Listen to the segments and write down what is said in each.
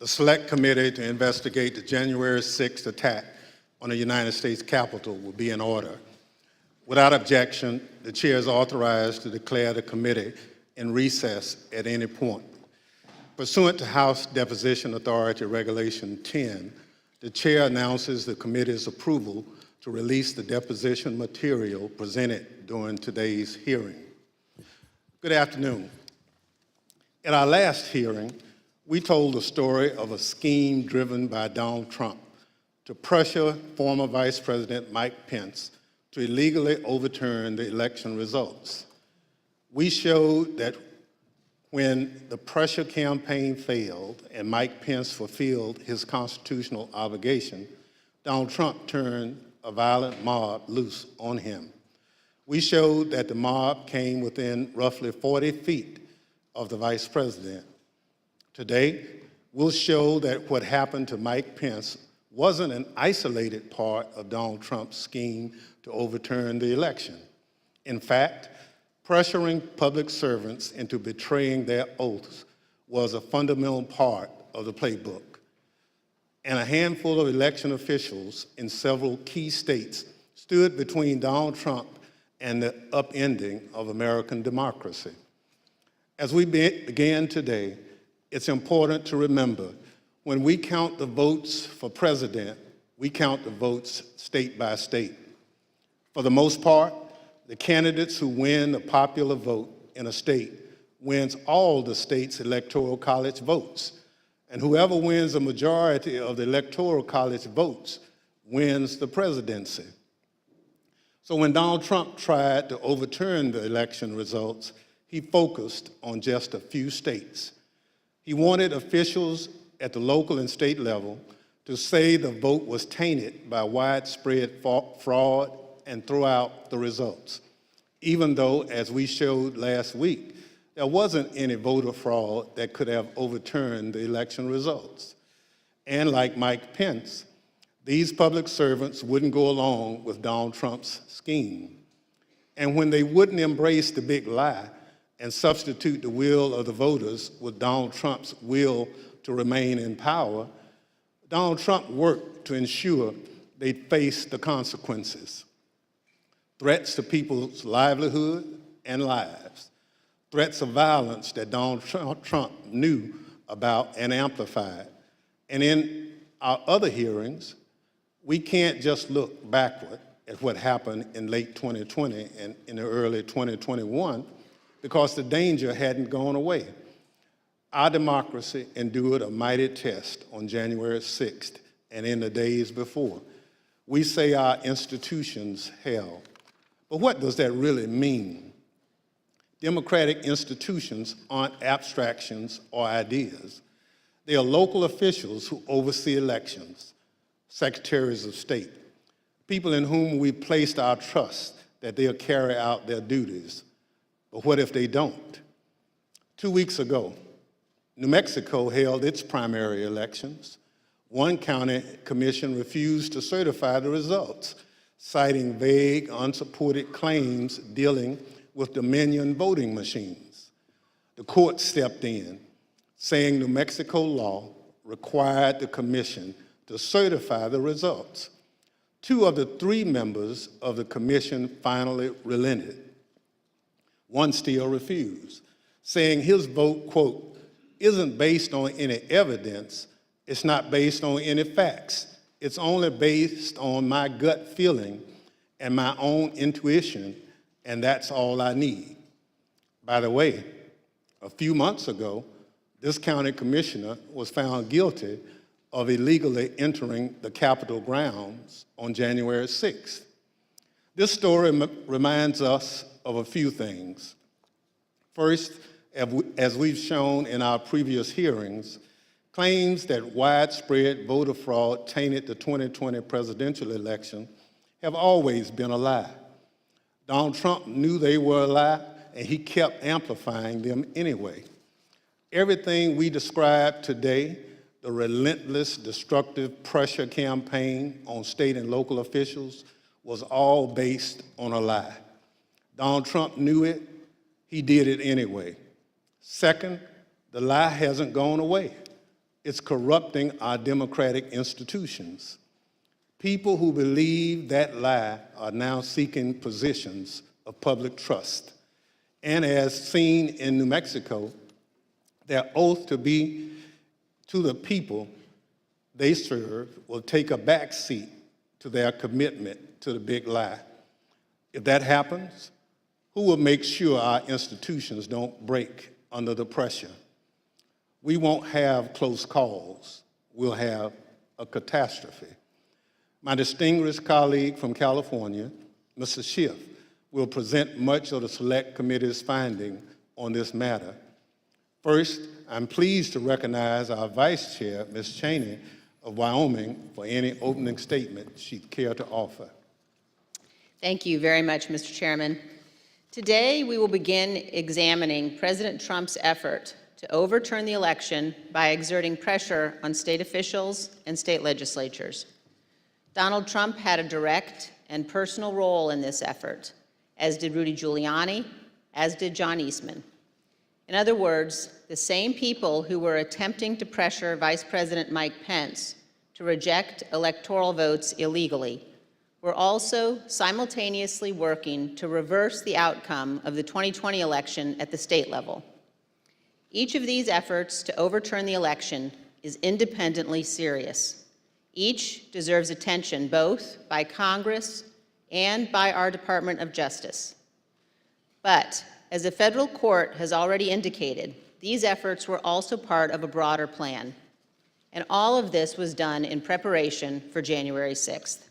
The Select Committee to investigate the January 6th attack on the United States Capitol will be in order. Without objection, the chair is authorized to declare the committee in recess at any point. Pursuant to House Deposition Authority Regulation 10, the chair announces the committee's approval to release the deposition material presented during today's hearing. Good afternoon. At our last hearing, we told the story of a scheme driven by Donald Trump to pressure former Vice President Mike Pence to illegally overturn the election results. We showed that when the pressure campaign failed and Mike Pence fulfilled his constitutional obligation, Donald Trump turned a violent mob loose on him. We showed that the mob came within roughly 40 feet of the Vice President. Today, we'll show that what happened to Mike Pence wasn't an isolated part of Donald Trump's scheme to overturn the election. In fact, pressuring public servants into betraying their oaths was a fundamental part of the playbook. And a handful of election officials in several key states stood between Donald Trump and the upending of American democracy. As we begin today, it's important to remember when we count the votes for president, we count the votes state by state. For the most part, the candidates who win the popular vote in a state wins all the state's electoral college votes. And whoever wins a majority of the electoral college votes wins the presidency. So when Donald Trump tried to overturn the election results, he focused on just a few states. He wanted officials at the local and state level to say the vote was tainted by widespread fraud and throw out the results, even though, as we showed last week, there wasn't any voter fraud that could have overturned the election results. And like Mike Pence, these public servants wouldn't go along with Donald Trump's scheme. And when they wouldn't embrace the big lie and substitute the will of the voters with Donald Trump's will to remain in power, Donald Trump worked to ensure they faced the consequences. Threats to people's livelihood and lives, threats of violence that Donald Trump knew about and amplified. And in our other hearings, we can't just look backward at what happened in late 2020 and in the early 2021 because the danger hadn't gone away. Our democracy endured a mighty test on January 6th and in the days before. We say our institutions held. But what does that really mean? Democratic institutions aren't abstractions or ideas. They are local officials who oversee elections, secretaries of state, people in whom we placed our trust that they'll carry out their duties. But what if they don't? 2 weeks ago, New Mexico held its primary elections. One county commission refused to certify the results, citing vague, unsupported claims dealing with Dominion voting machines. The court stepped in, saying New Mexico law required the commission to certify the results. 2 of the 3 members of the commission finally relented. One still refused, saying his vote, quote, isn't based on any evidence, it's not based on any facts, it's only based on my gut feeling and my own intuition, and that's all I need. By the way, a few months ago, this county commissioner was found guilty of illegally entering the Capitol grounds on January 6th. This story reminds us of a few things. First, as we've shown in our previous hearings, claims that widespread voter fraud tainted the 2020 presidential election have always been a lie. Donald Trump knew they were a lie, and he kept amplifying them anyway. Everything we described today, the relentless, destructive pressure campaign on state and local officials, was all based on a lie. Donald Trump knew it, he did it anyway. Second, the lie hasn't gone away. It's corrupting our democratic institutions. People who believe that lie are now seeking positions of public trust. And as seen in New Mexico, their oath to be to the people they serve will take a back seat to their commitment to the big lie. If that happens, who will make sure our institutions don't break under the pressure? We won't have close calls. We'll have a catastrophe. My distinguished colleague from California, Mr. Schiff, will present much of the Select Committee's finding on this matter. First, I'm pleased to recognize our Vice Chair, Ms. Cheney of Wyoming, for any opening statement she'd care to offer. Thank you very much, Mr. Chairman. Today, we will begin examining President Trump's effort to overturn the election by exerting pressure on state officials and state legislatures. Donald Trump had a direct and personal role in this effort, as did Rudy Giuliani, as did John Eastman. In other words, the same people who were attempting to pressure Vice President Mike Pence to reject electoral votes illegally were also simultaneously working to reverse the outcome of the 2020 election at the state level. Each of these efforts to overturn the election is independently serious. Each deserves attention both by Congress and by our Department of Justice. But as the federal court has already indicated, these efforts were also part of a broader plan. And all of this was done in preparation for January 6th.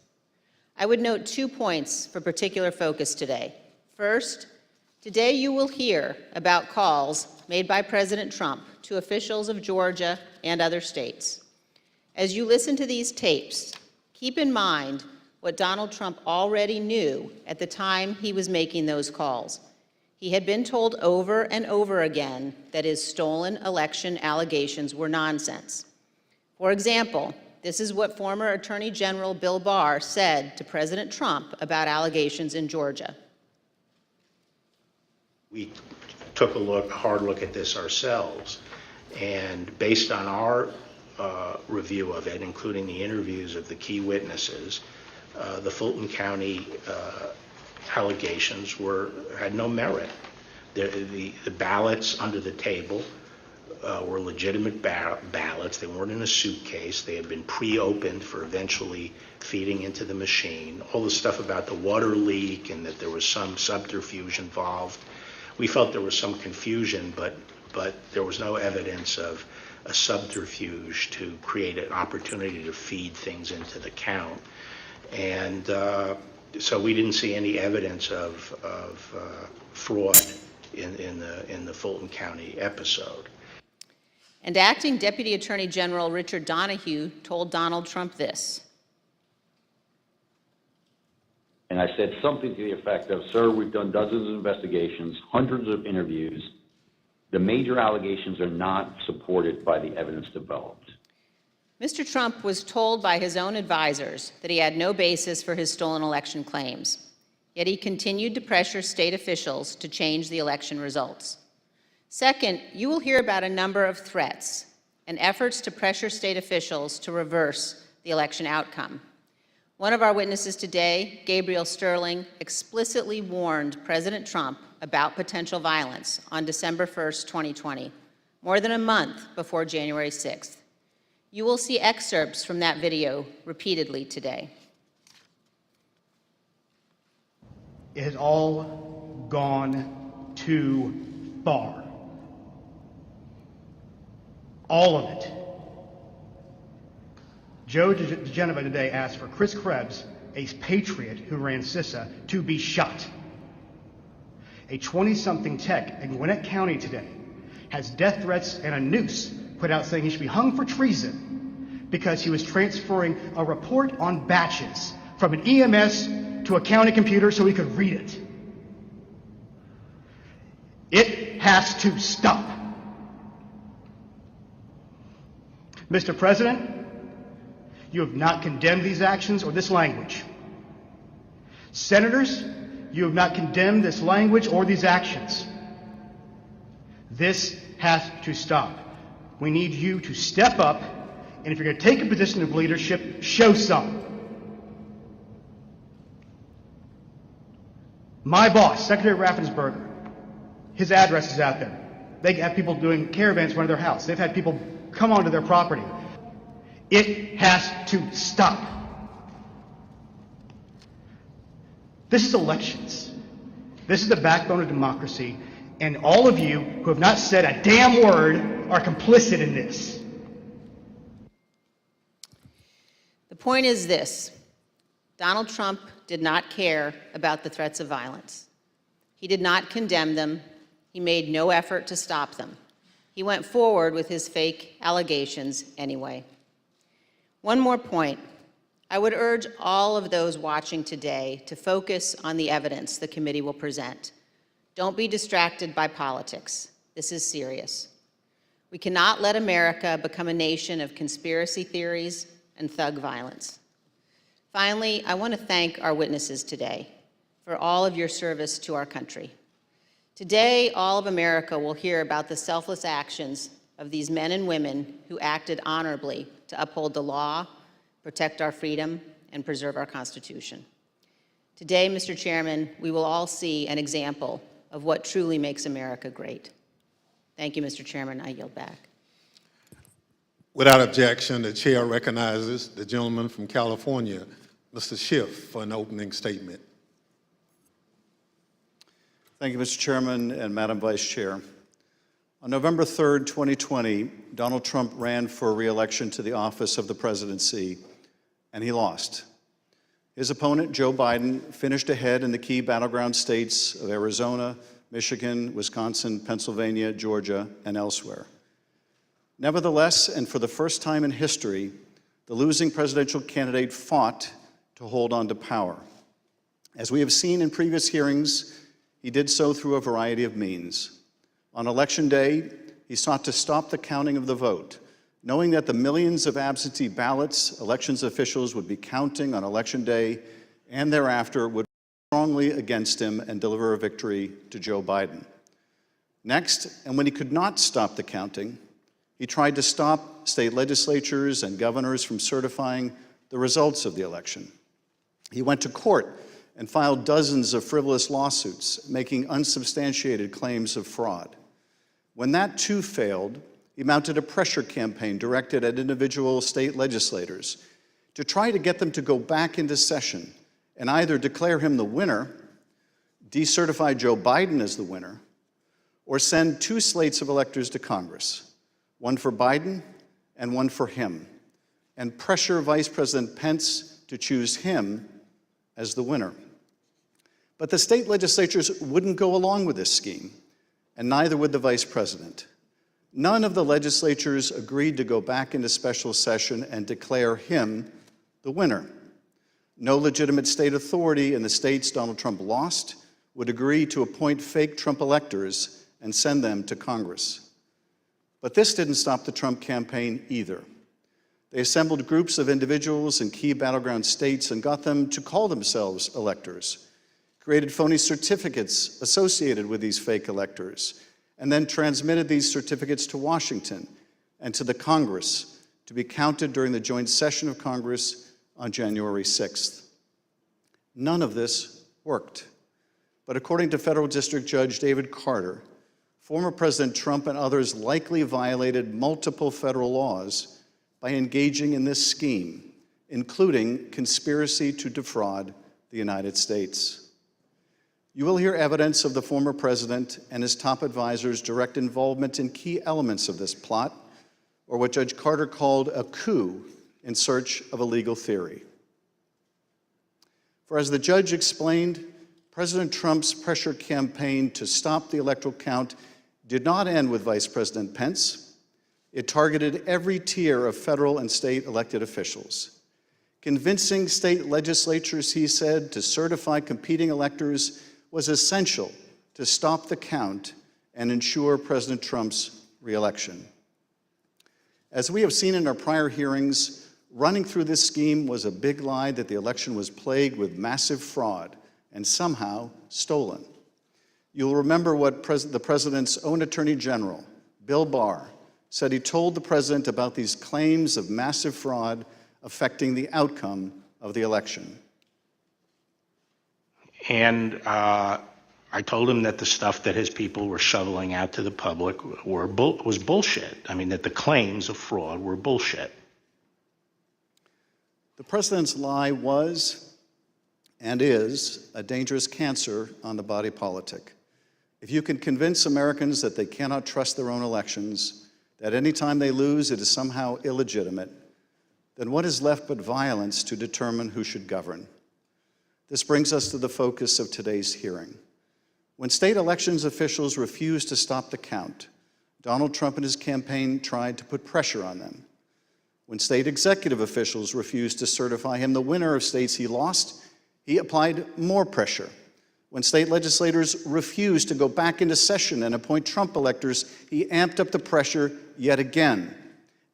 I would note 2 points for particular focus today. First, today you will hear about calls made by President Trump to officials of Georgia and other states. As you listen to these tapes, keep in mind what Donald Trump already knew at the time he was making those calls. He had been told over and over again that his stolen election allegations were nonsense. For example, this is what former Attorney General Bill Barr said to President Trump about allegations in Georgia. We took a hard look at this ourselves, and based on our review of it, including the interviews of the key witnesses, the Fulton County allegations had no merit. The ballots under the table were legitimate ballots. They weren't in a suitcase. They had been pre-opened for eventually feeding into the machine. All the stuff about the water leak and that there was some subterfuge involved. We felt there was some confusion, but there was no evidence of a subterfuge to create an opportunity to feed things into the count. And so we didn't see any evidence of fraud in the Fulton County episode. And Acting Deputy Attorney General Richard Donahue told Donald Trump this. And I said something to the effect of, sir, we've done dozens of investigations, hundreds of interviews. The major allegations are not supported by the evidence developed. Mr. Trump was told by his own advisors that he had no basis for his stolen election claims, yet he continued to pressure state officials to change the election results. Second, you will hear about a number of threats and efforts to pressure state officials to reverse the election outcome. One of our witnesses today, Gabriel Sterling, explicitly warned President Trump about potential violence on December 1st, 2020, more than a month before January 6th. You will see excerpts from that video repeatedly today. It has all gone too far. All of it. Joe DeGenova today asked for Chris Krebs, a patriot who ran CISA, to be shot. A 20-something tech in Gwinnett County today has death threats and a noose put out saying he should be hung for treason because he was transferring a report on batches from an EMS to a county computer so he could read it. It has to stop. Mr. President, you have not condemned these actions or this language. Senators, you have not condemned this language or these actions. This has to stop. We need you to step up, and if you're going to take a position of leadership, show some. My boss, Secretary Raffensperger, his address is out there. They have people doing caravans in front of their house. They've had people come onto their property. It has to stop. This is elections. This is the backbone of democracy, and all of you who have not said a damn word are complicit in this. The point is this: Donald Trump did not care about the threats of violence. He did not condemn them. He made no effort to stop them. He went forward with his fake allegations anyway. One more point. I would urge all of those watching today to focus on the evidence the committee will present. Don't be distracted by politics. This is serious. We cannot let America become a nation of conspiracy theories and thug violence. Finally, I want to thank our witnesses today for all of your service to our country. Today, all of America will hear about the selfless actions of these men and women who acted honorably to uphold the law, protect our freedom, and preserve our Constitution. Today, Mr. Chairman, we will all see an example of what truly makes America great. Thank you, Mr. Chairman. I yield back. Without objection, the chair recognizes the gentleman from California, Mr. Schiff, for an opening statement. Thank you, Mr. Chairman and Madam Vice Chair. On November 3rd, 2020, Donald Trump ran for re-election to the office of the presidency, and he lost. His opponent, Joe Biden, finished ahead in the key battleground states of Arizona, Michigan, Wisconsin, Pennsylvania, Georgia, and elsewhere. Nevertheless, and for the first time in history, the losing presidential candidate fought to hold on to power. As we have seen in previous hearings, he did so through a variety of means. On Election Day, he sought to stop the counting of the vote, knowing that the millions of absentee ballots elections officials would be counting on Election Day and thereafter would strongly against him and deliver a victory to Joe Biden. Next, and when he could not stop the counting, he tried to stop state legislatures and governors from certifying the results of the election. He went to court and filed dozens of frivolous lawsuits, making unsubstantiated claims of fraud. When that too failed, he mounted a pressure campaign directed at individual state legislators to try to get them to go back into session and either declare him the winner, decertify Joe Biden as the winner, or send two slates of electors to Congress, one for Biden and one for him, and pressure Vice President Pence to choose him as the winner. But the state legislatures wouldn't go along with this scheme, and neither would the vice president. None of the legislatures agreed to go back into special session and declare him the winner. No legitimate state authority in the states Donald Trump lost would agree to appoint fake Trump electors and send them to Congress. But this didn't stop the Trump campaign either. They assembled groups of individuals in key battleground states and got them to call themselves electors, created phony certificates associated with these fake electors, and then transmitted these certificates to Washington and to the Congress to be counted during the joint session of Congress on January 6th. None of this worked. But according to Federal District Judge David Carter, former President Trump and others likely violated multiple federal laws by engaging in this scheme, including conspiracy to defraud the United States. You will hear evidence of the former president and his top advisors' direct involvement in key elements of this plot, or what Judge Carter called a coup in search of a legal theory. For as the judge explained, President Trump's pressure campaign to stop the electoral count did not end with Vice President Pence. It targeted every tier of federal and state elected officials. Convincing state legislatures, he said, to certify competing electors was essential to stop the count and ensure President Trump's re-election. As we have seen in our prior hearings, running through this scheme was a big lie that the election was plagued with massive fraud and somehow stolen. You'll remember what the president's own Attorney General, Bill Barr, said he told the president about these claims of massive fraud affecting the outcome of the election. And I told him that the stuff that his people were shoveling out to the public was bullshit. I mean, that the claims of fraud were bullshit. The president's lie was and is a dangerous cancer on the body politic. If you can convince Americans that they cannot trust their own elections, that any time they lose it is somehow illegitimate, then what is left but violence to determine who should govern? This brings us to the focus of today's hearing. When state elections officials refused to stop the count, Donald Trump and his campaign tried to put pressure on them. When state executive officials refused to certify him the winner of states he lost, he applied more pressure. When state legislators refused to go back into session and appoint Trump electors, he amped up the pressure yet again.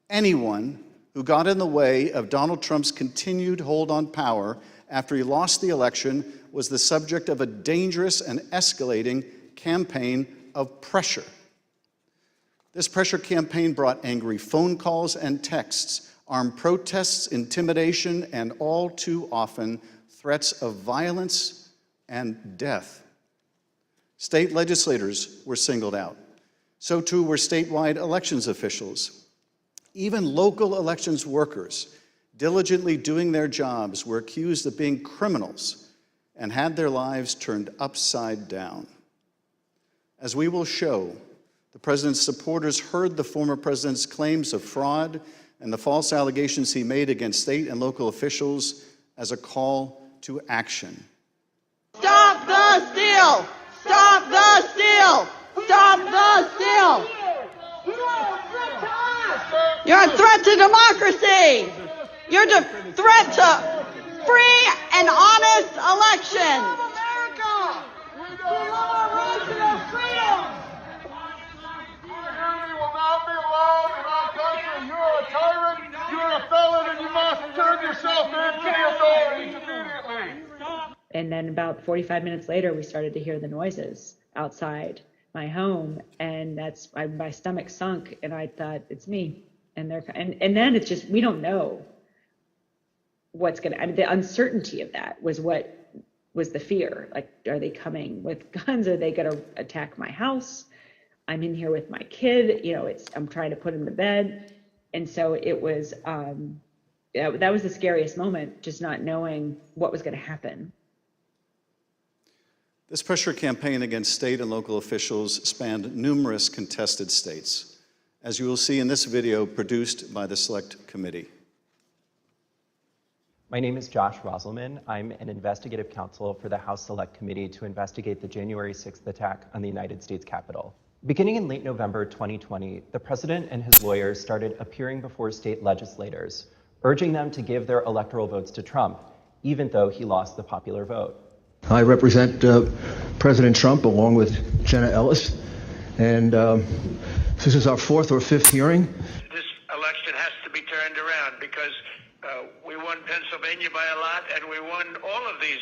Anyone who got in the way of Donald Trump's continued hold on power after he lost the election was the subject of a dangerous and escalating campaign of pressure. This pressure campaign brought angry phone calls and texts, armed protests, intimidation, and all too often, threats of violence and death. State legislators were singled out. So too were statewide elections officials. Even local elections workers, diligently doing their jobs, were accused of being criminals and had their lives turned upside down. As we will show, the president's supporters heard the former president's claims of fraud and the false allegations he made against state and local officials as a call to action. Stop the steal! Stop the steal! Stop the steal! You're a threat to democracy! You're a threat to free and honest election! America! We love our rights and our freedom! Tyranny will not be allowed in our country. You're a tyrant, you're a felon, and you must turn yourself in to the authorities immediately. And then about 45 minutes later, we started to hear the noises outside my home, and my stomach sunk, and I thought, it's me. And then it's just, we don't know what's gonna, I mean, the uncertainty of that was what was the fear. Like, are they coming with guns? Are they gonna attack my house? I'm in here with my kid, I'm trying to put him to bed. And so it was, that was the scariest moment, just not knowing what was gonna happen. This pressure campaign against state and local officials spanned numerous contested states, as you will see in this video produced by the Select Committee. My name is Josh Roselman. I'm an investigative counsel for the House Select Committee to investigate the January 6th attack on the United States Capitol. Beginning in late November 2020, the president and his lawyers started appearing before state legislators, urging them to give their electoral votes to Trump, even though he lost the popular vote. I represent President Trump along with Jenna Ellis, and this is our fourth or fifth hearing. This election has to be turned around because we won Pennsylvania by a lot, and we won all of these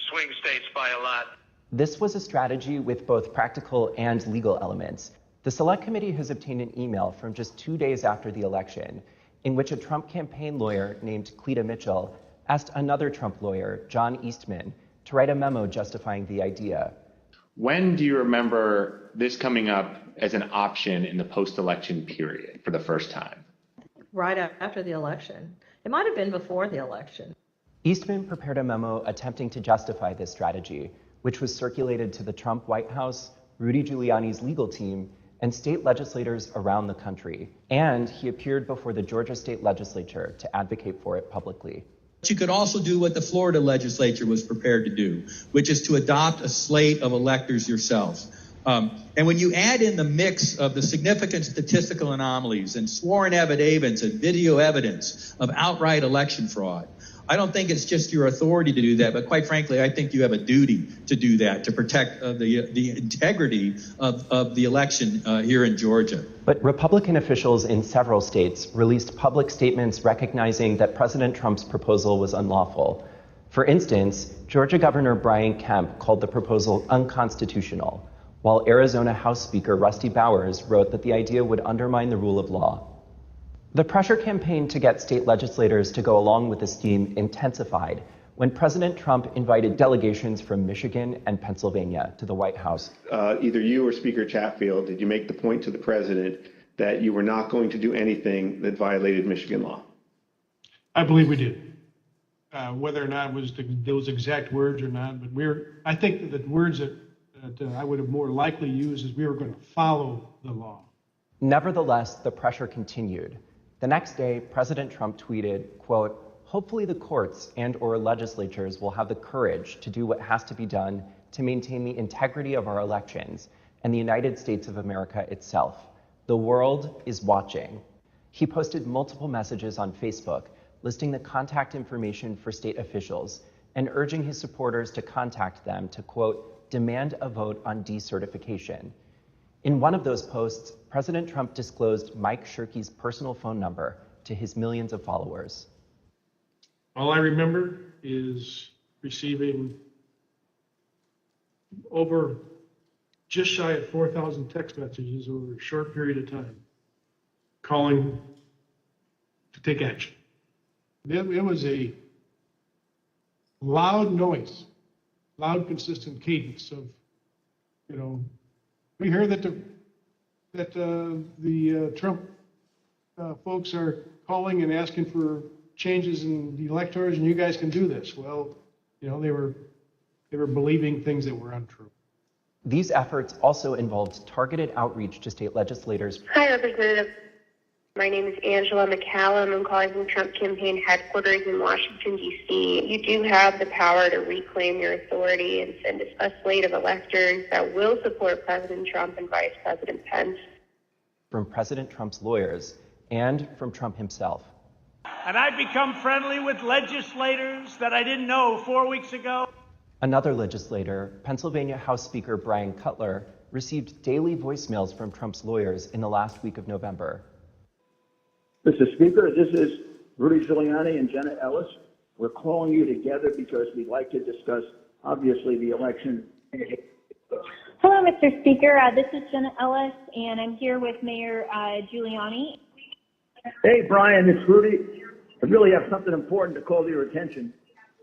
swing states by a lot. This was a strategy with both practical and legal elements. The Select Committee has obtained an email from just 2 days after the election in which a Trump campaign lawyer named Cleta Mitchell asked another Trump lawyer, John Eastman, to write a memo justifying the idea. When do you remember this coming up as an option in the post-election period for the first time? Right after the election. It might have been before the election. Eastman prepared a memo attempting to justify this strategy, which was circulated to the Trump White House, Rudy Giuliani's legal team, and state legislators around the country. And he appeared before the Georgia State Legislature to advocate for it publicly. You could also do what the Florida legislature was prepared to do, which is to adopt a slate of electors yourselves. And when you add in the mix of the significant statistical anomalies and sworn affidavits and video evidence of outright election fraud, I don't think it's just your authority to do that, but quite frankly, I think you have a duty to do that, to protect the integrity of the election here in Georgia. But Republican officials in several states released public statements recognizing that President Trump's proposal was unlawful. For instance, Georgia Governor Brian Kemp called the proposal unconstitutional, while Arizona House Speaker Rusty Bowers wrote that the idea would undermine the rule of law. The pressure campaign to get state legislators to go along with the scheme intensified when President Trump invited delegations from Michigan and Pennsylvania to the White House. Either you or Speaker Chatfield, did you make the point to the president that you were not going to do anything that violated Michigan law? I believe we did. Whether or not it was those exact words or not, but I think that the words that I would have more likely used is we were going to follow the law. Nevertheless, the pressure continued. The next day, President Trump tweeted, quote, "Hopefully the courts and/or legislatures will have the courage to do what has to be done to maintain the integrity of our elections and the United States of America itself. The world is watching." He posted multiple messages on Facebook listing the contact information for state officials and urging his supporters to contact them to, quote, "demand a vote on decertification." In one of those posts, President Trump disclosed Mike Shirkey's personal phone number to his millions of followers. All I remember is receiving over just shy of 4,000 text messages over a short period of time, calling to take action. It was a loud noise, loud, consistent cadence of, we hear that the Trump folks are calling and asking for changes in the electors, and you guys can do this. Well, they were believing things that were untrue. These efforts also involved targeted outreach to state legislators. Hi, Representative. My name is Angela McCallum. I'm calling from Trump campaign headquarters in Washington, D.C. You do have the power to reclaim your authority and send a slate of electors that will support President Trump and Vice President Pence. From President Trump's lawyers and from Trump himself. And I've become friendly with legislators that I didn't know 4 weeks ago. Another legislator, Pennsylvania House Speaker Brian Cutler, received daily voicemails from Trump's lawyers in the last week of November. Mr. Speaker, this is Rudy Giuliani and Jenna Ellis. We're calling you together because we'd like to discuss, obviously, the election. Hello, Mr. Speaker. This is Jenna Ellis, and I'm here with Mayor Giuliani. Hey, Brian, it's Rudy. I really have something important to call to your attention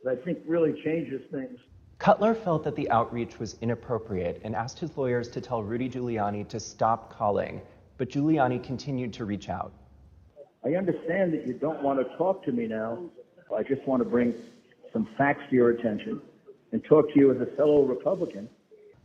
that I think really changes things. Cutler felt that the outreach was inappropriate and asked his lawyers to tell Rudy Giuliani to stop calling, but Giuliani continued to reach out. I understand that you don't want to talk to me now. I just want to bring some facts to your attention and talk to you as a fellow Republican.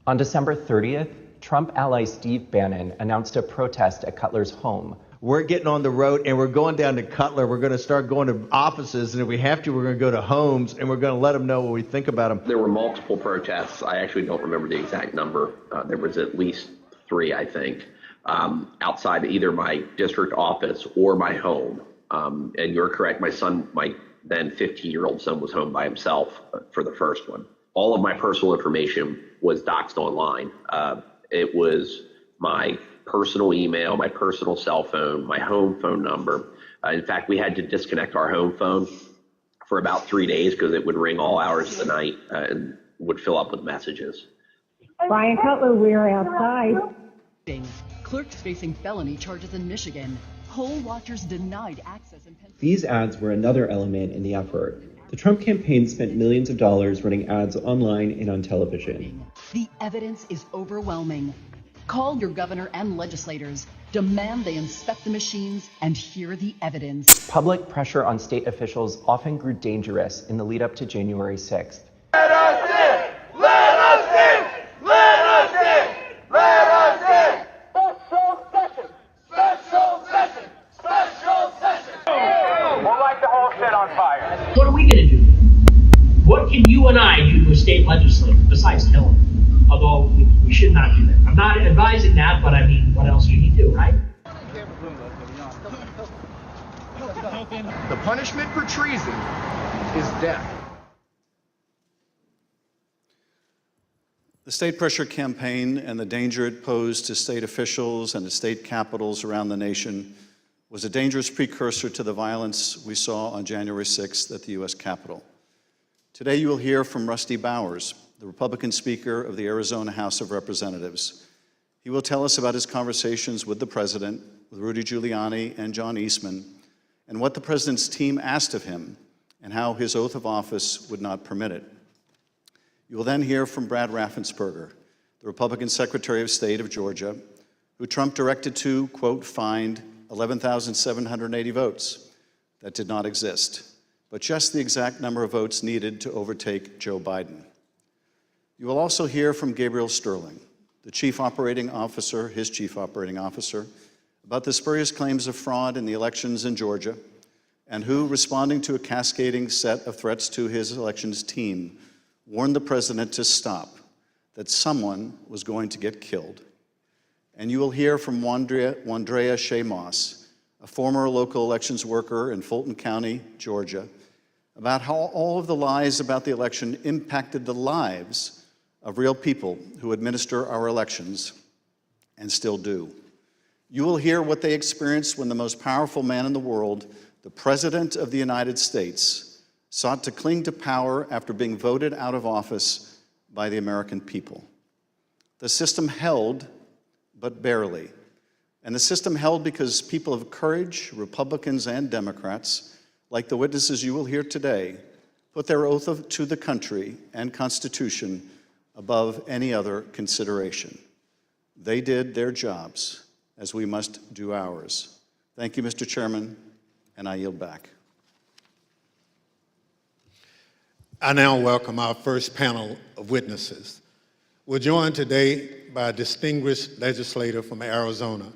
On December 30th, Trump ally Steve Bannon announced a protest at Cutler's home. We're getting on the road and we're going down to Cutler. We're going to start going to offices, and if we have to, we're going to go to homes, and we're going to let them know what we think about them. There were multiple protests. I actually don't remember the exact number. There was at least 3, I think. Outside either my district office or my home. And you're correct, my then 15-year-old son was home by himself for the first one. All of my personal information was doxed online. It was my personal email, my personal cell phone, my home phone number. In fact, we had to disconnect our home phone for about 3 days because it would ring all hours of the night and would fill up with messages. Brian Cutler, we're outside. Clerks facing felony charges in Michigan. Poll watchers denied access in Pennsylvania. These ads were another element in the effort. The Trump campaign spent millions of dollars running ads online and on television. The evidence is overwhelming. Call your governor and legislators. Demand they inspect the machines and hear the evidence. Public pressure on state officials often grew dangerous in the lead up to January 6th. Let us in! Let us in! Let us in! Let us in! Special session! Special session! Special session! We'll light the whole shit on fire. What are we going to do? What can you and I do to a state legislator besides kill him? Although we should not do that. I'm not advising that, but I mean, what else can you do, right? The punishment for treason is death. The state pressure campaign and the danger it posed to state officials and to state capitals around the nation was a dangerous precursor to the violence we saw on January 6th at the U.S. Capitol. Today you will hear from Rusty Bowers, the Republican Speaker of the Arizona House of Representatives. He will tell us about his conversations with the President, with Rudy Giuliani and John Eastman, and what the President's team asked of him, and how his oath of office would not permit it. You will then hear from Brad Raffensperger, the Republican Secretary of State of Georgia, who Trump directed to, quote, find 11,780 votes that did not exist, but just the exact number of votes needed to overtake Joe Biden. You will also hear from Gabriel Sterling, the chief operating officer, his chief operating officer, about the spurious claims of fraud in the elections in Georgia, and who, responding to a cascading set of threats to his elections team, warned the president to stop, that someone was going to get killed. And you will hear from Wandrea Shea Moss, a former local elections worker in Fulton County, Georgia, about how all of the lies about the election impacted the lives of real people who administer our elections and still do. You will hear what they experienced when the most powerful man in the world, the President of the United States, sought to cling to power after being voted out of office by the American people. The system held, but barely. And the system held because people of courage, Republicans and Democrats, like the witnesses you will hear today, put their oath to the country and Constitution above any other consideration. They did their jobs, as we must do ours. Thank you, Mr. Chairman, and I yield back. I now welcome our first panel of witnesses. We're joined today by a distinguished legislator from Arizona,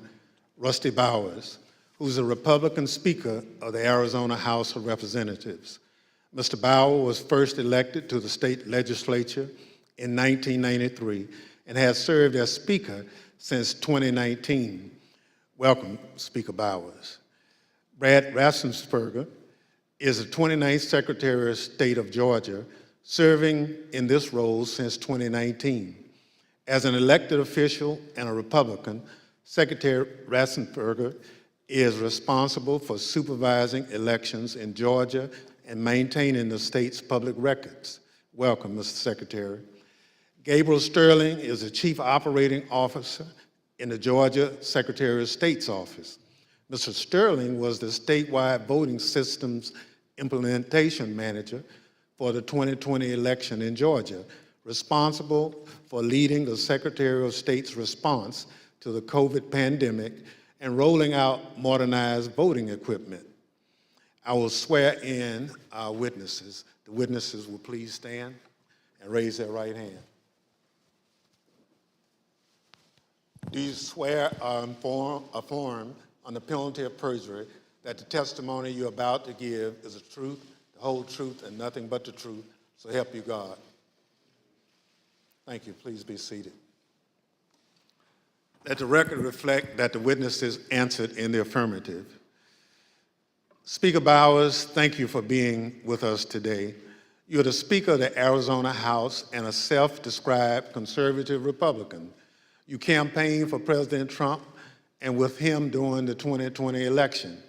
Rusty Bowers, who's a Republican Speaker of the Arizona House of Representatives. Mr. Bowers was first elected to the state legislature in 1993 and has served as Speaker since 2019. Welcome, Speaker Bowers. Brad Raffensperger is the 29th Secretary of State of Georgia, serving in this role since 2019. As an elected official and a Republican, Secretary Raffensperger is responsible for supervising elections in Georgia and maintaining the state's public records. Welcome, Mr. Secretary. Gabriel Sterling is the Chief Operating Officer in the Georgia Secretary of State's office. Mr. Sterling was the statewide voting systems implementation manager for the 2020 election in Georgia, responsible for leading the Secretary of State's response to the COVID pandemic and rolling out modernized voting equipment. I will swear in our witnesses. The witnesses will please stand and raise their right hand. Do you swear or affirm on the penalty of perjury that the testimony you're about to give is the truth, the whole truth, and nothing but the truth, so help you God? Thank you. Please be seated. Let the record reflect that the witnesses answered in the affirmative. Speaker Bowers, thank you for being with us today. You're the Speaker of the Arizona House and a self-described conservative Republican. You campaigned for President Trump and with him during the 2020 election.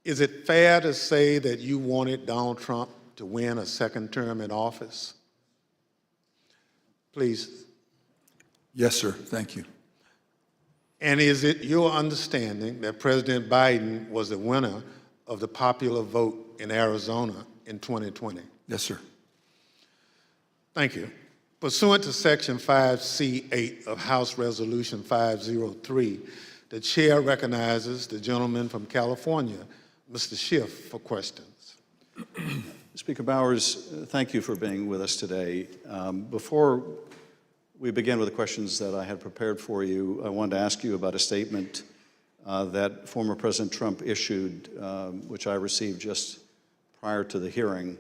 Is it fair to say that you wanted Donald Trump to win a second term in office? Please. Yes, sir. Thank you. And is it your understanding that President Biden was the winner of the popular vote in Arizona in 2020? Yes, sir. Thank you. Pursuant to Section 5C8 of House Resolution 503, the chair recognizes the gentleman from California, Mr. Schiff, for questions. Speaker Bowers, thank you for being with us today. Before we begin with the questions that I had prepared for you, I wanted to ask you about a statement that former President Trump issued, which I received just prior to the hearing.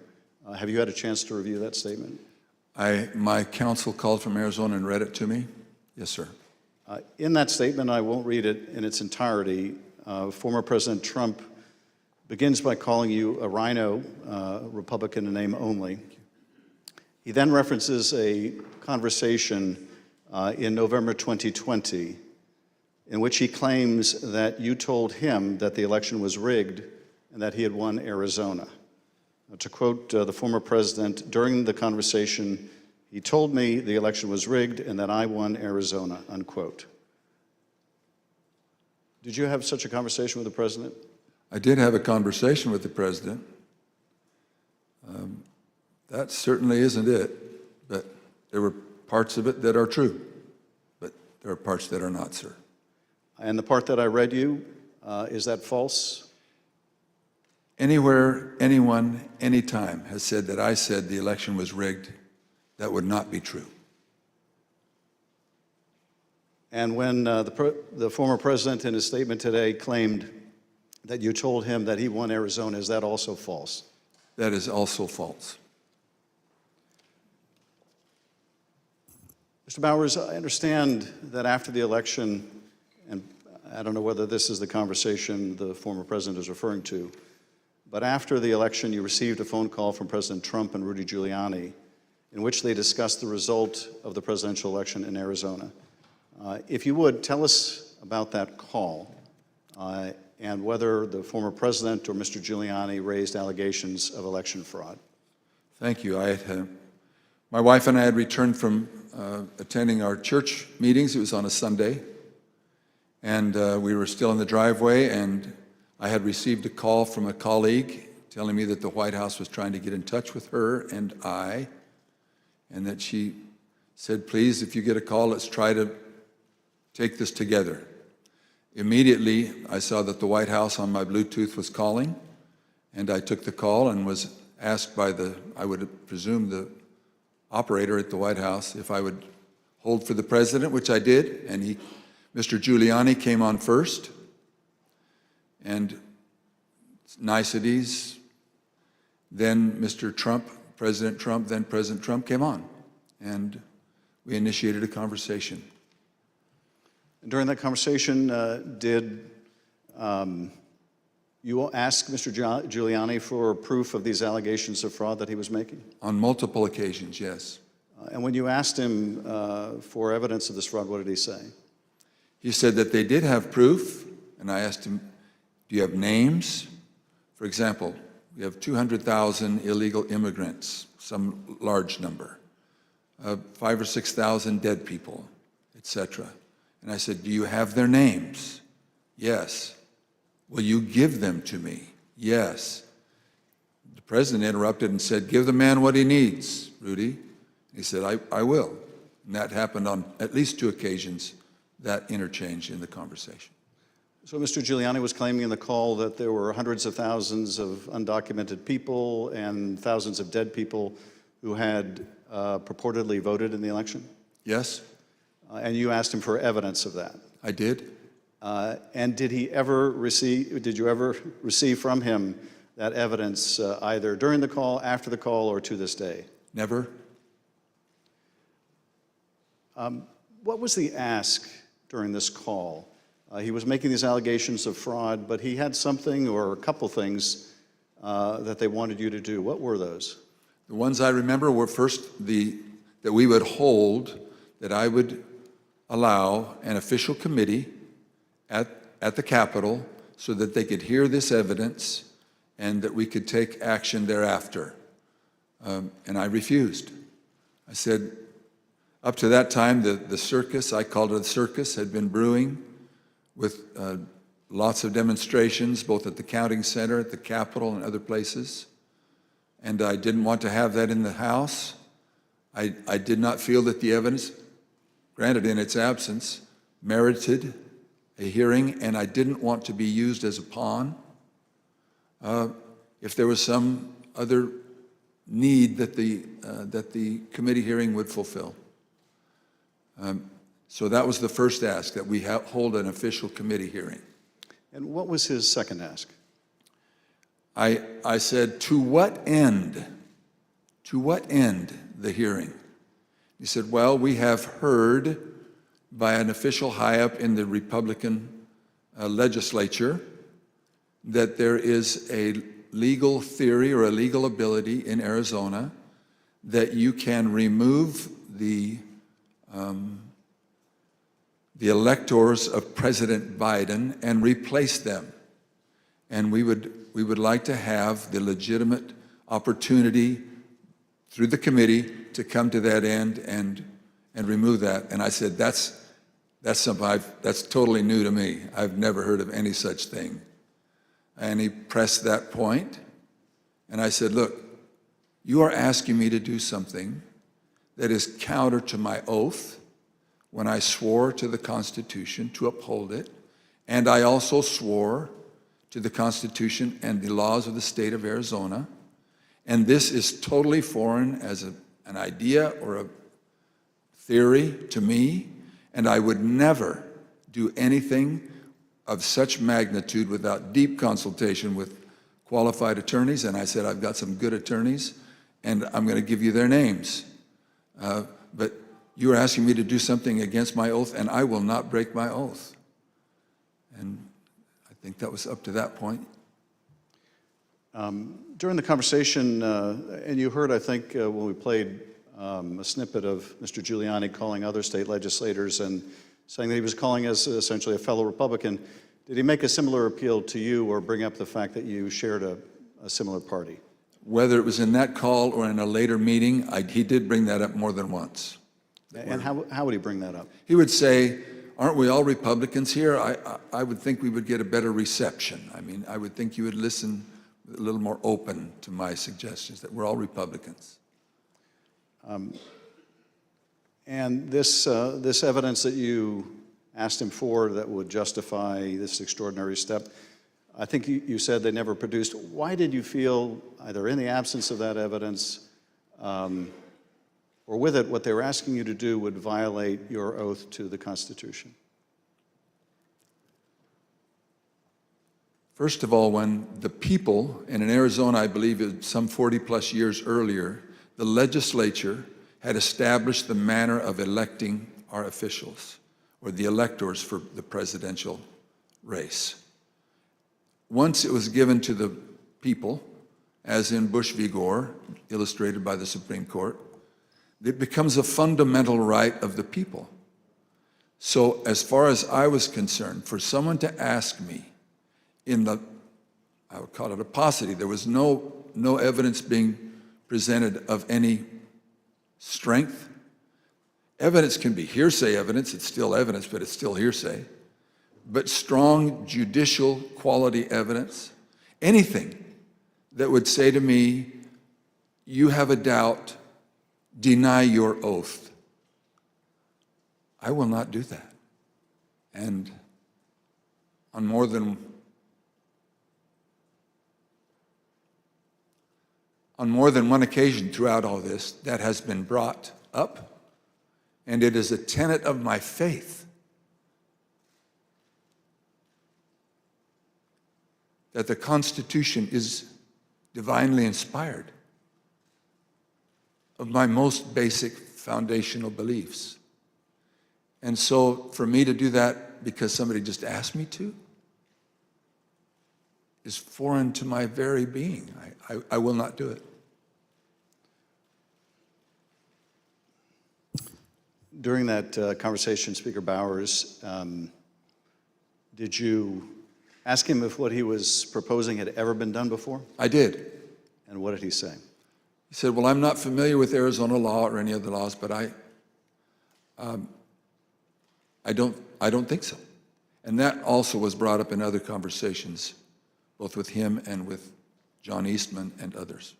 Have you had a chance to review that statement? My counsel called from Arizona and read it to me. Yes, sir. In that statement, I won't read it in its entirety. Former President Trump begins by calling you a rhino, Republican in name only. He then references a conversation in November 2020 in which he claims that you told him that the election was rigged and that he had won Arizona. To quote the former president, during the conversation, He told me the election was rigged and that I won Arizona, unquote. Did you have such a conversation with the president? I did have a conversation with the president. That certainly isn't it, but there were parts of it that are true, but there are parts that are not, sir. And the part that I read you, is that false? Anywhere, anyone, anytime has said that I said the election was rigged, that would not be true. And when the former president in his statement today claimed that you told him that he won Arizona, is that also false? That is also false. Mr. Bowers, I understand that after the election, and I don't know whether this is the conversation the former president is referring to, but after the election, you received a phone call from President Trump and Rudy Giuliani in which they discussed the result of the presidential election in Arizona. If you would, tell us about that call and whether the former president or Mr. Giuliani raised allegations of election fraud. Thank you. My wife and I had returned from attending our church meetings. It was on a Sunday, and we were still in the driveway, and I had received a call from a colleague telling me that the White House was trying to get in touch with her and I, and that she said, please, if you get a call, let's try to take this together. Immediately, I saw that the White House on my Bluetooth was calling, and I took the call and was asked by I would presume the operator at the White House if I would hold for the president, which I did, and Mr. Giuliani came on first, and niceties, then Mr. Trump, President Trump, then President Trump came on, and we initiated a conversation. During that conversation, did you ask Mr. Giuliani for proof of these allegations of fraud that he was making? On multiple occasions, yes. And when you asked him for evidence of this fraud, what did he say? He said that they did have proof, and I asked him, do you have names? For example, we have 200,000 illegal immigrants, some large number, 5,000 or 6,000 dead people, etc. And I said, do you have their names? Yes. Will you give them to me? Yes. The president interrupted and said, give the man what he needs, Rudy. He said, I will. And that happened on at least 2 occasions, that interchange in the conversation. So Mr. Giuliani was claiming in the call that there were hundreds of thousands of undocumented people and thousands of dead people who had purportedly voted in the election? Yes. And you asked him for evidence of that? I did. And did you ever receive from him that evidence either during the call, after the call, or to this day? Never. What was the ask during this call? He was making these allegations of fraud, but he had something or a couple things that they wanted you to do. What were those? The ones I remember were first that we would hold, that I would allow an official committee at the Capitol so that they could hear this evidence and that we could take action thereafter. And I refused. I said, up to that time, the circus, I called it a circus, had been brewing with lots of demonstrations, both at the counting center, at the Capitol, and other places. And I didn't want to have that in the House. I did not feel that the evidence, granted in its absence, merited a hearing, and I didn't want to be used as a pawn if there was some other need that the committee hearing would fulfill. So that was the first ask, that we hold an official committee hearing. And what was his second ask? I said, to what end? To what end the hearing? He said, well, we have heard by an official high-up in the Republican legislature that there is a legal theory or a legal ability in Arizona that you can remove the electors of President Biden and replace them. And we would like to have the legitimate opportunity through the committee to come to that end and remove that. And I said, that's something that's totally new to me. I've never heard of any such thing. And he pressed that point, and I said, look, you are asking me to do something that is counter to my oath when I swore to the Constitution to uphold it, and I also swore to the Constitution and the laws of the state of Arizona, and this is totally foreign as an idea or a theory to me, and I would never do anything of such magnitude without deep consultation with qualified attorneys. And I said, I've got some good attorneys, and I'm going to give you their names. But you are asking me to do something against my oath, and I will not break my oath. And I think that was up to that point. During the conversation, and you heard, I think, when we played a snippet of Mr. Giuliani calling other state legislators and saying that he was calling us essentially a fellow Republican, did he make a similar appeal to you or bring up the fact that you shared a similar party? Whether it was in that call or in a later meeting, he did bring that up more than once. And how would he bring that up? He would say, aren't we all Republicans here? I would think we would get a better reception. I mean, I would think you would listen a little more open to my suggestions, that we're all Republicans. And this evidence that you asked him for that would justify this extraordinary step, I think you said they never produced. Why did you feel, either in the absence of that evidence or with it, what they were asking you to do would violate your oath to the Constitution? First of all, when the people, and in Arizona, I believe it's some 40 plus years earlier, the legislature had established the manner of electing our officials, or the electors for the presidential race. Once it was given to the people, as in Bush v. Gore, illustrated by the Supreme Court, it becomes a fundamental right of the people. So as far as I was concerned, for someone to ask me in the, I would call it a paucity, there was no evidence being presented of any strength. Evidence can be hearsay evidence, it's still evidence, but it's still hearsay. But strong judicial quality evidence, anything that would say to me, you have a doubt, deny your oath. I will not do that. And on more than one occasion throughout all this, that has been brought up, and it is a tenet of my faith that the Constitution is divinely inspired of my most basic foundational beliefs. And so for me to do that because somebody just asked me to is foreign to my very being. I will not do it. During that conversation, Speaker Bowers, did you ask him if what he was proposing had ever been done before? I did. And what did he say? He said, well, I'm not familiar with Arizona law or any other laws, but I don't think so. And that also was brought up in other conversations, both with him and with John Eastman and others.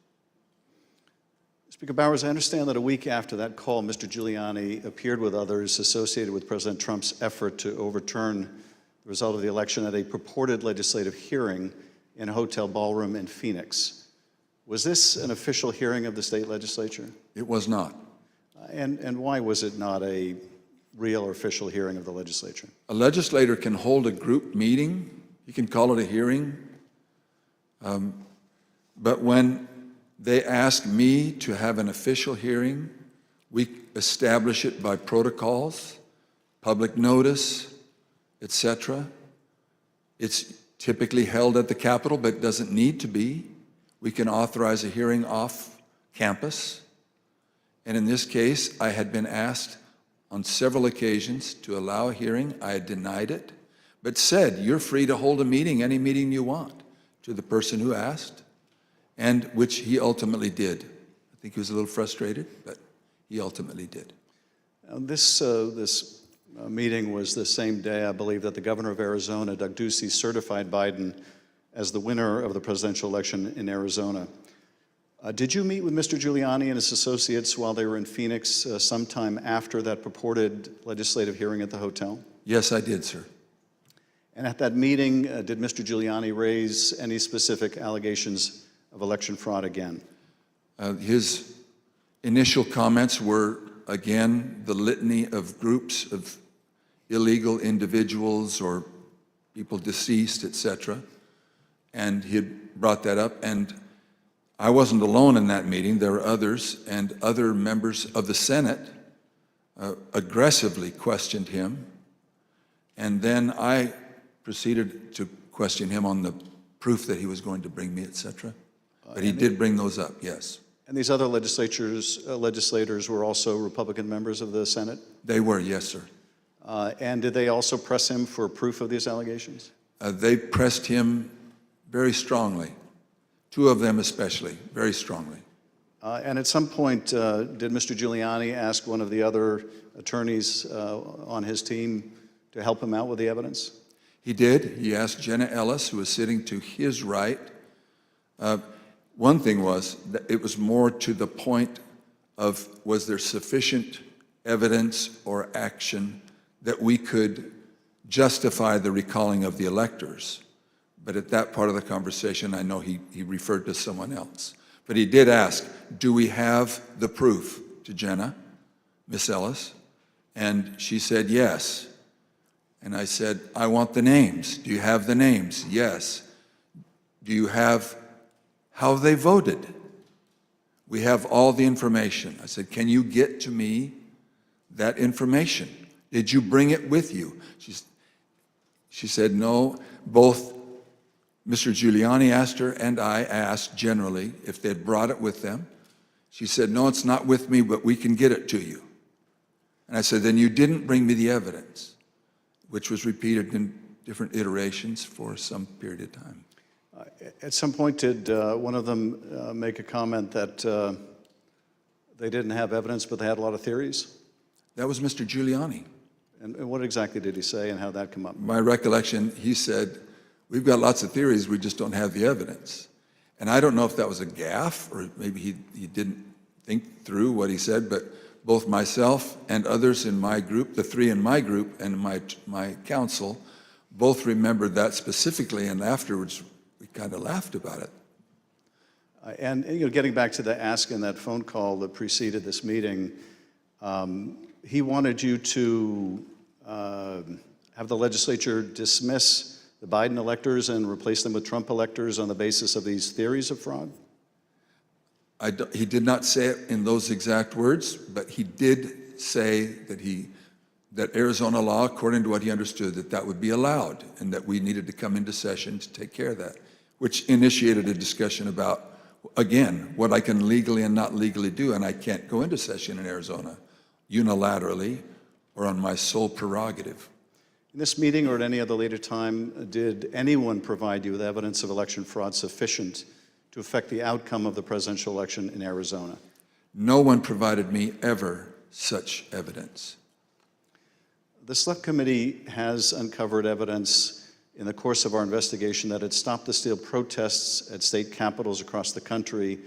Speaker Bowers, I understand that a week after that call, Mr. Giuliani appeared with others associated with President Trump's effort to overturn the result of the election at a purported legislative hearing in a hotel ballroom in Phoenix. Was this an official hearing of the state legislature? It was not. And why was it not a real or official hearing of the legislature? A legislator can hold a group meeting. You can call it a hearing. But when they ask me to have an official hearing, we establish it by protocols, public notice, etc. It's typically held at the Capitol, but it doesn't need to be. We can authorize a hearing off campus. And in this case, I had been asked on several occasions to allow a hearing. I had denied it, but said, you're free to hold a meeting, any meeting you want, to the person who asked, and which he ultimately did at think he was a little frustrated, but he ultimately did. This meeting was the same day, I believe, that the governor of Arizona, Doug Ducey, certified Biden as the winner of the presidential election in Arizona. Did you meet with Mr. Giuliani and his associates while they were in Phoenix sometime after that purported legislative hearing at the hotel? Yes, I did, sir. And at that meeting, did Mr. Giuliani raise any specific allegations of election fraud again? His initial comments were, again, the litany of groups of illegal individuals or people deceased, etc. And he had brought that up, and I wasn't alone in that meeting. There were others, and other members of the Senate aggressively questioned him. And then I proceeded to question him on the proof that he was going to bring me, etc. But he did bring those up, yes. And these other legislators were also Republican members of the Senate? They were, yes, sir. And did they also press him for proof of these allegations? They pressed him very strongly. Two of them especially, very strongly. And at some point, did Mr. Giuliani ask one of the other attorneys on his team to help him out with the evidence? He did. He asked Jenna Ellis, who was sitting to his right. One thing was that it was more to the point of, was there sufficient evidence or action that we could justify the recalling of the electors? But at that part of the conversation, I know he referred to someone else. But he did ask, do we have the proof, to Jenna, Miss Ellis? And she said, yes. And I said, I want the names. Do you have the names? Yes. Do you have how they voted? We have all the information. I said, can you get to me that information? Did you bring it with you? She said, no. Both Mr. Giuliani asked her, and I asked generally if they'd brought it with them. She said, no, it's not with me, but we can get it to you. And I said, then you didn't bring me the evidence, which was repeated in different iterations for some period of time. At some point, did one of them make a comment that they didn't have evidence, but they had a lot of theories? That was Mr. Giuliani. And what exactly did he say, and how did that come up? My recollection, he said, we've got lots of theories, we just don't have the evidence. And I don't know if that was a gaffe, or maybe he didn't think through what he said, but both myself and others in my group, the three in my group and my counsel, both remembered that specifically, and afterwards we kind of laughed about it. And getting back to the ask in that phone call that preceded this meeting, he wanted you to have the legislature dismiss the Biden electors and replace them with Trump electors on the basis of these theories of fraud? He did not say it in those exact words, but he did say that Arizona law, according to what he understood, that would be allowed, and that we needed to come into session to take care of that, which initiated a discussion about, again, what I can legally and not legally do, and I can't go into session in Arizona unilaterally or on my sole prerogative. In this meeting or at any other later time, did anyone provide you with evidence of election fraud sufficient to affect the outcome of the presidential election in Arizona? No one provided me ever such evidence. The Select Committee has uncovered evidence in the course of our investigation that at Stop the Steal protests at state capitals across the country,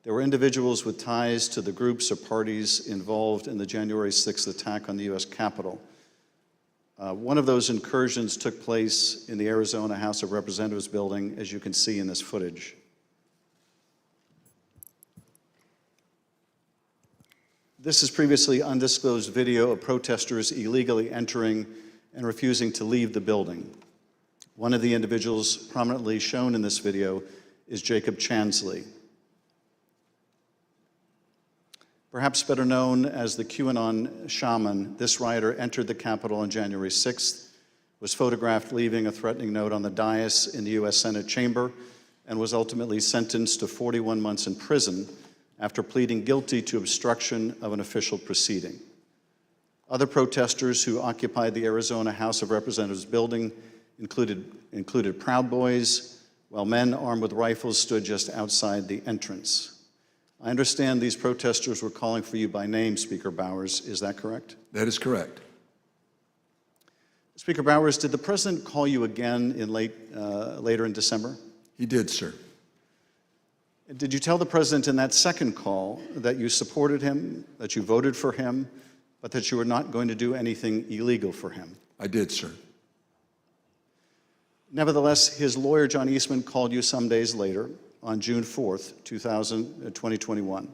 there were individuals with ties to the groups or parties involved in the January 6th attack on the U.S. Capitol. One of those incursions took place in the Arizona House of Representatives building, as you can see in this footage. This is previously undisclosed video of protesters illegally entering and refusing to leave the building. One of the individuals prominently shown in this video is Jacob Chansley. Perhaps better known as the QAnon shaman, this rioter entered the Capitol on January 6th, was photographed leaving a threatening note on the dais in the U.S. Senate chamber, and was ultimately sentenced to 41 months in prison after pleading guilty to obstruction of an official proceeding. Other protesters who occupied the Arizona House of Representatives building included Proud Boys, while men armed with rifles stood just outside the entrance. I understand these protesters were calling for you by name, Speaker Bowers. Is that correct? That is correct. Speaker Bowers, did the president call you again in later in December? He did, sir. Did you tell the president in that second call that you supported him, that you voted for him, but that you were not going to do anything illegal for him? I did, sir. Nevertheless, his lawyer, John Eastman, called you some days later on June 4th, 2021,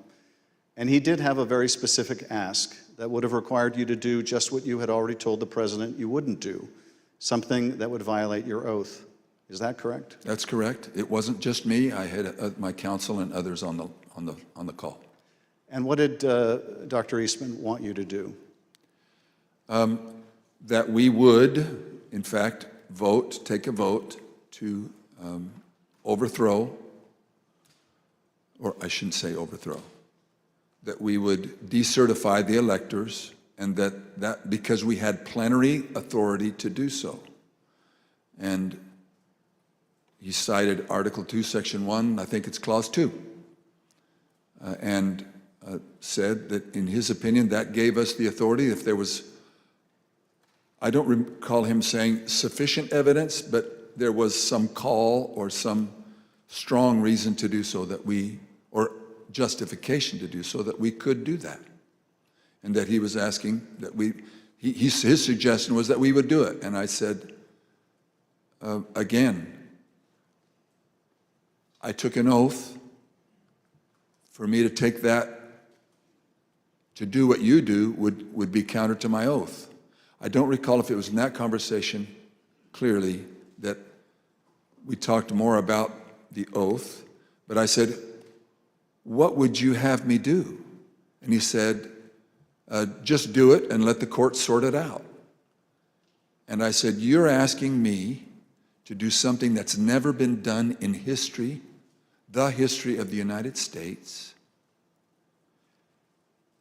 and he did have a very specific ask that would have required you to do just what you had already told the president you wouldn't do, something that would violate your oath. Is that correct? That's correct. It wasn't just me. I had my counsel and others on the call. And what did Dr. Eastman want you to do? That we would, in fact, take a vote to overthrow, or I shouldn't say overthrow, that we would decertify the electors, and that because we had plenary authority to do so. And he cited Article 2, Section 1, I think it's Clause 2, and said that in his opinion that gave us the authority if there was, I don't recall him saying sufficient evidence, but there was some call or some strong reason to do so that we, or justification to do so that we could do that. And that he was asking that his suggestion was that we would do it. And I said, again, I took an oath. For me to take that, to do what you do, would be counter to my oath. I don't recall if it was in that conversation, clearly, that we talked more about the oath, but I said, what would you have me do? And he said, just do it and let the court sort it out. And I said, you're asking me to do something that's never been done in history, the history of the United States,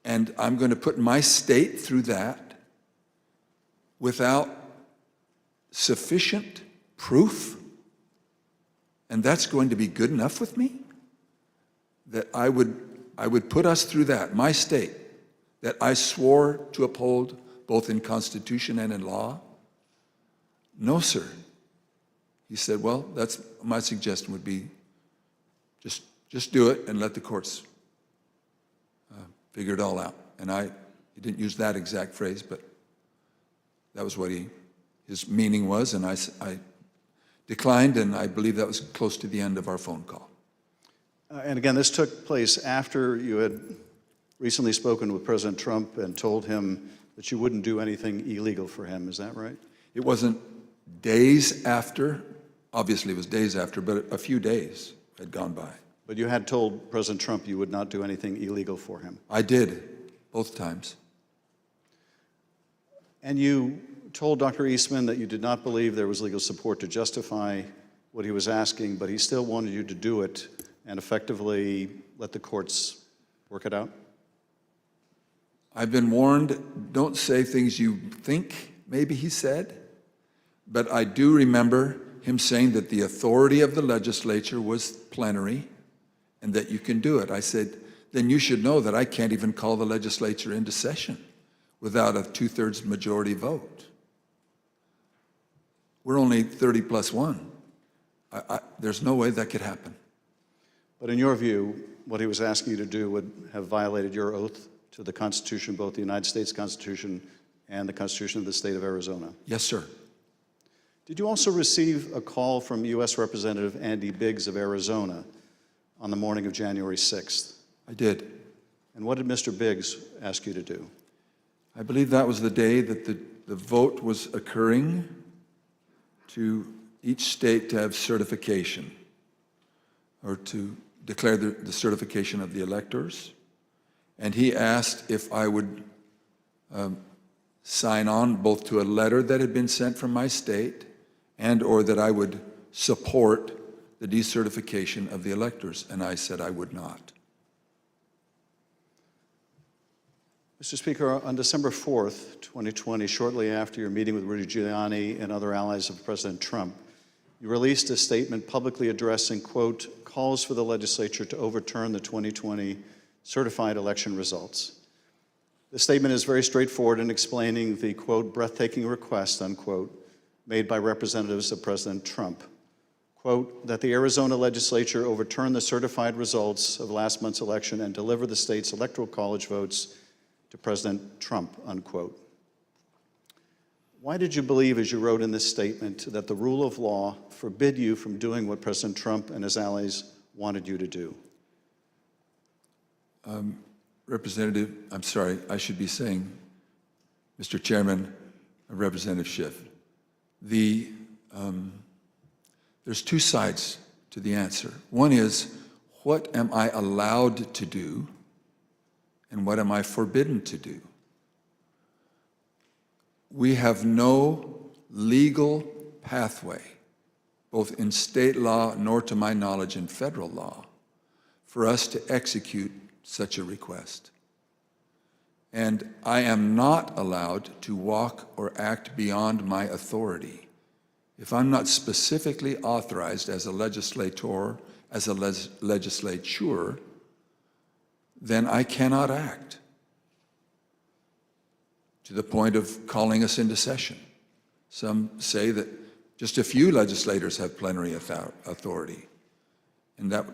and I'm going to put my state through that without sufficient proof, and that's going to be good enough with me? That I would put us through that, my state, that I swore to uphold both in Constitution and in law? No, sir. He said, well, that's my suggestion would be just do it and let the courts figure it all out. And he didn't use that exact phrase, but that was what his meaning was, and I declined, and I believe that was close to the end of our phone call. And again, this took place after you had recently spoken with President Trump and told him that you wouldn't do anything illegal for him. Is that right? It wasn't days after. Obviously, it was days after, but a few days had gone by. But you had told President Trump you would not do anything illegal for him. I did, both times. And you told Dr. Eastman that you did not believe there was legal support to justify what he was asking, but he still wanted you to do it and effectively let the courts work it out? I've been warned, don't say things you think, maybe he said, but I do remember him saying that the authority of the legislature was plenary and that you can do it. I said, then you should know that I can't even call the legislature into session without a 2/3 majority vote. We're only 30 plus 1. There's no way that could happen. But in your view, what he was asking you to do would have violated your oath to the Constitution, both the United States Constitution and the Constitution of the state of Arizona? Yes, sir. Did you also receive a call from U.S. Representative Andy Biggs of Arizona on the morning of January 6th? I did. And what did Mr. Biggs ask you to do? I believe that was the day that the vote was occurring to each state to have certification, or to declare the certification of the electors. And he asked if I would sign on both to a letter that had been sent from my state and or that I would support the decertification of the electors. And I said I would not. Mr. Speaker, on December 4th, 2020, shortly after your meeting with Rudy Giuliani and other allies of President Trump, you released a statement publicly addressing, quote, calls for the legislature to overturn the 2020 certified election results. The statement is very straightforward in explaining the, quote, breathtaking request, unquote, made by representatives of President Trump, quote, that the Arizona legislature overturn the certified results of last month's election and deliver the state's electoral college votes to President Trump, unquote. Why did you believe, as you wrote in this statement, that the rule of law forbid you from doing what President Trump and his allies wanted you to do? Representative, I'm sorry, I should be saying, Mr. Chairman, Representative Schiff, there's two sides to the answer. One is, what am I allowed to do, and what am I forbidden to do? We have no legal pathway, both in state law nor to my knowledge in federal law, for us to execute such a request. And I am not allowed to walk or act beyond my authority. If I'm not specifically authorized as a legislator, as a legislature, then I cannot act to the point of calling us into session. Some say that just a few legislators have plenary authority, and that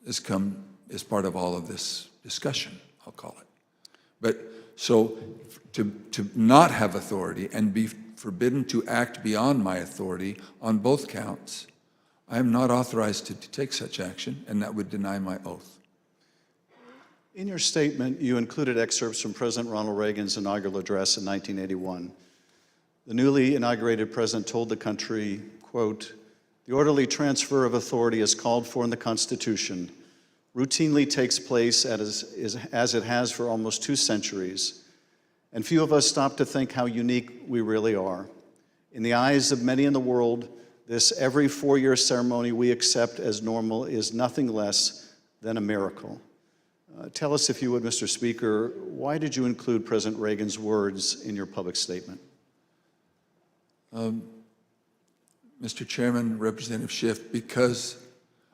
has come as part of all of this discussion, I'll call it. But so to not have authority and be forbidden to act beyond my authority on both counts, I am not authorized to take such action, and that would deny my oath. In your statement, you included excerpts from President Ronald Reagan's inaugural address in 1981. The newly inaugurated president told the country, quote, the orderly transfer of authority as called for in the Constitution routinely takes place as it has for almost 2 centuries, and few of us stop to think how unique we really are. In the eyes of many in the world, this every 4-year ceremony we accept as normal is nothing less than a miracle. Tell us, if you would, Mr. Speaker, why did you include President Reagan's words in your public statement? Mr. Chairman, Representative Schiff, because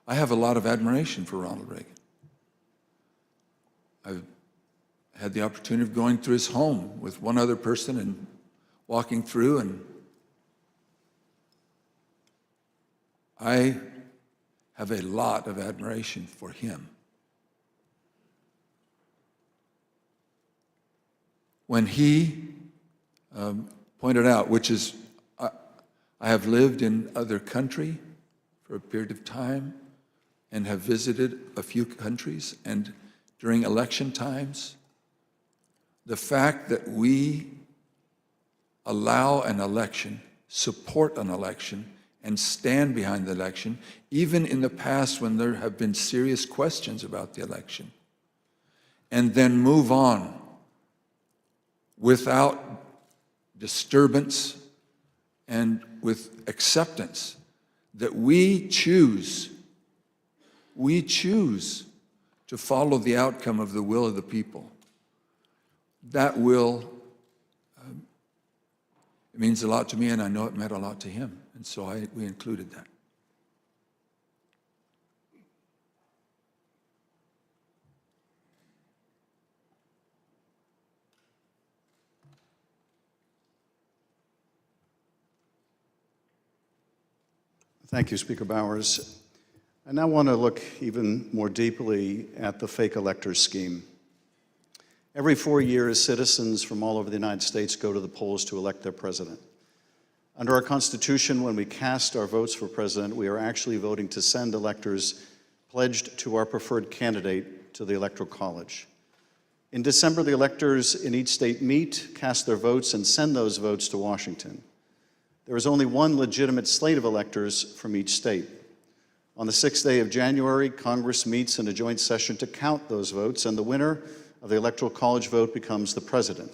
I have a lot of admiration for Ronald Reagan. I've had the opportunity of going through his home with one other person and walking through, and I have a lot of admiration for him. When he pointed out, which is, I have lived in other country for a period of time and have visited a few countries, and during election times, the fact that we allow an election, support an election, and stand behind the election, even in the past when there have been serious questions about the election, and then move on without disturbance and with acceptance that we choose to follow the outcome of the will of the people. That will, it means a lot to me, and I know it meant a lot to him, and so we included that. Thank you, Speaker Bowers. I now want to look even more deeply at the fake electors scheme. Every 4 years, citizens from all over the United States go to the polls to elect their president. Under our Constitution, when we cast our votes for president, we are actually voting to send electors pledged to our preferred candidate to the Electoral College. In December, the electors in each state meet, cast their votes, and send those votes to Washington. There is only one legitimate slate of electors from each state. On the 6th day of January, Congress meets in a joint session to count those votes, and the winner of the Electoral College vote becomes the president.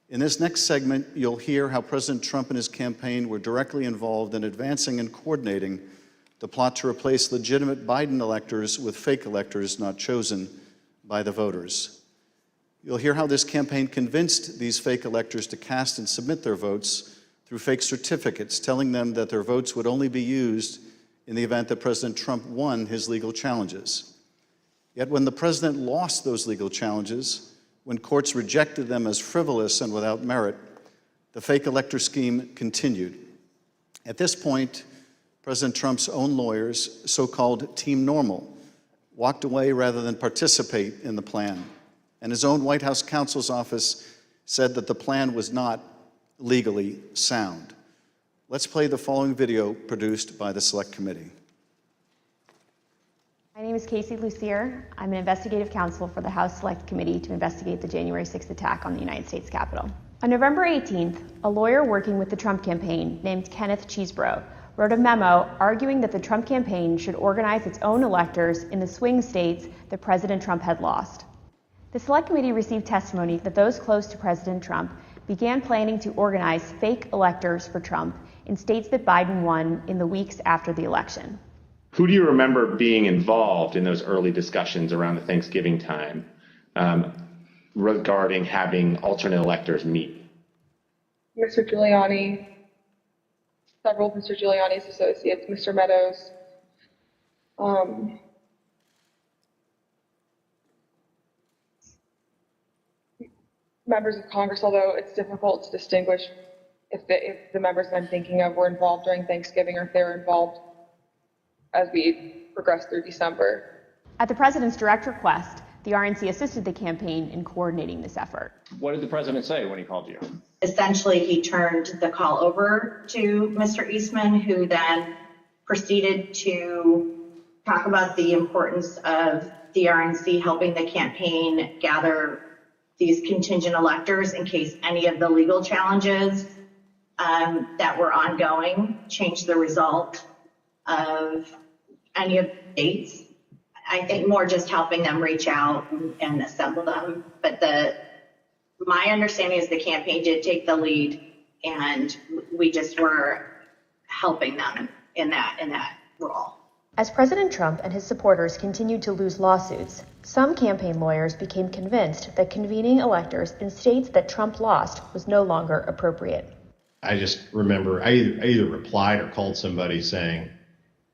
In this next segment, you'll hear how President Trump and his campaign were directly involved in advancing and coordinating the plot to replace legitimate Biden electors with fake electors not chosen by the voters. You'll hear how this campaign convinced these fake electors to cast and submit their votes through fake certificates, telling them that their votes would only be used in the event that President Trump won his legal challenges. Yet when the president lost those legal challenges, when courts rejected them as frivolous and without merit, the fake elector scheme continued. At this point, President Trump's own lawyers, so-called Team Normal, walked away rather than participate in the plan. And his own White House counsel's office said that the plan was not legally sound. Let's play the following video produced by the Select Committee. My name is Casey Lucier. I'm an investigative counsel for the House Select Committee to investigate the January 6th attack on the United States Capitol. On November 18th, a lawyer working with the Trump campaign named Kenneth Cheesebro wrote a memo arguing that the Trump campaign should organize its own electors in the swing states that President Trump had lost. The Select Committee received testimony that those close to President Trump began planning to organize fake electors for Trump in states that Biden won in the weeks after the election. Who do you remember being involved in those early discussions around the Thanksgiving time regarding having alternate electors meet? Mr. Giuliani, several of Mr. Giuliani's associates, Mr. Meadows, members of Congress, although it's difficult to distinguish if the members that I'm thinking of were involved during Thanksgiving or if they were involved as we progressed through December. At the president's direct request, the RNC assisted the campaign in coordinating this effort. What did the president say when he called you? Essentially, he turned the call over to Mr. Eastman, who then proceeded to talk about the importance of the RNC helping the campaign gather these contingent electors in case any of the legal challenges that were ongoing changed the result of any of the states. I think more just helping them reach out and assemble them. But my understanding is the campaign did take the lead, and we just were helping them in that role. As President Trump and his supporters continued to lose lawsuits, some campaign lawyers became convinced that convening electors in states that Trump lost was no longer appropriate. I just remember I either replied or called somebody saying,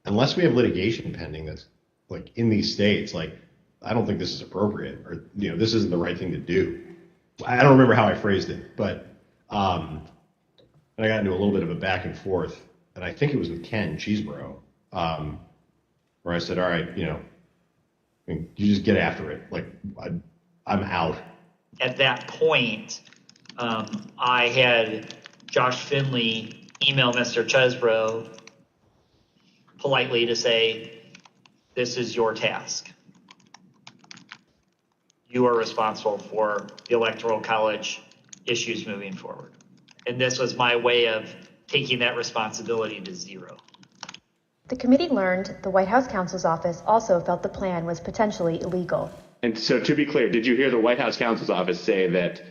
unless we have litigation pending that's like in these states, like, I don't think this is appropriate, or, you know, this isn't the right thing to do. I don't remember how I phrased it, but and I got into a little bit of a back and forth, and I think it was with Ken Cheesebro, where I said, all right, you know, I mean, you just get after it. Like, I'm out. At that point, I had Josh Finley email Mr. Chesbro politely to say, this is your task. You are responsible for the Electoral College issues moving forward. And this was my way of taking that responsibility to zero. The committee learned the White House counsel's office also felt the plan was potentially illegal. And so, to be clear, did you hear the White House counsel's office say that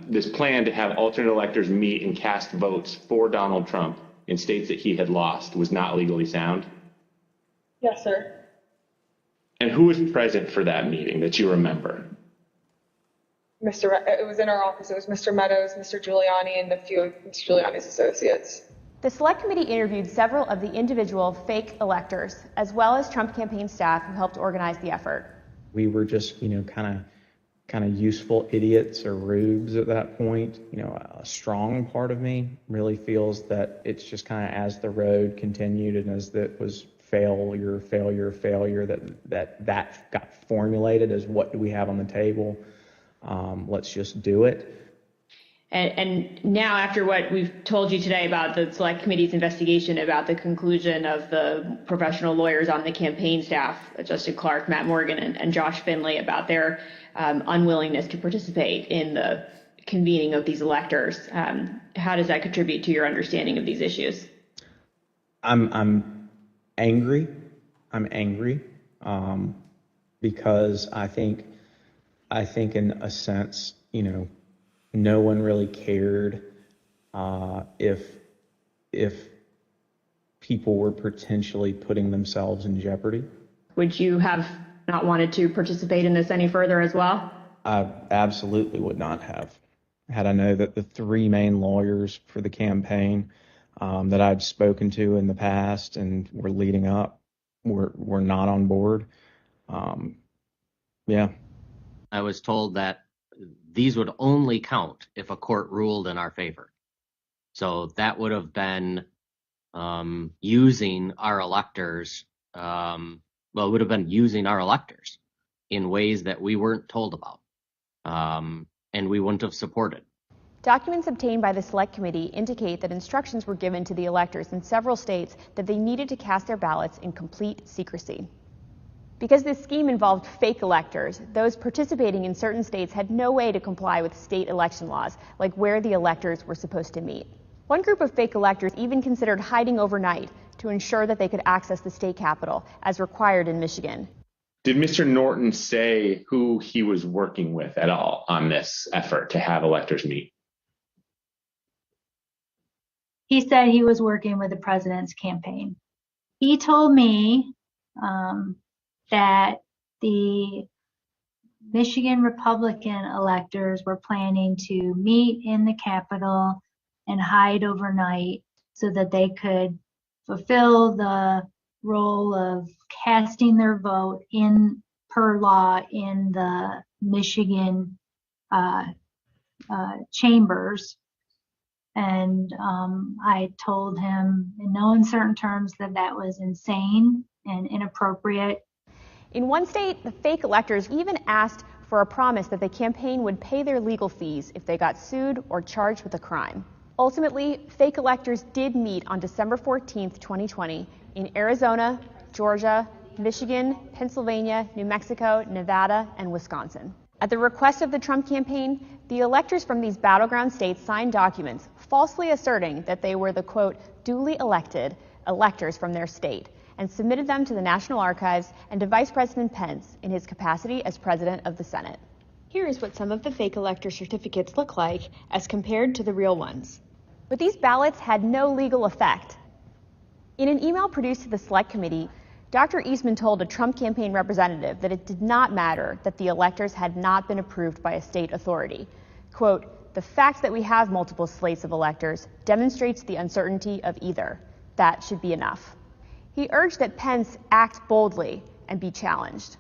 this plan to have alternate electors meet and cast votes for Donald Trump in states that he had lost was not legally sound? Yes, sir. And who was present for that meeting that you remember? It was in our office. It was Mr. Meadows, Mr. Giuliani, and a few of Mr. Giuliani's associates. The Select Committee interviewed several of the individual fake electors, as well as Trump campaign staff who helped organize the effort. We were just, kind of useful idiots or rubes at that point. A strong part of me really feels that it's just kind of as the road continued and as that was failure, that got formulated as what do we have on the table? Let's just do it. And now, after what we've told you today about the Select Committee's investigation about the conclusion of the professional lawyers on the campaign staff, Justin Clark, Matt Morgan, and Josh Finley, about their unwillingness to participate in the convening of these electors, how does that contribute to your understanding of these issues? I'm angry. Because I think in a sense, no one really cared if people were potentially putting themselves in jeopardy. Would you have not wanted to participate in this any further as well? I absolutely would not have. Had I known that the three main lawyers for the campaign that I'd spoken to in the past and were leading up were not on board, Yeah. I was told that these would only count if a court ruled in our favor. So that would have been using our electors, it would have been using our electors in ways that we weren't told about, and we wouldn't have supported. Documents obtained by the Select Committee indicate that instructions were given to the electors in several states that they needed to cast their ballots in complete secrecy. Because this scheme involved fake electors, those participating in certain states had no way to comply with state election laws, like where the electors were supposed to meet. One group of fake electors even considered hiding overnight to ensure that they could access the state capitol, as required in Michigan. Did Mr. Norton say who he was working with at all on this effort to have electors meet? He said he was working with the president's campaign. He told me that the Michigan Republican electors were planning to meet in the Capitol and hide overnight so that they could fulfill the role of casting their vote in per law in the Michigan chambers. And I told him in no uncertain terms that that was insane and inappropriate. In one state, the fake electors even asked for a promise that the campaign would pay their legal fees if they got sued or charged with a crime. Ultimately, fake electors did meet on December 14th, 2020 in Arizona, Georgia, Michigan, Pennsylvania, New Mexico, Nevada, and Wisconsin. At the request of the Trump campaign, the electors from these battleground states signed documents falsely asserting that they were the, quote, duly elected electors from their state, and submitted them to the National Archives and to Vice President Pence in his capacity as President of the Senate. Here is what some of the fake elector certificates look like as compared to the real ones. But these ballots had no legal effect. In an email produced to the Select Committee, Dr. Eastman told a Trump campaign representative that it did not matter that the electors had not been approved by a state authority. Quote, the fact that we have multiple slates of electors demonstrates the uncertainty of either. That should be enough. He urged that Pence act boldly and be challenged.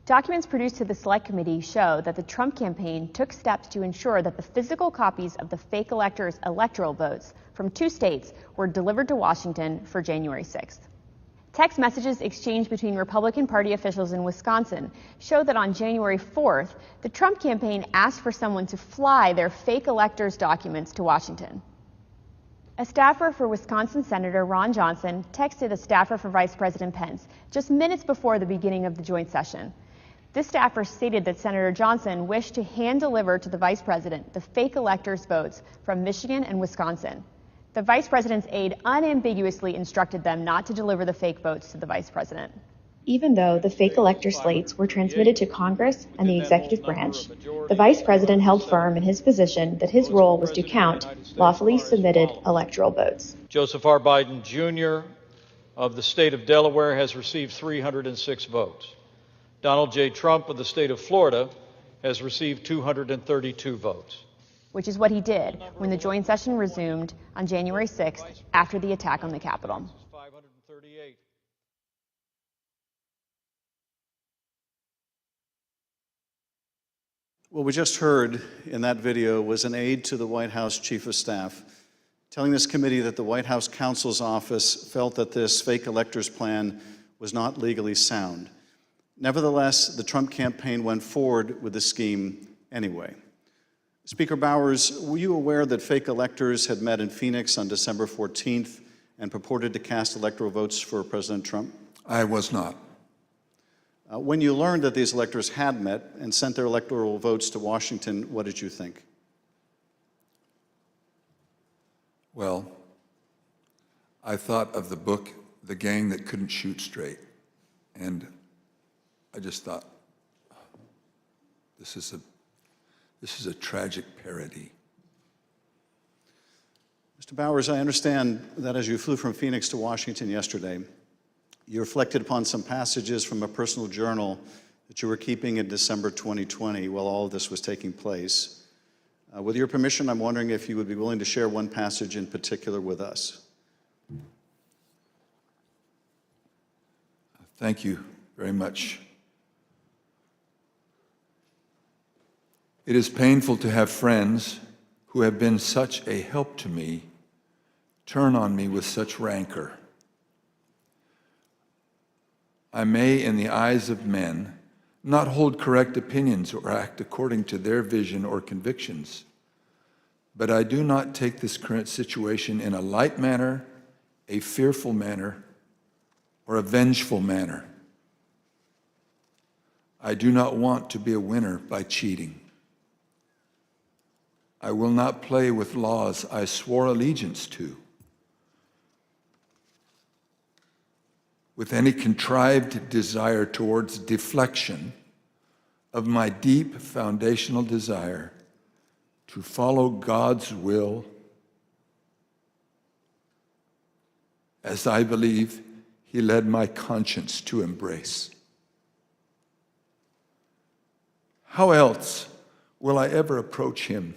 Documents produced to the Select Committee show that the Trump campaign took steps to ensure that the physical copies of the fake electors' electoral votes from 2 states were delivered to Washington for January 6th. Text messages exchanged between Republican Party officials in Wisconsin show that on January 4th, the Trump campaign asked for someone to fly their fake electors' documents to Washington. A staffer for Wisconsin Senator Ron Johnson texted a staffer for Vice President Pence just minutes before the beginning of the joint session. This staffer stated that Senator Johnson wished to hand-deliver to the Vice President the fake electors' votes from Michigan and Wisconsin. The Vice President's aide unambiguously instructed them not to deliver the fake votes to the Vice President. Even though the fake elector slates were transmitted to Congress and the executive branch, the Vice President held firm in his position that his role was to count lawfully submitted electoral votes. Joseph R. Biden, Jr. of the state of Delaware has received 306 votes. Donald J. Trump of the state of Florida has received 232 votes. Which is what he did when the joint session resumed on January 6th after the attack on the Capitol. 538. What we just heard in that video was an aide to the White House Chief of Staff telling this committee that the White House Counsel's office felt that this fake electors plan was not legally sound. Nevertheless, the Trump campaign went forward with the scheme anyway. Speaker Bowers, were you aware that fake electors had met in Phoenix on December 14th and purported to cast electoral votes for President Trump? I was not. When you learned that these electors had met and sent their electoral votes to Washington, what did you think? Well, I thought of the book, The Gang That Couldn't Shoot Straight. And I just thought, this is a tragic parody. Mr. Bowers, I understand that as you flew from Phoenix to Washington yesterday, you reflected upon some passages from a personal journal that you were keeping in December 2020 while all of this was taking place. With your permission, I'm wondering if you would be willing to share one passage in particular with us. Thank you very much It is painful to have friends who have been such a help to me turn on me with such rancor. I may, in the eyes of men, not hold correct opinions or act according to their vision or convictions, but I do not take this current situation in a light manner, a fearful manner, or a vengeful manner. I do not want to be a winner by cheating. I will not play with laws I swore allegiance to with any contrived desire towards deflection of my deep foundational desire to follow God's will as I believe He led my conscience to embrace. How else will I ever approach Him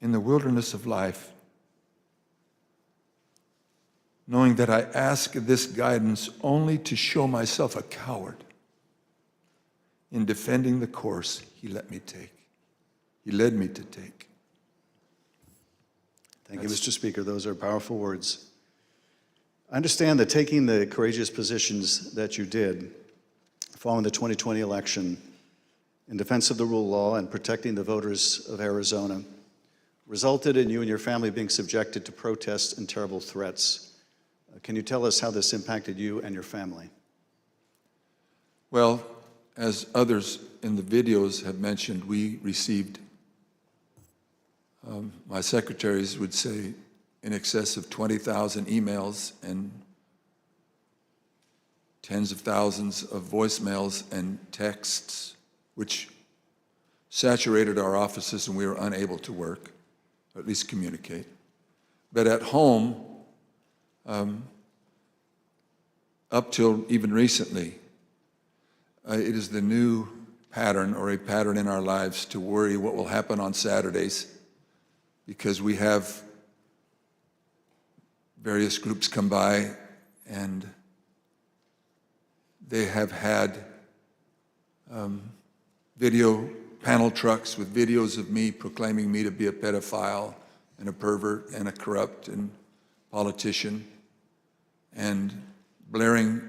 in the wilderness of life, knowing that I ask this guidance only to show myself a coward in defending the course He let me take. He led me to take. Thank you, Mr. Speaker. Those are powerful words. I understand that taking the courageous positions that you did following the 2020 election in defense of the rule of law and protecting the voters of Arizona resulted in you and your family being subjected to protests and terrible threats. Can you tell us how this impacted you and your family? Well, as others in the videos have mentioned, we received, my secretaries would say, in excess of 20,000 emails and tens of thousands of voicemails and texts, which saturated our offices and we were unable to work, or at least communicate. But at home, up till even recently, it is the new pattern or a pattern in our lives to worry what will happen on Saturdays, because we have various groups come by and they have had video panel trucks with videos of me proclaiming me to be a pedophile and a pervert and a corrupt and politician, and blaring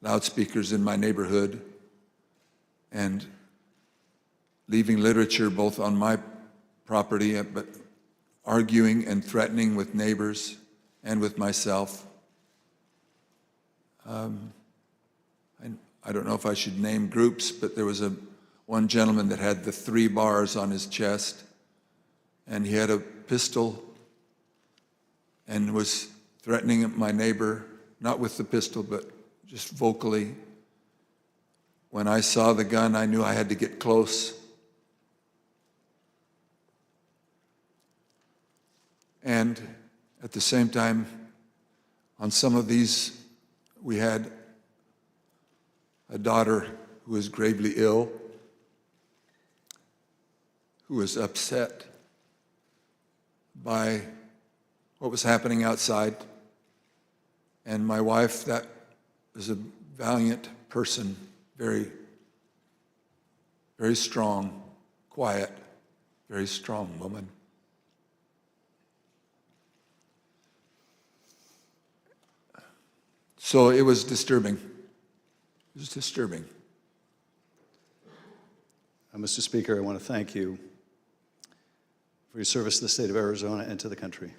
loudspeakers in my neighborhood and leaving literature both on my property, but arguing and threatening with neighbors and with myself. I don't know if I should name groups, but there was one gentleman that had the 3 bars on his chest, and he had a pistol and was threatening my neighbor, not with the pistol, but just vocally. When I saw the gun, I knew I had to get close. And at the same time, on some of these, we had a daughter who was gravely ill, who was upset by what was happening outside. And my wife, that was a valiant person, very, very strong, quiet, very strong woman. So it was disturbing. It was disturbing. Mr. Speaker, I want to thank you for your service to the state of Arizona and to the country.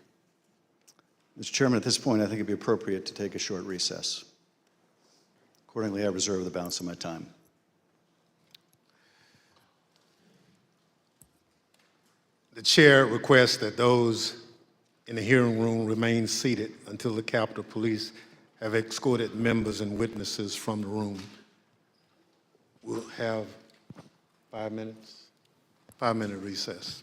Mr. Chairman, at this point, I think it'd be appropriate to take a short recess. Accordingly, I reserve the balance of my time. The chair requests that those in the hearing room remain seated until the Capitol Police have escorted members and witnesses from the room. We'll have 5 minutes, 5-minute recess.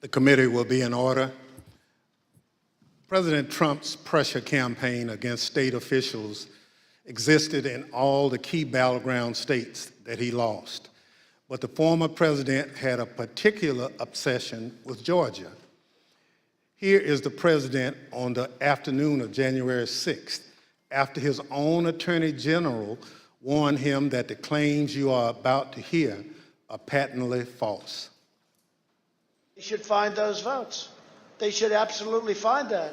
The committee will be in order. President Trump's pressure campaign against state officials existed in all the key battleground states that he lost. But the former president had a particular obsession with Georgia. Here is the president on the afternoon of January 6th, after his own attorney general warned him that the claims you are about to hear are patently false. They should find those votes. They should absolutely find that.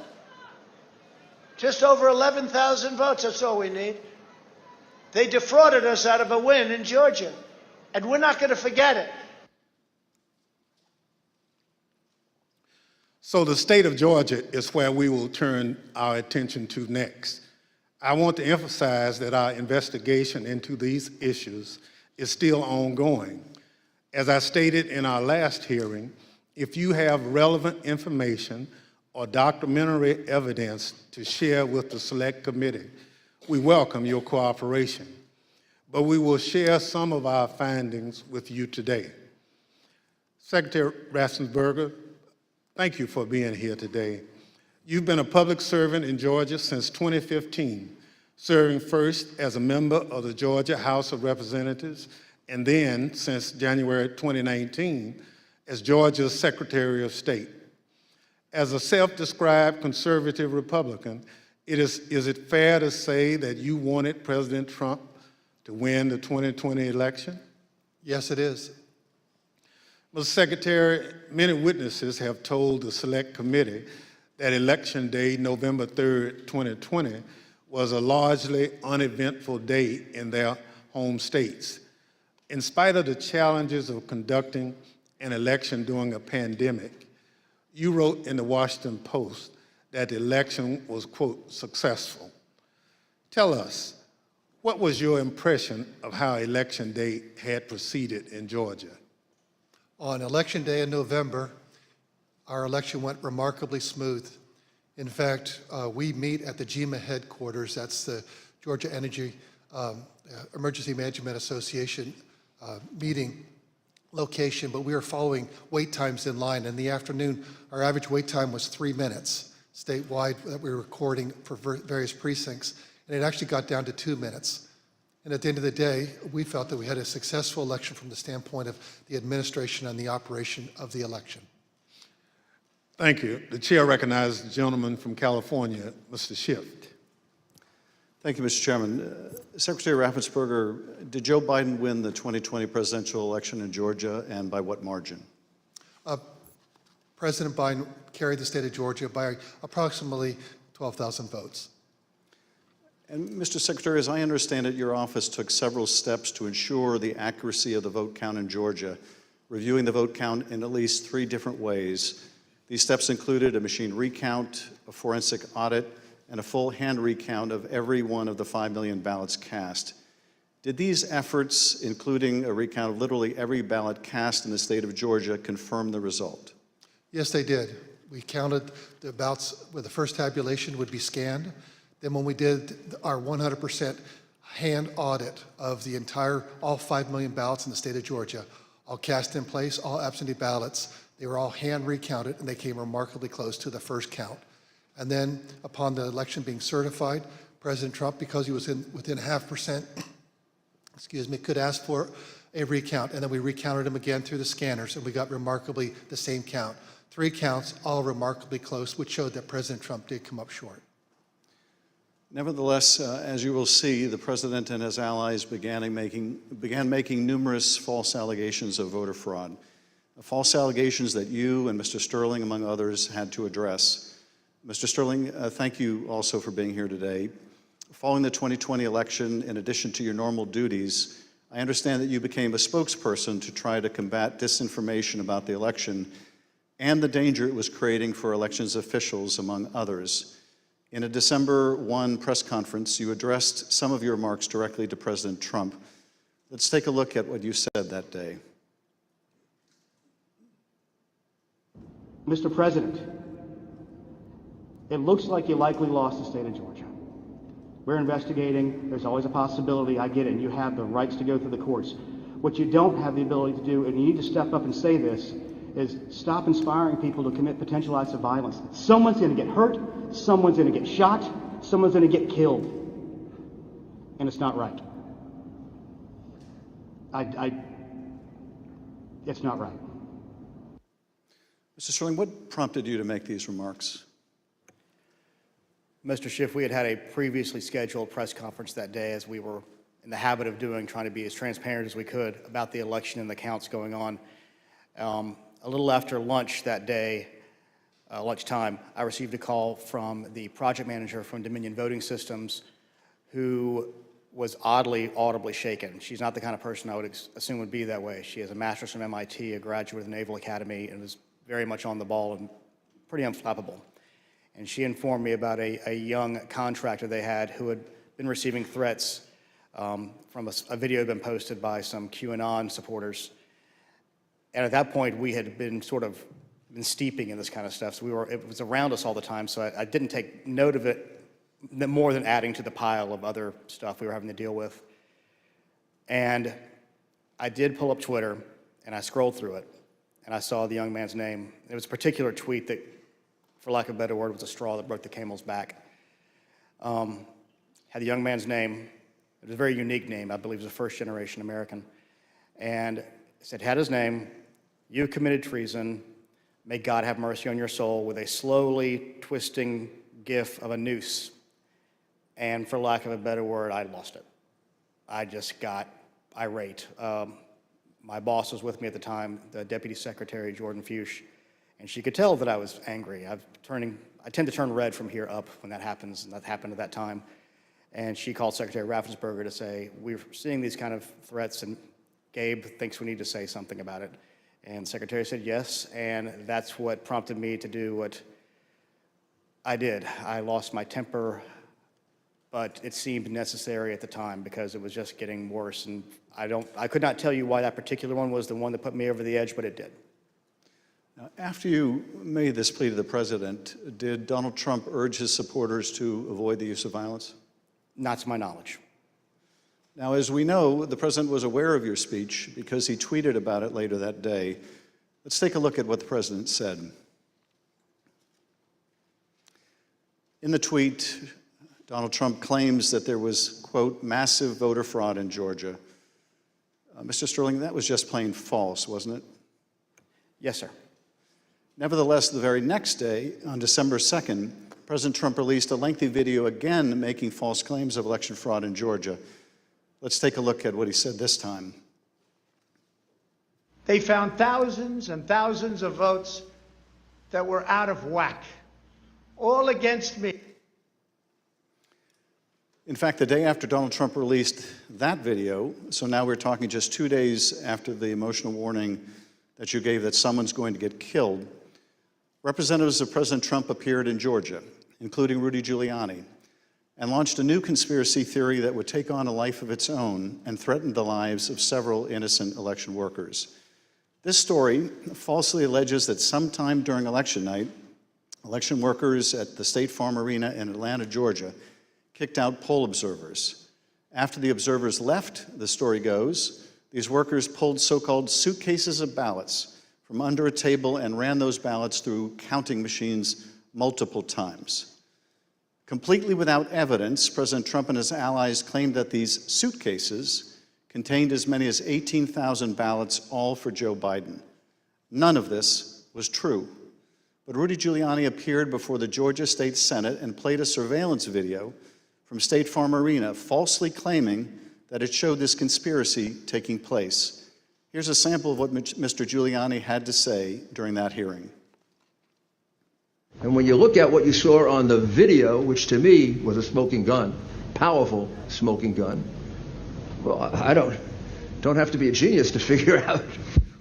Just over 11,000 votes, that's all we need. They defrauded us out of a win in Georgia, and we're not going to forget it. So the state of Georgia is where we will turn our attention to next. I want to emphasize that our investigation into these issues is still ongoing. As I stated in our last hearing, if you have relevant information or documentary evidence to share with the Select Committee, we welcome your cooperation. But we will share some of our findings with you today. Secretary Raffensperger, thank you for being here today. You've been a public servant in Georgia since 2015, serving first as a member of the Georgia House of Representatives, and then, since January 2019, as Georgia's Secretary of State. As a self-described conservative Republican, is it fair to say that you wanted President Trump to win the 2020 election? Yes, it is. Mr. Secretary, many witnesses have told the Select Committee that Election Day, November 3rd, 2020, was a largely uneventful day in their home states. In spite of the challenges of conducting an election during a pandemic, you wrote in the Washington Post that the election was, quote, successful. Tell us, what was your impression of how Election Day had proceeded in Georgia? On Election Day in November, our election went remarkably smooth. In fact, we meet at the GEMA headquarters. That's the Georgia Energy Emergency Management Association meeting location, but we were following wait times in line. In the afternoon, our average wait time was 3 minutes statewide that we were recording for various precincts, and it actually got down to 2 minutes. And at the end of the day, we felt that we had a successful election from the standpoint of the administration and the operation of the election. Thank you. The chair recognizes the gentleman from California, Mr. Schiff. Thank you, Mr. Chairman. Secretary Raffensperger, did Joe Biden win the 2020 presidential election in Georgia, and by what margin? President Biden carried the state of Georgia by approximately 12,000 votes. And Mr. Secretary, as I understand it, your office took several steps to ensure the accuracy of the vote count in Georgia, reviewing the vote count in at least 3 different ways. These steps included a machine recount, a forensic audit, and a full hand recount of every one of the 5 million ballots cast. Did these efforts, including a recount of literally every ballot cast in the state of Georgia, confirm the result? Yes, they did. We counted the ballots where the first tabulation would be scanned. Then when we did our 100% hand audit of the all 5 million ballots in the state of Georgia, all cast in place, all absentee ballots, they were all hand recounted, and they came remarkably close to the first count. And then upon the election being certified, President Trump, because he was within 0.5%, could ask for a recount. And then we recounted them again through the scanners, and we got remarkably the same count. 3 counts, all remarkably close, which showed that President Trump did come up short. Nevertheless, as you will see, the president and his allies began making numerous false allegations of voter fraud, false allegations that you and Mr. Sterling, among others, had to address. Mr. Sterling, thank you also for being here today. Following the 2020 election, in addition to your normal duties, I understand that you became a spokesperson to try to combat disinformation about the election and the danger it was creating for elections officials, among others. In a December 1 press conference, you addressed some of your remarks directly to President Trump. Let's take a look at what you said that day. Mr. President, it looks like you likely lost the state of Georgia. We're investigating. There's always a possibility. I get it. And you have the rights to go through the courts. What you don't have the ability to do, and you need to step up and say this, is stop inspiring people to commit potential acts of violence. Someone's going to get hurt, someone's going to get shot, someone's going to get killed. And it's not right. It's not right. Mr. Sterling, what prompted you to make these remarks? Mr. Schiff, we had a previously scheduled press conference that day, as we were in the habit of doing, trying to be as transparent as we could about the election and the counts going on. A little after lunch that day, lunchtime, I received a call from the project manager from Dominion Voting Systems, who was oddly, audibly shaken. She's not the kind of person I would assume would be that way. She has a master's from MIT, a graduate of the Naval Academy, and is very much on the ball and pretty unflappable. And she informed me about a young contractor they had who had been receiving threats from a video had been posted by some QAnon supporters. And at that point, we had been steeping in this kind of stuff. So it was around us all the time. So I didn't take note of it more than adding to the pile of other stuff we were having to deal with. And I did pull up Twitter and I scrolled through it and I saw the young man's name. It was a particular tweet that, for lack of a better word, was a straw that broke the camel's back. Had the young man's name. It was a very unique name. I believe he was a first-generation American. And it said, had his name, "You committed treason. May God have mercy on your soul," with a slowly twisting gif of a noose. And for lack of a better word, I lost it. I just got irate. My boss was with me at the time, the Deputy Secretary, Jordan Fuchs, and she could tell that I was angry. I tend to turn red from here up when that happens, and that happened at that time. And she called Secretary Raffensperger to say, "We're seeing these kind of threats, and Gabe thinks we need to say something about it." And the Secretary said yes, and that's what prompted me to do what I did. I lost my temper, but it seemed necessary at the time because it was just getting worse. And I could not tell you why that particular one was the one that put me over the edge, but it did. Now, after you made this plea to the president, did Donald Trump urge his supporters to avoid the use of violence? Not to my knowledge. Now, as we know, the president was aware of your speech because he tweeted about it later that day. Let's take a look at what the president said. In the tweet, Donald Trump claims that there was, quote, "massive voter fraud in Georgia." Mr. Sterling, that was just plain false, wasn't it? Yes, sir. Nevertheless, the very next day, on December 2nd, President Trump released a lengthy video again making false claims of election fraud in Georgia. Let's take a look at what he said this time. They found thousands and thousands of votes that were out of whack, all against me. In fact, the day after Donald Trump released that video, so now we're talking just 2 days after the emotional warning that you gave that someone's going to get killed, representatives of President Trump appeared in Georgia, including Rudy Giuliani, and launched a new conspiracy theory that would take on a life of its own and threaten the lives of several innocent election workers. This story falsely alleges that sometime during election night, election workers at the State Farm Arena in Atlanta, Georgia, kicked out poll observers. After the observers left, the story goes, these workers pulled so-called suitcases of ballots from under a table and ran those ballots through counting machines multiple times. Completely without evidence, President Trump and his allies claimed that these suitcases contained as many as 18,000 ballots, all for Joe Biden. None of this was true. But Rudy Giuliani appeared before the Georgia State Senate and played a surveillance video from State Farm Arena, falsely claiming that it showed this conspiracy taking place. Here's a sample of what Mr. Giuliani had to say during that hearing. And when you look at what you saw on the video, which to me was a smoking gun, powerful smoking gun, well, I don't have to be a genius to figure out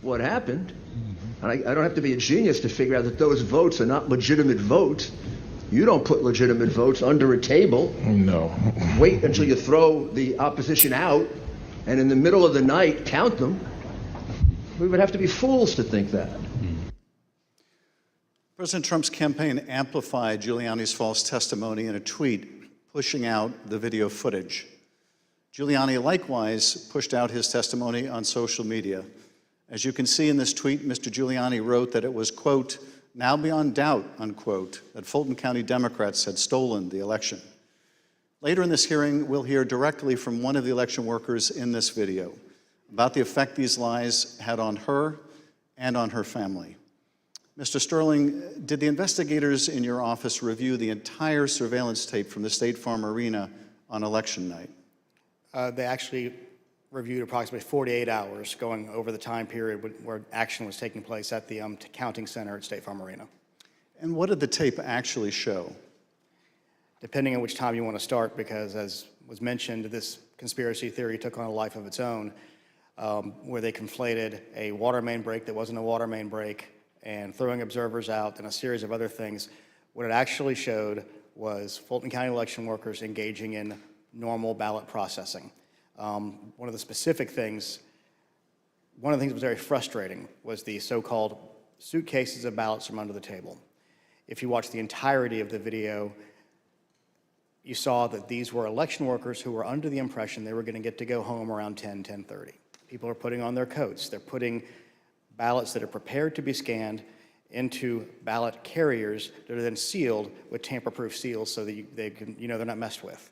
what happened. And I don't have to be a genius to figure out that those votes are not legitimate votes. You don't put legitimate votes under a table. No. Wait until you throw the opposition out, and in the middle of the night, count them. We would have to be fools to think that. President Trump's campaign amplified Giuliani's false testimony in a tweet pushing out the video footage. Giuliani likewise pushed out his testimony on social media, As you can see in this tweet, Mr. Giuliani wrote that it was, quote, now beyond doubt, unquote, that Fulton County Democrats had stolen the election. Later in this hearing, we'll hear directly from one of the election workers in this video about the effect these lies had on her and on her family. Mr. Sterling, did the investigators in your office review the entire surveillance tape from the State Farm Arena on election night? They actually reviewed approximately 48 hours going over the time period where action was taking place at the counting center at State Farm Arena. And what did the tape actually show? Depending on which time you want to start, because as was mentioned, this conspiracy theory took on a life of its own, where they conflated a water main break that wasn't a water main break and throwing observers out and a series of other things. What it actually showed was Fulton County election workers engaging in normal ballot processing. One of the things that was very frustrating was the so-called suitcases of ballots from under the table. If you watch the entirety of the video, you saw that these were election workers who were under the impression they were going to get to go home around 10:30. People are putting on their coats. They're putting ballots that are prepared to be scanned into ballot carriers that are then sealed with tamper-proof seals so that they're not messed with.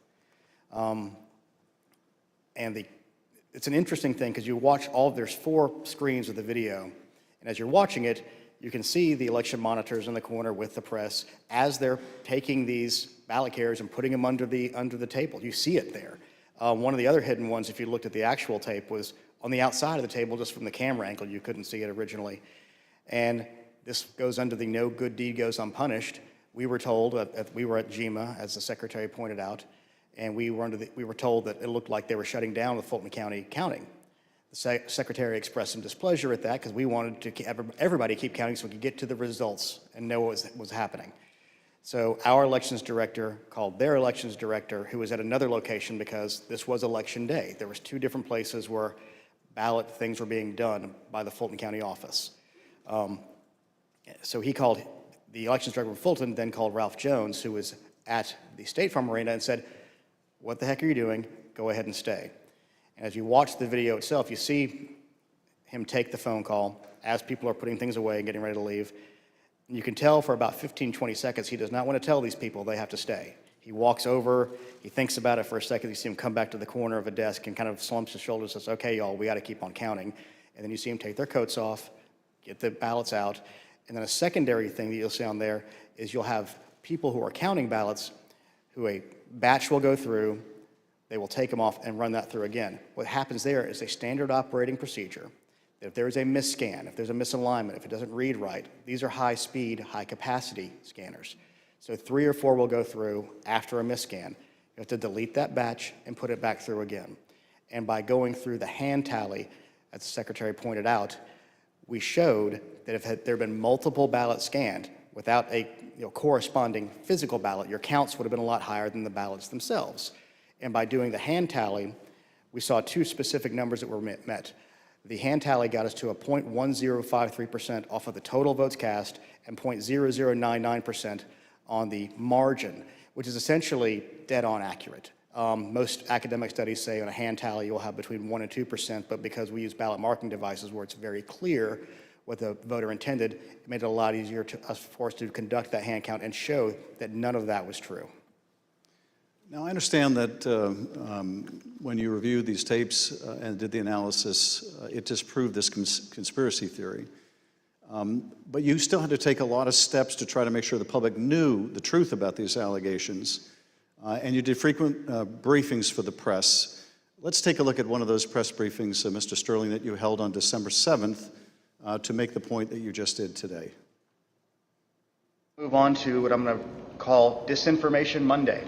It's an interesting thing because you watch there's 4 screens of the video, and as you're watching it, you can see the election monitors in the corner with the press as they're taking these ballot carriers and putting them under the table. You see it there. One of the other hidden ones, if you looked at the actual tape, was on the outside of the table, just from the camera angle. You couldn't see it originally. And this goes under the no good deed goes unpunished. We were told, we were at GEMA, as the secretary pointed out, and we were told that it looked like they were shutting down the Fulton County counting. The secretary expressed some displeasure at that because we wanted to everybody keep counting so we could get to the results and know what was happening. So our elections director called their elections director, who was at another location because this was election day. There was 2 different places where ballot things were being done by the Fulton County office. So he called the elections director of Fulton, then called Ralph Jones, who was at the State Farm Arena, and said, "What the heck are you doing? Go ahead and stay." And as you watch the video itself, you see him take the phone call as people are putting things away and getting ready to leave. And you can tell for about 15, 20 seconds, he does not want to tell these people they have to stay. He walks over, he thinks about it for a second, you see him come back to the corner of a desk and kind of slumps his shoulders and says, "Okay, y'all, we got to keep on counting." And then you see him take their coats off, get the ballots out, and then a secondary thing that you'll see on there is you'll have people who are counting ballots who a batch will go through, they will take them off and run that through again. What happens there is a standard operating procedure. If there is a misscan, if there's a misalignment, if it doesn't read right, these are high-speed, high-capacity scanners. So 3 or 4 will go through after a misscan. You have to delete that batch and put it back through again. And by going through the hand tally, as the secretary pointed out, we showed that if there had been multiple ballots scanned without a corresponding physical ballot, your counts would have been a lot higher than the ballots themselves. And by doing the hand tally, we saw 2 specific numbers that were met. The hand tally got us to a 0.1053% off of the total votes cast and 0.0099% on the margin, which is essentially dead-on accurate. Most academic studies say on a hand tally you'll have between 1% and 2%, but because we use ballot marking devices where it's very clear what the voter intended, it made it a lot easier for us to conduct that hand count and show that none of that was true. Now, I understand that when you reviewed these tapes and did the analysis, it disproved this conspiracy theory. But you still had to take a lot of steps to try to make sure the public knew the truth about these allegations. And you did frequent briefings for the press. Let's take a look at one of those press briefings, Mr. Sterling, that you held on December 7th to make the point that you just did today. Move on to what I'm going to call Disinformation Monday.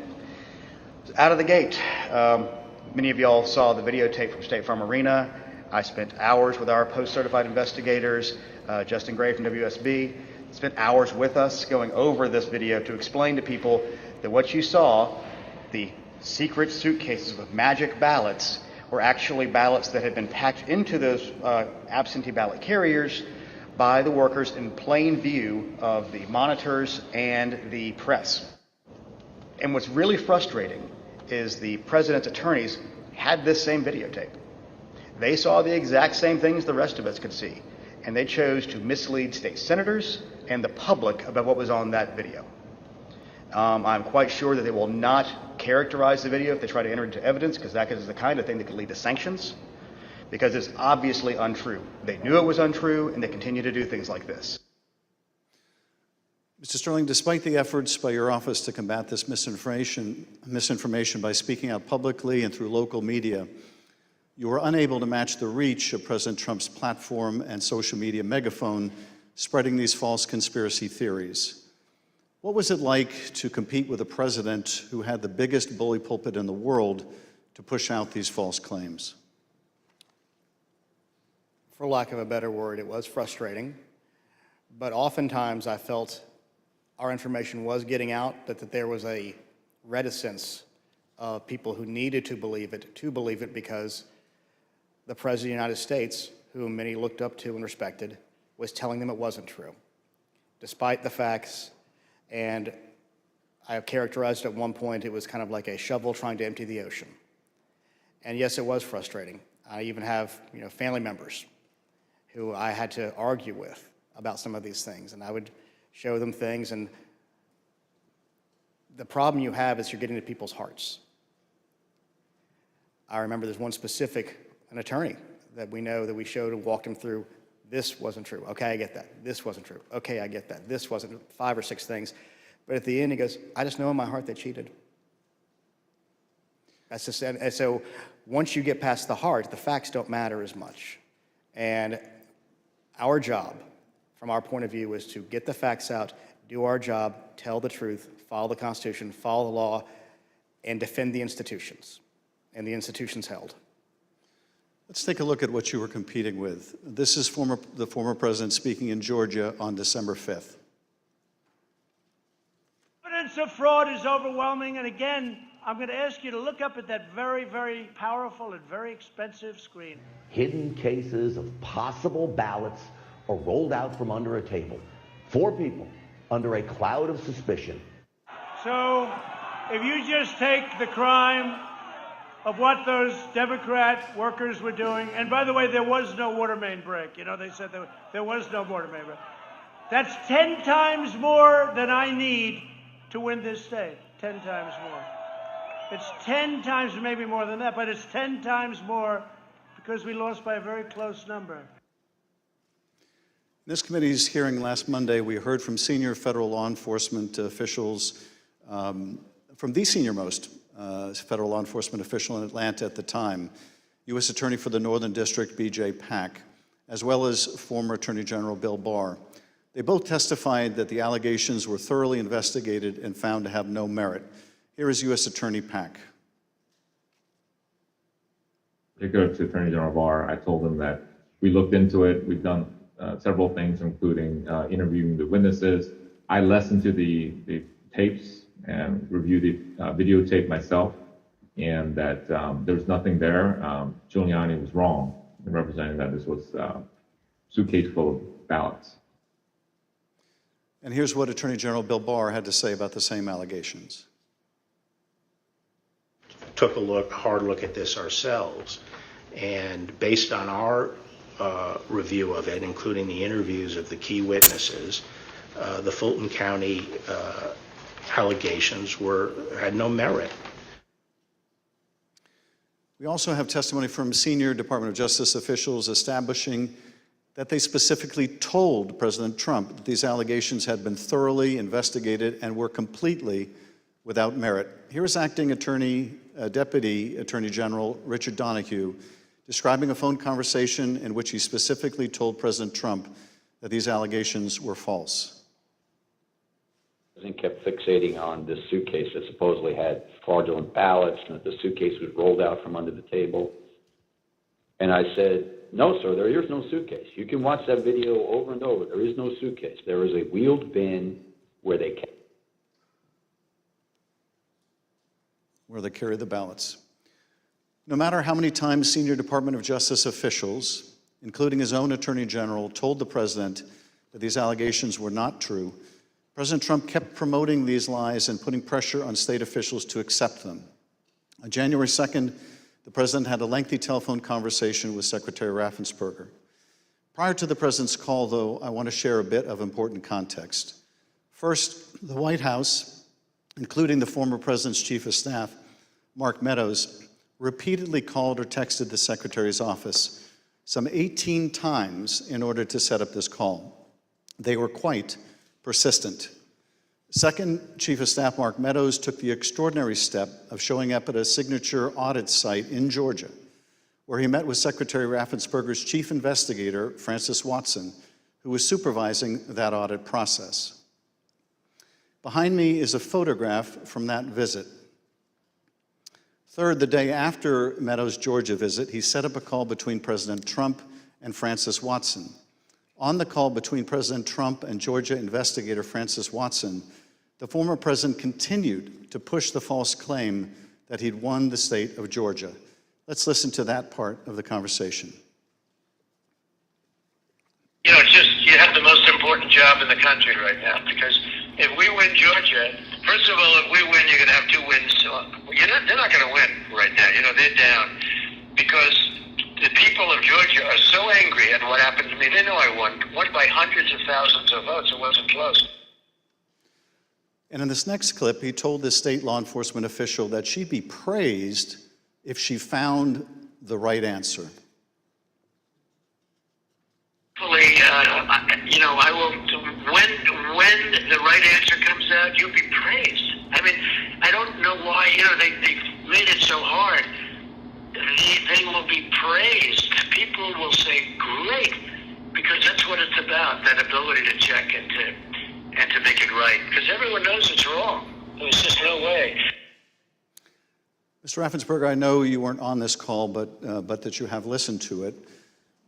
Out of the gate, many of y'all saw the videotape from State Farm Arena. I spent hours with our post-certified investigators, Justin Gray from WSB, spent hours with us going over this video to explain to people that what you saw, the secret suitcases with magic ballots, were actually ballots that had been packed into those absentee ballot carriers by the workers in plain view of the monitors and the press. And what's really frustrating is the president's attorneys had this same videotape. They saw the exact same things the rest of us could see, and they chose to mislead state senators and the public about what was on that video. I'm quite sure that they will not characterize the video if they try to enter into evidence, because that is the kind of thing that could lead to sanctions, because it's obviously untrue. They knew it was untrue, and they continue to do things like this. Mr. Sterling, despite the efforts by your office to combat this misinformation by speaking out publicly and through local media, you were unable to match the reach of President Trump's platform and social media megaphone spreading these false conspiracy theories. What was it like to compete with a president who had the biggest bully pulpit in the world to push out these false claims? For lack of a better word, it was frustrating. But oftentimes I felt our information was getting out, but that there was a reticence of people who needed to believe it because the President of the United States, whom many looked up to and respected, was telling them it wasn't true, despite the facts. And I have characterized at one point it was kind of like a shovel trying to empty the ocean. And yes, it was frustrating. I even have family members who I had to argue with about some of these things, and I would show them things, and the problem you have is you're getting to people's hearts. I remember there's one specific, an attorney that we know that we showed and walked him through, this wasn't true, okay, I get that, this wasn't true, okay, I get that, this wasn't, 5 or 6 things. But at the end he goes, I just know in my heart they cheated. That's just, and so once you get past the heart, the facts don't matter as much. And our job, from our point of view, is to get the facts out, do our job, tell the truth, follow the Constitution, follow the law, and defend the institutions, and the institutions held. Let's take a look at what you were competing with. This is the former president speaking in Georgia on December 5th. Evidence of fraud is overwhelming, and again, I'm going to ask you to look up at that very, very powerful and very expensive screen. Hidden cases of possible ballots are rolled out from under a table. 4 people under a cloud of suspicion. So, if you just take the crime of what those Democrat workers were doing, and by the way, there was no water main break. They said there was no water main break. That's 10 times more than I need to win this state. 10 times more. It's 10 times, maybe more than that, but it's 10 times more because we lost by a very close number. In this committee's hearing last Monday, we heard from senior federal law enforcement officials, from the senior-most federal law enforcement official in Atlanta at the time, U.S. Attorney for the Northern District, B.J. Pack, as well as former Attorney General Bill Barr. They both testified that the allegations were thoroughly investigated and found to have no merit. Here is U.S. Attorney Pack. Particular to Attorney General Barr, I told him that we looked into it. We've done several things, including interviewing the witnesses. I listened to the tapes and reviewed the videotape myself, and that there was nothing there. Giuliani was wrong in representing that this was a suitcase full of ballots. And here's what Attorney General Bill Barr had to say about the same allegations. Took a hard look at this ourselves, and based on our review of it, including the interviews of the key witnesses, the Fulton County allegations had no merit. We also have testimony from senior Department of Justice officials establishing that they specifically told President Trump that these allegations had been thoroughly investigated and were completely without merit. Here is Acting Deputy Attorney General Richard Donahue describing a phone conversation in which he specifically told President Trump that these allegations were false. The president kept fixating on this suitcase that supposedly had fraudulent ballots, and that the suitcase was rolled out from under the table. And I said, no, sir, there is no suitcase. You can watch that video over and over. There is no suitcase. There is a wheeled bin where they carry the ballots. No matter how many times senior Department of Justice officials, including his own Attorney General, told the president that these allegations were not true, President Trump kept promoting these lies and putting pressure on state officials to accept them. On January 2nd, the President had a lengthy telephone conversation with Secretary Raffensperger. Prior to the President's call, though, I want to share a bit of important context. First, the White House, including the former President's Chief of Staff, Mark Meadows, repeatedly called or texted the Secretary's office some 18 times in order to set up this call. They were quite persistent. Second, Chief of Staff Mark Meadows took the extraordinary step of showing up at a signature audit site in Georgia, where he met with Secretary Raffensperger's chief investigator, Francis Watson, who was supervising that audit process. Behind me is a photograph from that visit. Third, the day after Meadows' Georgia visit, he set up a call between President Trump and Francis Watson. On the call between President Trump and Georgia investigator Francis Watson, the former president continued to push the false claim that he'd won the state of Georgia. Let's listen to that part of the conversation. You know, you have the most important job in the country right now, because if we win Georgia, first of all, if we win, you're going to have 2 wins. They're not going to win right now. You know, they're down because the people of Georgia are so angry at what happened to me. They know I won by hundreds of thousands of votes. It wasn't close. And in this next clip, he told this state law enforcement official that she'd be praised if she found the right answer. Hopefully, you know, I will, when the right answer comes out, you'll be praised. I mean, I don't know why, you know, they've made it so hard. They will be praised. People will say, great, because that's what it's about, that ability to check and to make it right. Because everyone knows it's wrong. There's just no way. Mr. Raffensperger, I know you weren't on this call, but that you have listened to it.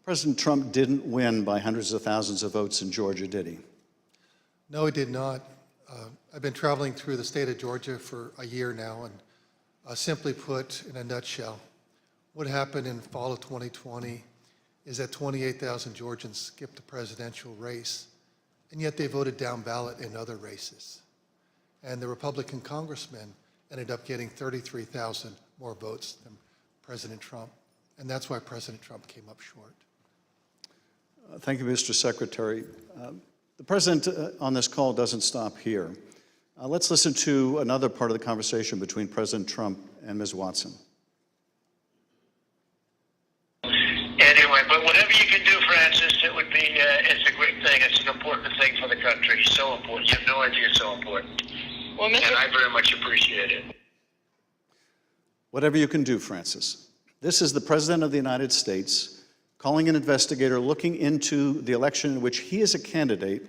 President Trump didn't win by hundreds of thousands of votes in Georgia, did he? No, he did not. I've been traveling through the state of Georgia for a year now, and simply put, in a nutshell, what happened in fall of 2020 is that 28,000 Georgians skipped the presidential race, and yet they voted down ballot in other races. And the Republican congressmen ended up getting 33,000 more votes than President Trump, and that's why President Trump came up short. Thank you, Mr. Secretary. The President on this call doesn't stop here. Let's listen to another part of the conversation between President Trump and Ms. Watson. Anyway, but whatever you can do, Francis, it would be, it's a great thing. It's an important thing for the country. So important. You have no idea it's so important. Well, and I very much appreciate it. Whatever you can do, Francis. This is the President of the United States calling an investigator looking into the election in which he is a candidate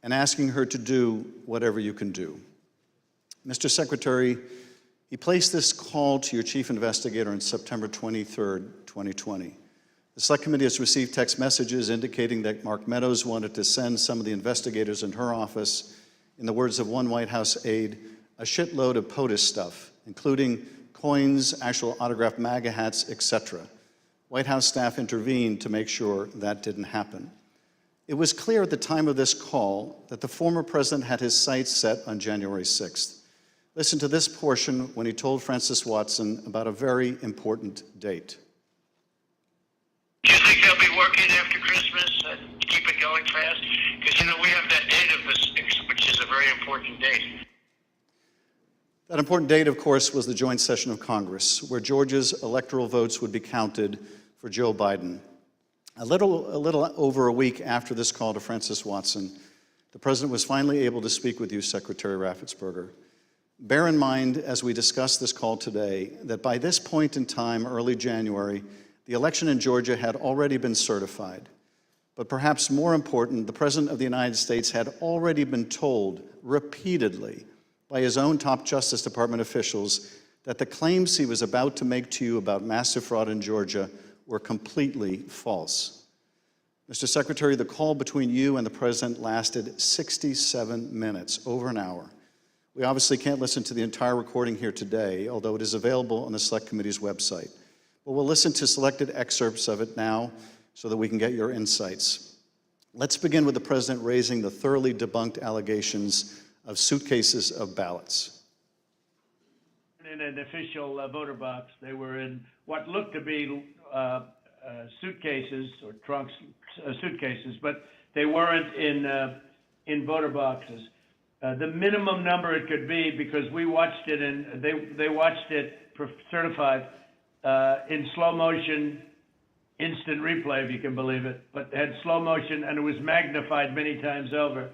and asking her to do whatever you can do. Mr. Secretary, he placed this call to your chief investigator on September 23rd, 2020. The Select Committee has received text messages indicating that Mark Meadows wanted to send some of the investigators in her office, in the words of one White House aide, a shitload of POTUS stuff, including coins, actual autographed MAGA hats, etc. White House staff intervened to make sure that didn't happen. It was clear at the time of this call that the former president had his sights set on January 6th. Listen to this portion when he told Francis Watson about a very important date. Do you think they'll be working after Christmas and keep it going fast? Because, you know, we have that date of the 6th, which is a very important date. That important date, of course, was the joint session of Congress, where Georgia's electoral votes would be counted for Joe Biden. A little over a week after this call to Francis Watson, the President was finally able to speak with you, Secretary Raffensperger. Bear in mind, as we discuss this call today, that by this point in time, early January, the election in Georgia had already been certified. But perhaps more important, the President of the United States had already been told repeatedly by his own top Justice Department officials that the claims he was about to make to you about massive fraud in Georgia were completely false. Mr. Secretary, the call between you and the President lasted 67 minutes, over an hour. We obviously can't listen to the entire recording here today, although it is available on the Select Committee's website. But we'll listen to selected excerpts of it now so that we can get your insights. Let's begin with the President raising the thoroughly debunked allegations of suitcases of ballots. in an official voter box. They were in what looked to be suitcases or trunks, suitcases, but they weren't in voter boxes. The minimum number it could be, because we watched it and they watched it certified in slow motion, instant replay, if you can believe it, but had slow motion and it was magnified many times over.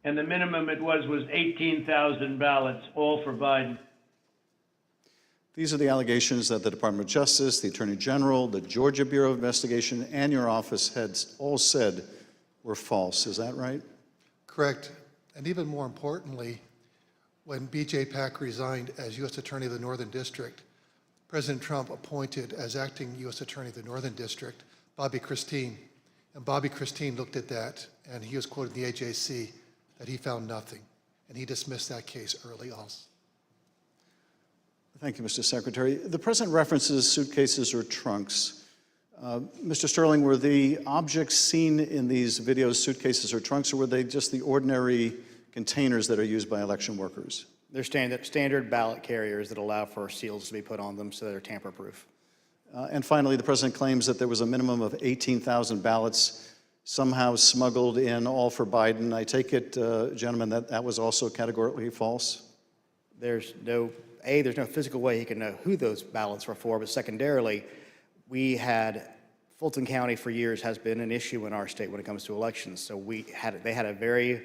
And the minimum it was 18,000 ballots, all for Biden. These are the allegations that the Department of Justice, the Attorney General, the Georgia Bureau of Investigation, and your office had all said were false. Is that right? Correct. And even more importantly, when B.J. Pack resigned as U.S. Attorney of the Northern District, President Trump appointed as acting U.S. Attorney of the Northern District Bobby Christine. And Bobby Christine looked at that, and he was quoted in the AJC that he found nothing, and he dismissed that case early also. Thank you, Mr. Secretary. The President references suitcases or trunks. Mr. Sterling, were the objects seen in these videos suitcases or trunks, or were they just the ordinary containers that are used by election workers? They're standard ballot carriers that allow for seals to be put on them so they're tamper-proof. And finally, the President claims that there was a minimum of 18,000 ballots somehow smuggled in, all for Biden. I take it, gentlemen, that was also categorically false? There's no physical way he can know who those ballots were for, but secondarily, Fulton County for years has been an issue in our state when it comes to elections. So they had a very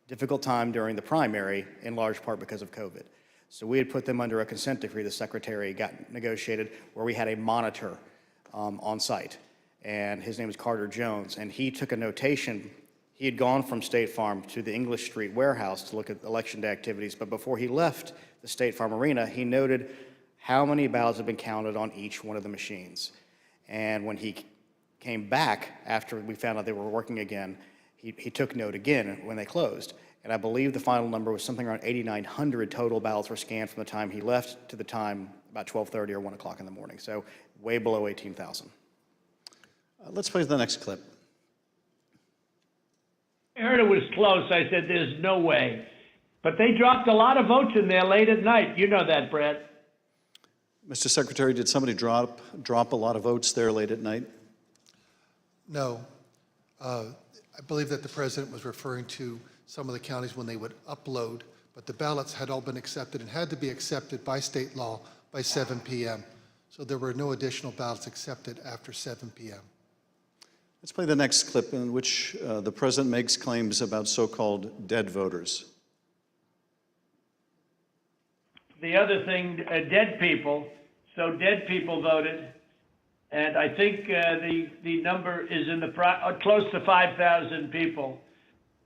difficult time during the primary, in large part because of COVID. So we had put them under a consent decree the Secretary got negotiated, where we had a monitor on site. And his name was Carter Jones, and he took a notation. He had gone from State Farm to the English Street warehouse to look at election day activities, but before he left the State Farm Arena, he noted how many ballots had been counted on each one of the machines. And when he came back after we found out they were working again, he took note again when they closed. And I believe the final number was something around 8,900 total ballots were scanned from the time he left to the time about 12:30 or 1 o'clock in the morning. So way below 18,000. Let's play the next clip. I heard it was close. I said, there's no way. But they dropped a lot of votes in there late at night. You know that, Brad. Mr. Secretary, did somebody drop a lot of votes there late at night? No. I believe that the President was referring to some of the counties when they would upload, but the ballots had all been accepted and had to be accepted by state law by 7 p.m. So there were no additional ballots accepted after 7 p.m. Let's play the next clip in which the President makes claims about so-called dead voters. The other thing, dead people. So dead people voted, and I think the number is in the close to 5,000 people.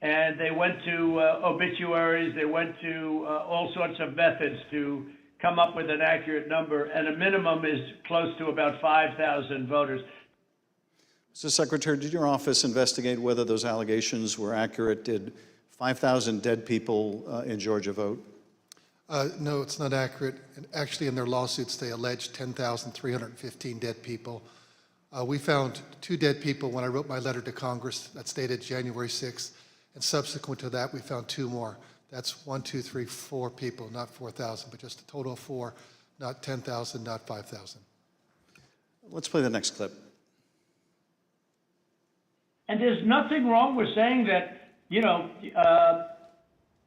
And they went to obituaries, they went to all sorts of methods to come up with an accurate number, and a minimum is close to about 5,000 voters. Mr. Secretary, did your office investigate whether those allegations were accurate? Did 5,000 dead people in Georgia vote? No, it's not accurate. And actually, in their lawsuits, they alleged 10,315 dead people. We found 2 dead people when I wrote my letter to Congress that stated January 6th. And subsequent to that, we found 2 more. That's 1, 2, 3, 4 people, not 4,000, but just a total of 4, not 10,000, not 5,000. Let's play the next clip. And there's nothing wrong with saying that,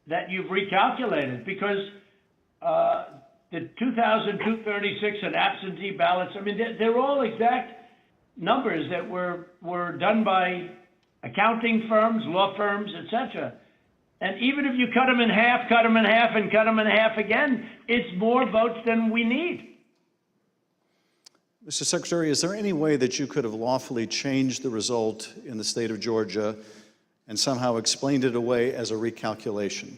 that you've recalculated, because the 2,236 and absentee ballots, I mean, they're all exact numbers that were done by accounting firms, law firms, etc. And even if you cut them in half, and cut them in half again, it's more votes than we need. Mr. Secretary, is there any way that you could have lawfully changed the result in the state of Georgia and somehow explained it away as a recalculation?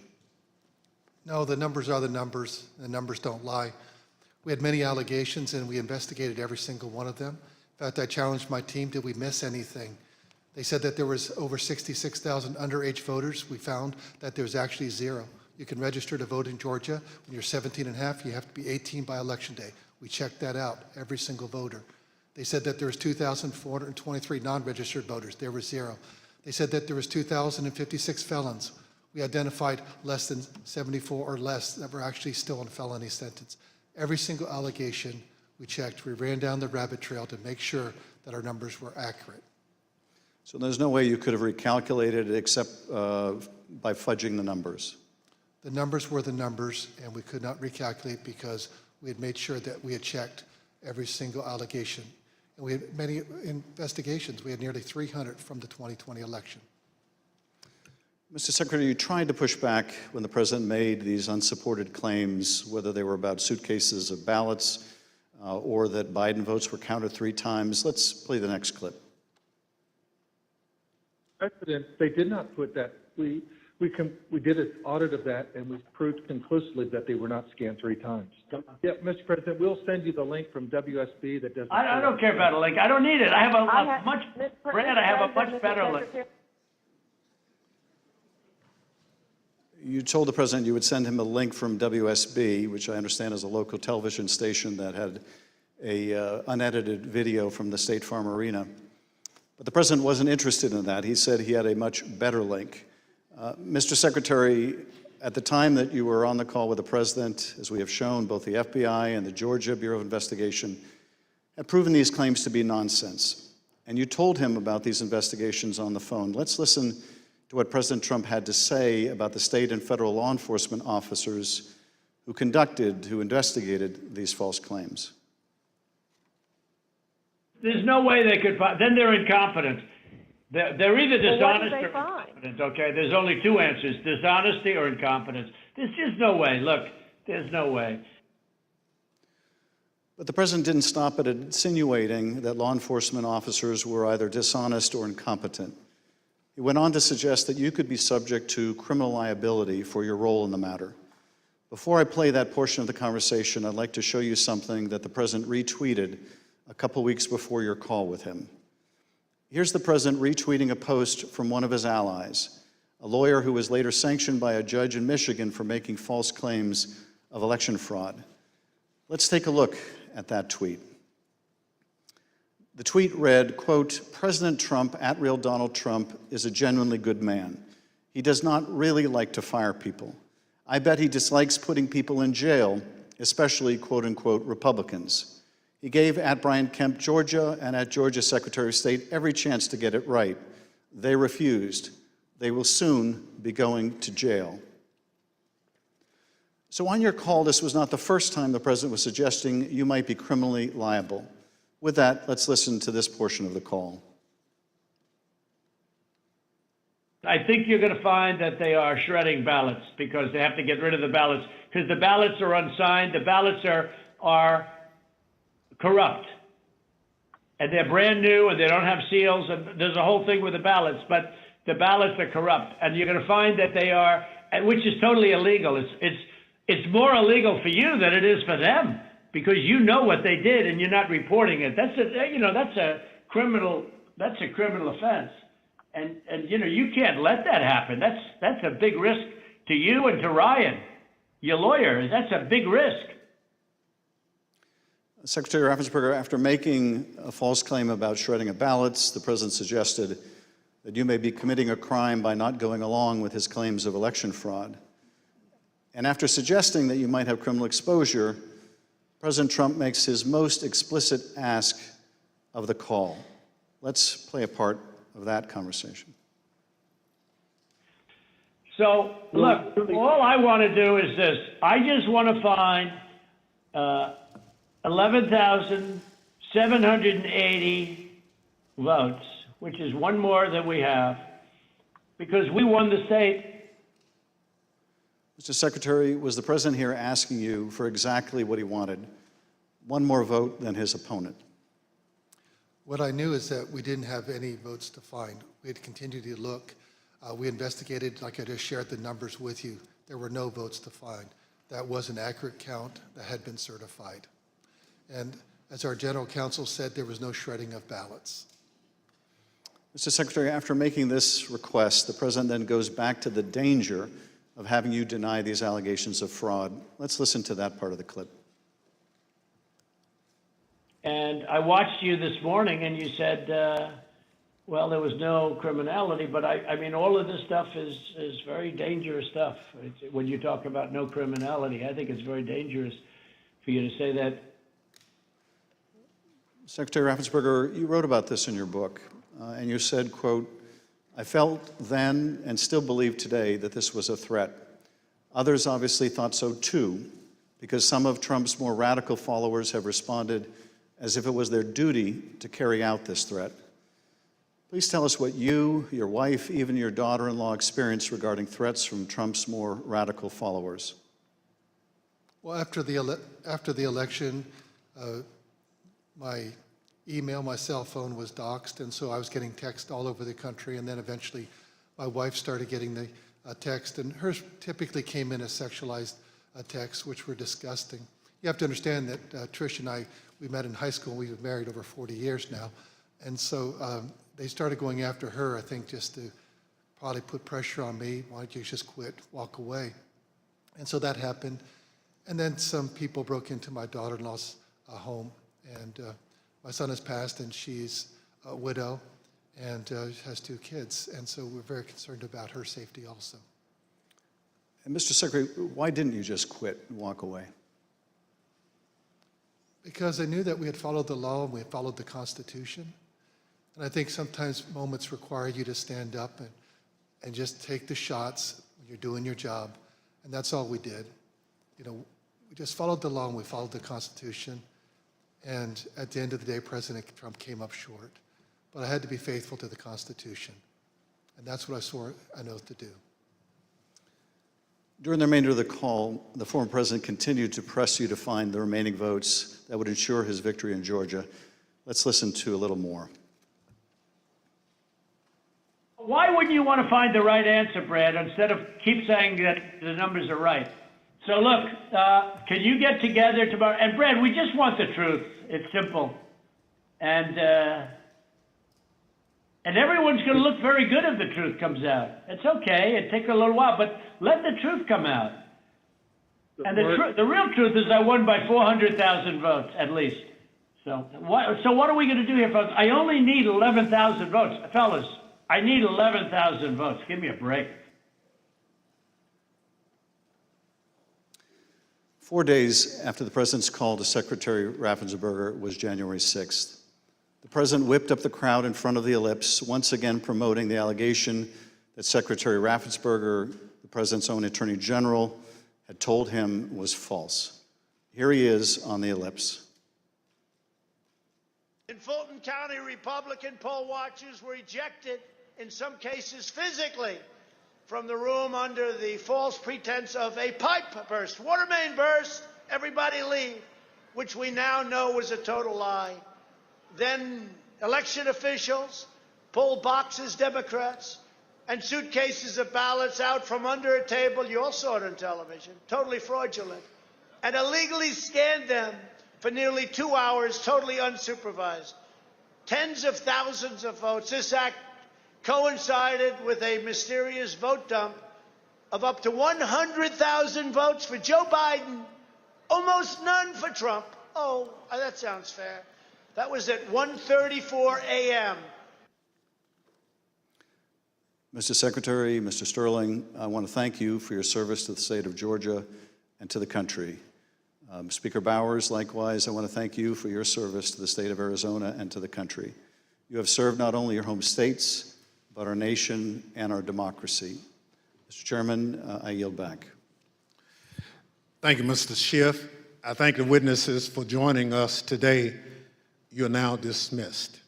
No, the numbers are the numbers. The numbers don't lie. We had many allegations, and we investigated every single one of them. In fact, I challenged my team, did we miss anything? They said that there was over 66,000 underage voters. We found that there's actually 0. You can register to vote in Georgia. When you're 17 and a half, you have to be 18 by Election Day. We checked that out, every single voter. They said that there was 2,423 non-registered voters. There was 0. They said that there was 2,056 felons. We identified less than 74 or less that were actually still in felony sentence. Every single allegation we checked. We ran down the rabbit trail to make sure that our numbers were accurate. So there's no way you could have recalculated it except by fudging the numbers? The numbers were the numbers, and we could not recalculate because we had made sure that we had checked every single allegation. And we had many investigations. We had nearly 300 from the 2020 election. Mr. Secretary, you tried to push back when the president made these unsupported claims, whether they were about suitcases of ballots or that Biden votes were counted 3 times. Let's play the next clip. President, they did not put that. We did an audit of that, and we proved conclusively that they were not scanned 3 times. Yeah, Mr. President, we'll send you the link from WSB that does. I don't care about a link. I don't need it. I have a much better link. You told the president you would send him a link from WSB, which I understand is a local television station that had a unedited video from the State Farm Arena. But the president wasn't interested in that. He said he had a much better link. Mr. Secretary, at the time that you were on the call with the president, as we have shown, both the FBI and the Georgia Bureau of Investigation had proven these claims to be nonsense. And you told him about these investigations on the phone. Let's listen to what President Trump had to say about the state and federal law enforcement officers who investigated these false claims. There's no way they could find, then they're incompetent. They're either dishonest or incompetent, okay? There's only 2 answers, dishonesty or incompetence. There's just no way. Look, there's no way. But the president didn't stop at insinuating that law enforcement officers were either dishonest or incompetent. He went on to suggest that you could be subject to criminal liability for your role in the matter. Before I play that portion of the conversation, I'd like to show you something that the president retweeted a couple weeks before your call with him. Here's the president retweeting a post from one of his allies, a lawyer who was later sanctioned by a judge in Michigan for making false claims of election fraud. Let's take a look at that tweet. The tweet read, quote, "President Trump, at real Donald Trump, is a genuinely good man. He does not really like to fire people. I bet he dislikes putting people in jail, especially, quote unquote, Republicans. He gave at Brian Kemp, Georgia, and at Georgia Secretary of State every chance to get it right. They refused. They will soon be going to jail." So on your call, this was not the first time the president was suggesting you might be criminally liable. With that, let's listen to this portion of the call. I think you're going to find that they are shredding ballots because they have to get rid of the ballots because the ballots are unsigned. The ballots are corrupt. And they're brand new and they don't have seals. And there's a whole thing with the ballots, but the ballots are corrupt. And you're going to find that they are, which is totally illegal. It's more illegal for you than it is for them because you know what they did and you're not reporting it. That's a criminal offense. And you can't let that happen. That's a big risk to you and to Ryan, your lawyer. That's a big risk. Secretary Raffensperger, after making a false claim about shredding of ballots, the president suggested that you may be committing a crime by not going along with his claims of election fraud. And after suggesting that you might have criminal exposure, President Trump makes his most explicit ask of the call. Let's play a part of that conversation. So, look, all I want to do is this. I just want to find 11,780 votes, which is one more than we have, because we won the state. Mr. Secretary, was the president here asking you for exactly what he wanted, one more vote than his opponent? What I knew is that we didn't have any votes to find. We had continued to look. We investigated, like I just shared the numbers with you. There were no votes to find. That was an accurate count that had been certified. And as our general counsel said, there was no shredding of ballots. Mr. Secretary, after making this request, the president then goes back to the danger of having you deny these allegations of fraud. Let's listen to that part of the clip. And I watched you this morning and you said, well, there was no criminality, but I mean, all of this stuff is very dangerous stuff. When you talk about no criminality, I think it's very dangerous for you to say that? Secretary Raffensperger, you wrote about this in your book, and you said, quote, "I felt then and still believe today that this was a threat. Others obviously thought so too, because some of Trump's more radical followers have responded as if it was their duty to carry out this threat. Please tell us what you, your wife, even your daughter-in-law experienced regarding threats from Trump's more radical followers." Well, after the election, my email, my cell phone was doxxed, and so I was getting text all over the country, and then eventually my wife started getting the text, and hers typically came in as sexualized texts, which were disgusting. You have to understand that Trish and I, we met in high school, we've been married over 40 years now, and so they started going after her, I think, just to probably put pressure on me. Why don't you just quit, walk away? And so that happened. And then some people broke into my daughter-in-law's home, and my son has passed, and she's a widow and has 2 kids, and so we're very concerned about her safety also. And Mr. Secretary, why didn't you just quit and walk away? Because I knew that we had followed the law and we had followed the Constitution. And I think sometimes moments require you to stand up and just take the shots when you're doing your job. And that's all we did. You know, we just followed the law and we followed the Constitution. And at the end of the day, President Trump came up short. But I had to be faithful to the Constitution. And that's what I swore an oath to do. During the remainder of the call, the former president continued to press you to find the remaining votes that would ensure his victory in Georgia. Let's listen to a little more. Why wouldn't you want to find the right answer, Brad, instead of keep saying that the numbers are right? So look, can you get together tomorrow? And Brad, we just want the truth. It's simple. And everyone's going to look very good if the truth comes out. It's okay. It takes a little while, but let the truth come out. And the real truth is I won by 400,000 votes, at least. So what are we going to do here, folks? I only need 11,000 votes. Fellas, I need 11,000 votes. Give me a break. 4 days after the president's call to Secretary Raffensperger was January 6th. The president whipped up the crowd in front of the ellipse, once again promoting the allegation that Secretary Raffensperger, the president's own attorney general, had told him was false. Here he is on the ellipse. In Fulton County, Republican poll watchers were ejected, in some cases physically, from the room under the false pretense of a pipe burst, water main burst, everybody leave, which we now know was a total lie. Then election officials pulled boxes, Democrats, and suitcases of ballots out from under a table, you all saw it on television, totally fraudulent, and illegally scanned them for nearly 2 hours, totally unsupervised. Tens of thousands of votes. This act coincided with a mysterious vote dump of up to 100,000 votes for Joe Biden, almost none for Trump. Oh, that sounds fair. That was at 1:34 a.m. Mr. Secretary, Mr. Sterling, I want to thank you for your service to the state of Georgia and to the country. Speaker Bowers, likewise, I want to thank you for your service to the state of Arizona and to the country. You have served not only your home states, but our nation and our democracy. Mr. Chairman, I yield back. Thank you, Mr. Schiff. I thank the witnesses for joining us today. You're now dismissed.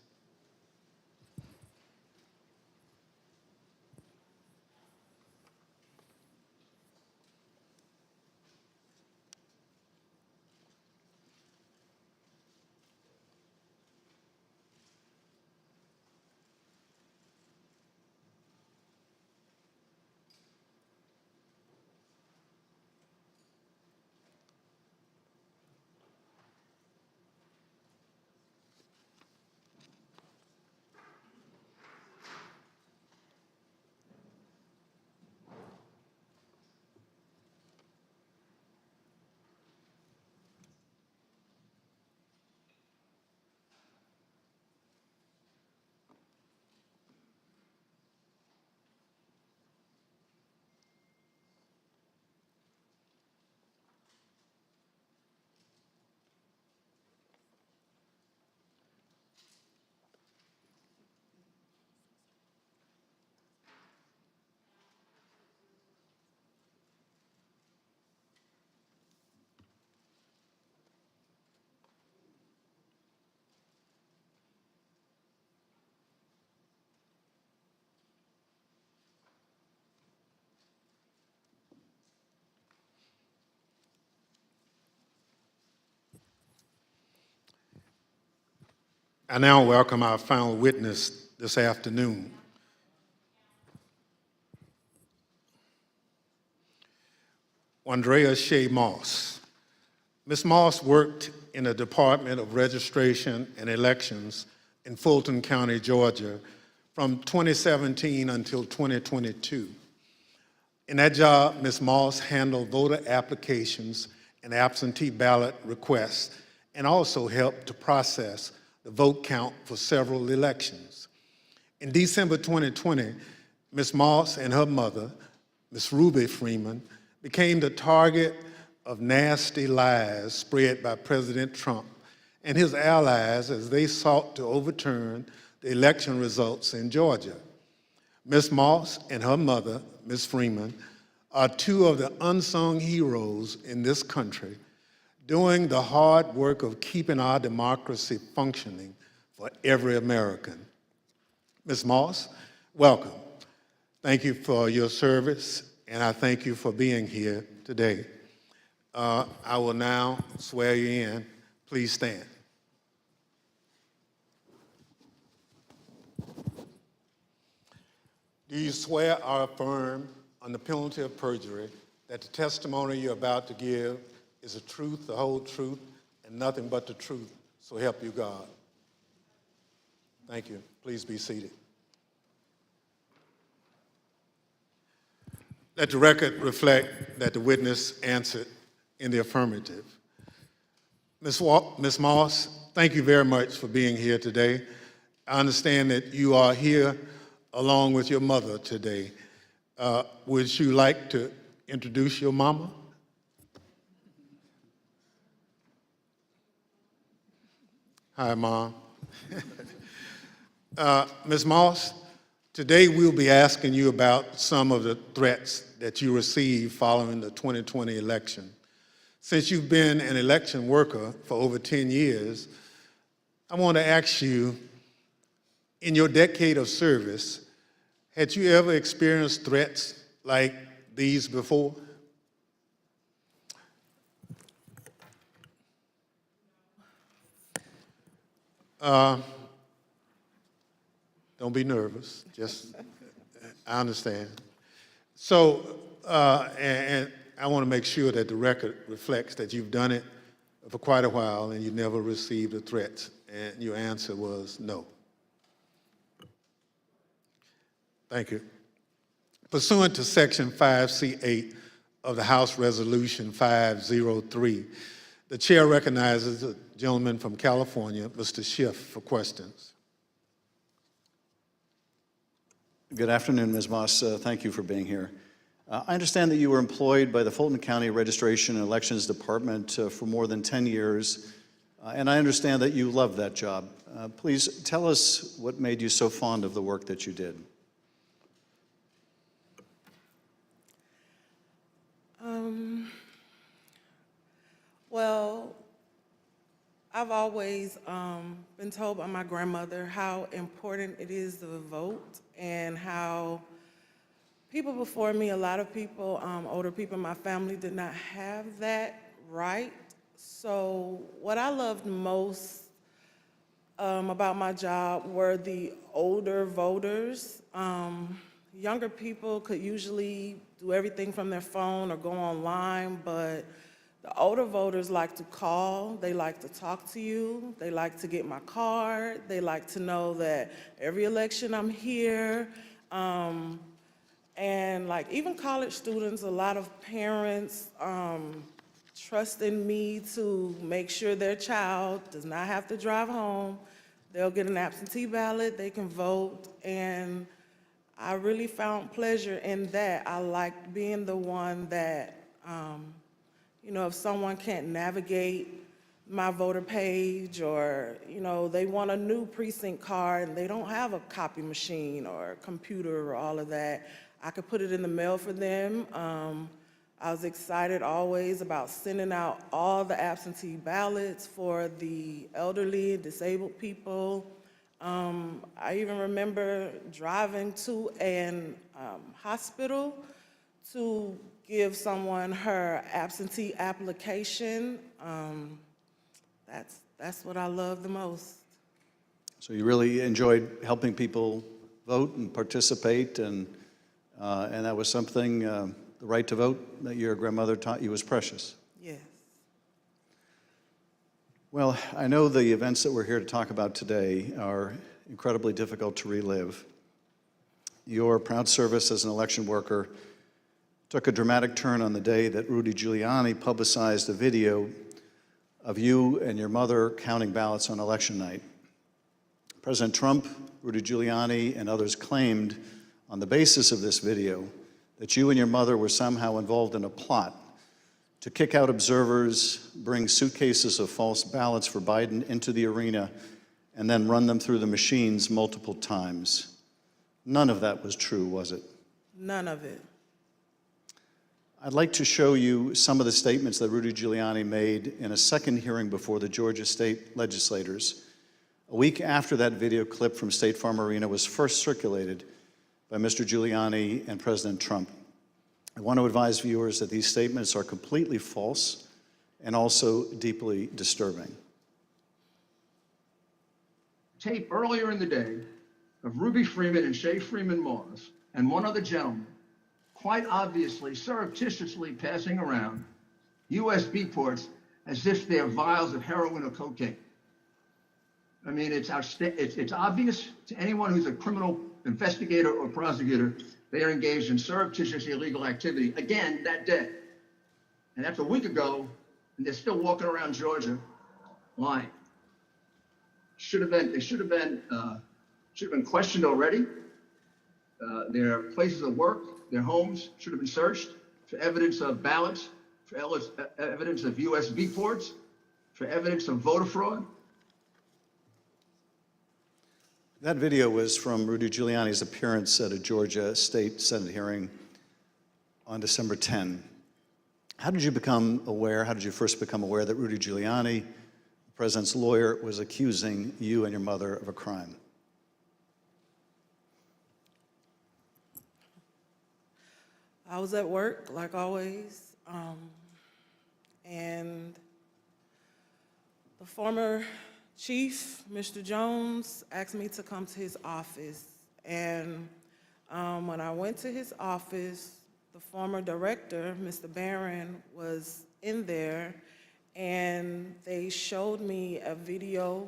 I now welcome our final witness this afternoon. Andrea Shea Moss. Ms. Moss worked in the Department of Registration and Elections in Fulton County, Georgia, from 2017 until 2022. In that job, Ms. Moss handled voter applications and absentee ballot requests, and also helped to process the vote count for several elections. In December 2020, Ms. Moss and her mother, Ms. Ruby Freeman, became the target of nasty lies spread by President Trump and his allies as they sought to overturn the election results in Georgia. Ms. Moss and her mother, Ms. Freeman, are two of the unsung heroes in this country, doing the hard work of keeping our democracy functioning for every American. Ms. Moss, welcome. Thank you for your service, and I thank you for being here today. I will now swear you in. Please stand. Do you swear or affirm on the penalty of perjury that the testimony you're about to give is the truth, the whole truth, and nothing but the truth, so help you God? Thank you. Please be seated. Let the record reflect that the witness answered in the affirmative. Ms. Moss, thank you very much for being here today. I understand that you are here along with your mother today. Would you like to introduce your mama? Hi, Mom. Ms. Moss, today we'll be asking you about some of the threats that you received following the 2020 election. Since you've been an election worker for over 10 years, I want to ask you, in your decade of service, had you ever experienced threats like these before? Don't be nervous. Just, I understand. So, and I want to make sure that the record reflects that you've done it for quite a while and you never received a threat, and your answer was no. Thank you. Pursuant to Section 5C8 of the House Resolution 503, the chair recognizes the gentleman from California, Mr. Schiff, for questions. Good afternoon, Ms. Moss. Thank you for being here. I understand that you were employed by the Fulton County Registration and Elections Department for more than 10 years, and I understand that you love that job. Please tell us what made you so fond of the work that you did. Well, I've always been told by my grandmother how important it is to vote, and how people before me, a lot of people, older people in my family, did not have that right. So what I loved most about my job were the older voters. Younger people could usually do everything from their phone or go online, but the older voters like to call, they like to talk to you, they like to get my card, they like to know that every election I'm here. And like even college students, a lot of parents trust in me to make sure their child does not have to drive home. They'll get an absentee ballot, they can vote, and I really found pleasure in that. I liked being the one that, you know, if someone can't navigate my voter page, or, you know, they want a new precinct card and they don't have a copy machine or a computer or all of that, I could put it in the mail for them. I was excited always about sending out all the absentee ballots for the elderly, disabled people. I even remember driving to an hospital to give someone her absentee application. That's what I love the most. So you really enjoyed helping people vote and participate, and that was something, the right to vote, that your grandmother taught you was precious. Yes. Well, I know the events that we're here to talk about today are incredibly difficult to relive. Your proud service as an election worker took a dramatic turn on the day that Rudy Giuliani publicized a video of you and your mother counting ballots on election night. President Trump, Rudy Giuliani, and others claimed on the basis of this video that you and your mother were somehow involved in a plot to kick out observers, bring suitcases of false ballots for Biden into the arena, and then run them through the machines multiple times. None of that was true, was it? None of it. I'd like to show you some of the statements that Rudy Giuliani made in a second hearing before the Georgia state legislators, a week after that video clip from State Farm Arena was first circulated by Mr. Giuliani and President Trump. I want to advise viewers that these statements are completely false and also deeply disturbing. Tape earlier in the day of Ruby Freeman and Shay Freeman Moss and one other gentleman quite obviously surreptitiously passing around USB ports as if they're vials of heroin or cocaine. I mean, it's obvious to anyone who's a criminal investigator or prosecutor they are engaged in surreptitious illegal activity again that day. And that's a week ago, and they're still walking around Georgia lying. They should have been questioned already. Their places of work, their homes should have been searched for evidence of ballots, for evidence of USB ports, for evidence of voter fraud. That video was from Rudy Giuliani's appearance at a Georgia State Senate hearing on December 10. How did you first become aware that Rudy Giuliani, the president's lawyer, was accusing you and your mother of a crime? I was at work, like always, and the former chief, Mr. Jones, asked me to come to his office. And when I went to his office, the former director, Mr. Barron, was in there, and they showed me a video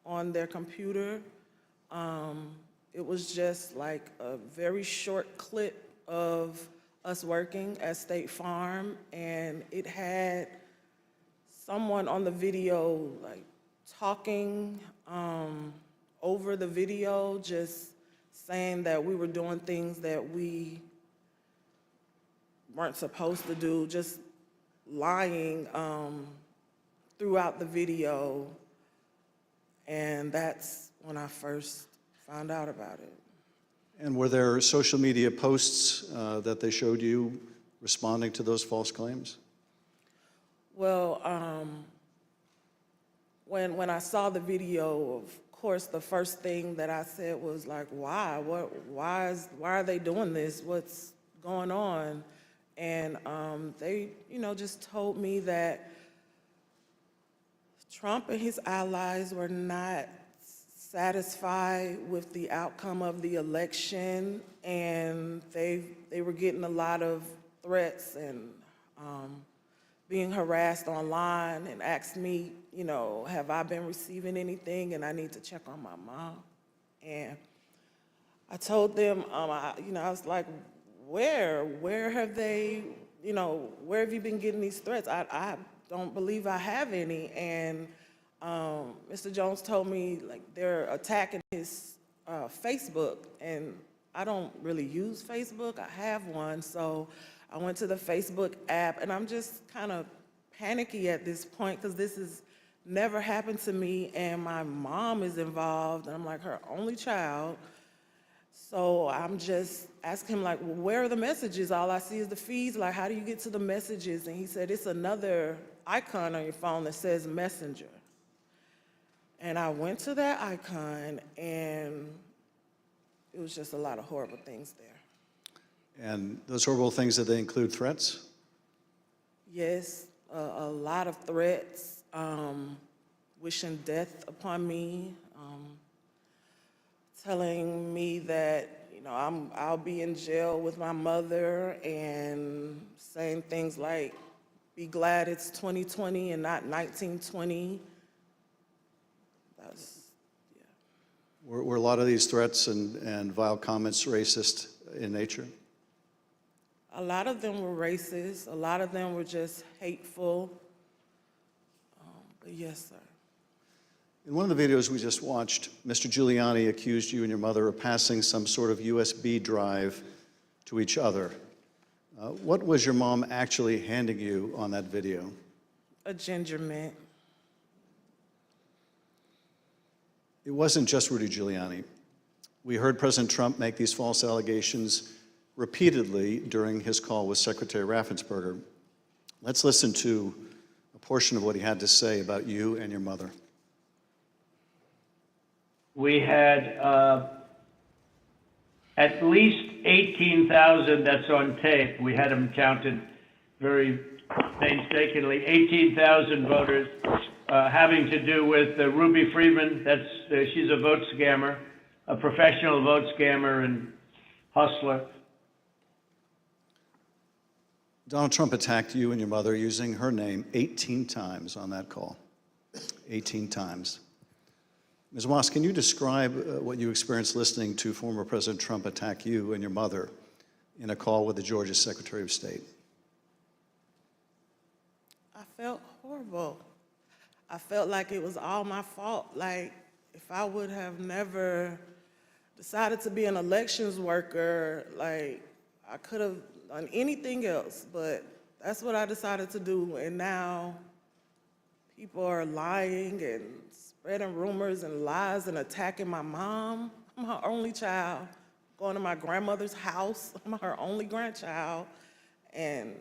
on their computer. It was just like a very short clip of us working at State Farm, and it had someone on the video like talking over the video, just saying that we were doing things that we weren't supposed to do, just lying throughout the video. And that's when I first found out about it. And were there social media posts that they showed you responding to those false claims? Well, when I saw the video, of course, the first thing that I said was like, why? Why are they doing this? What's going on? And they, just told me that Trump and his allies were not satisfied with the outcome of the election, and they were getting a lot of threats and being harassed online, and asked me, have I been receiving anything, and I need to check on my mom. And I told them, I was like, where have they, where have you been getting these threats? I don't believe I have any. And Mr. Jones told me, like, they're attacking his Facebook, and I don't really use Facebook. I have one, so I went to the Facebook app, and I'm just kind of panicky at this point because this has never happened to me, and my mom is involved, and I'm like her only child. So I'm just asking him, like, well, where are the messages? All I see is the feeds. Like, how do you get to the messages? And he said, it's another icon on your phone that says Messenger. And I went to that icon, and it was just a lot of horrible things there. And those horrible things, did they include threats? Yes, a lot of threats, wishing death upon me, telling me that, you know, I'll be in jail with my mother, and saying things like, be glad it's 2020 and not 1920. Were a lot of these threats and vile comments racist in nature? A lot of them were racist. A lot of them were just hateful. But yes, sir. In one of the videos we just watched, Mr. Giuliani accused you and your mother of passing some sort of USB drive to each other. What was your mom actually handing you on that video? A ginger mint. It wasn't just Rudy Giuliani. We heard President Trump make these false allegations repeatedly during his call with Secretary Raffensperger. Let's listen to a portion of what he had to say about you and your mother. We had at least 18,000, that's on tape. We had them counted very painstakingly, 18,000 voters having to do with Ruby Freeman. She's a vote scammer, a professional vote scammer and hustler. Donald Trump attacked you and your mother using her name 18 times on that call. 18 times. Ms. Moss, can you describe what you experienced listening to former President Trump attack you and your mother in a call with the Georgia Secretary of State? I felt horrible. I felt like it was all my fault. Like, if I would have never decided to be an elections worker, like, I could have done anything else, but that's what I decided to do. And now people are lying and spreading rumors and lies and attacking my mom. I'm her only child. Going to my grandmother's house. I'm her only grandchild. And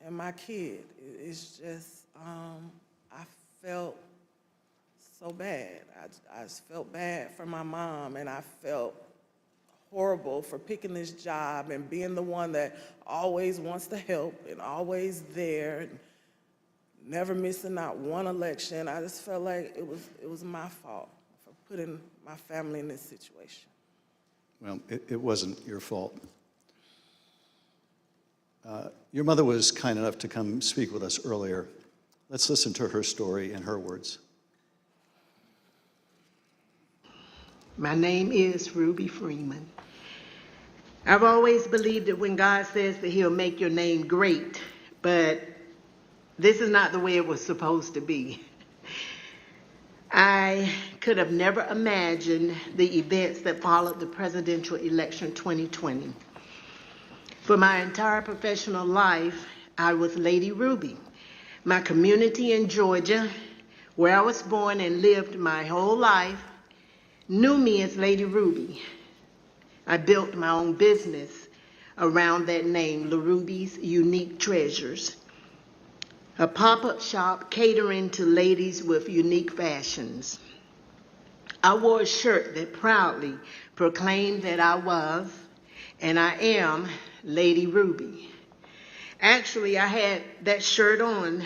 my kid. It's just, I felt so bad. I just felt bad for my mom, and I felt horrible for picking this job and being the one that always wants to help and always there, and never missing not one election. I just felt like it was my fault for putting my family in this situation. Well, it wasn't your fault. Your mother was kind enough to come speak with us earlier. Let's listen to her story in her words. My name is Ruby Freeman. I've always believed that when God says that he'll make your name great, but this is not the way it was supposed to be. I could have never imagined the events that followed the presidential election 2020. For my entire professional life, I was Lady Ruby. My community in Georgia, where I was born and lived my whole life, knew me as Lady Ruby. I built my own business around that name, La Ruby's Unique Treasures, a pop-up shop catering to ladies with unique fashions. I wore a shirt that proudly proclaimed that I was, and I am, Lady Ruby. Actually, I had that shirt on.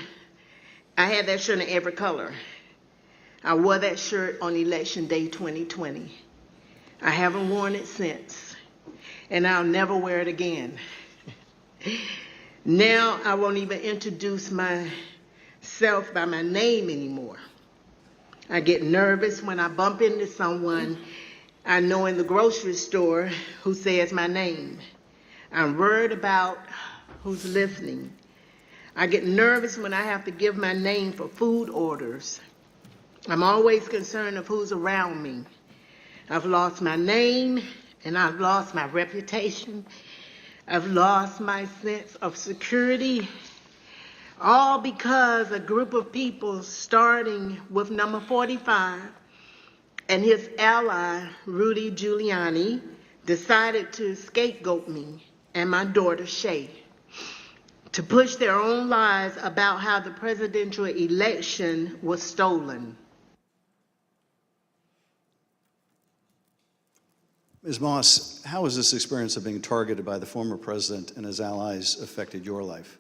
I had that shirt in every color. I wore that shirt on Election Day 2020. I haven't worn it since, and I'll never wear it again. Now I won't even introduce myself by my name anymore. I get nervous when I bump into someone I know in the grocery store who says my name. I'm worried about who's listening. I get nervous when I have to give my name for food orders. I'm always concerned of who's around me. I've lost my name, and I've lost my reputation. I've lost my sense of security, all because a group of people, starting with number 45 and his ally, Rudy Giuliani, decided to scapegoat me and my daughter, Shay, to push their own lies about how the presidential election was stolen. Ms. Moss, how has this experience of being targeted by the former president and his allies affected your life?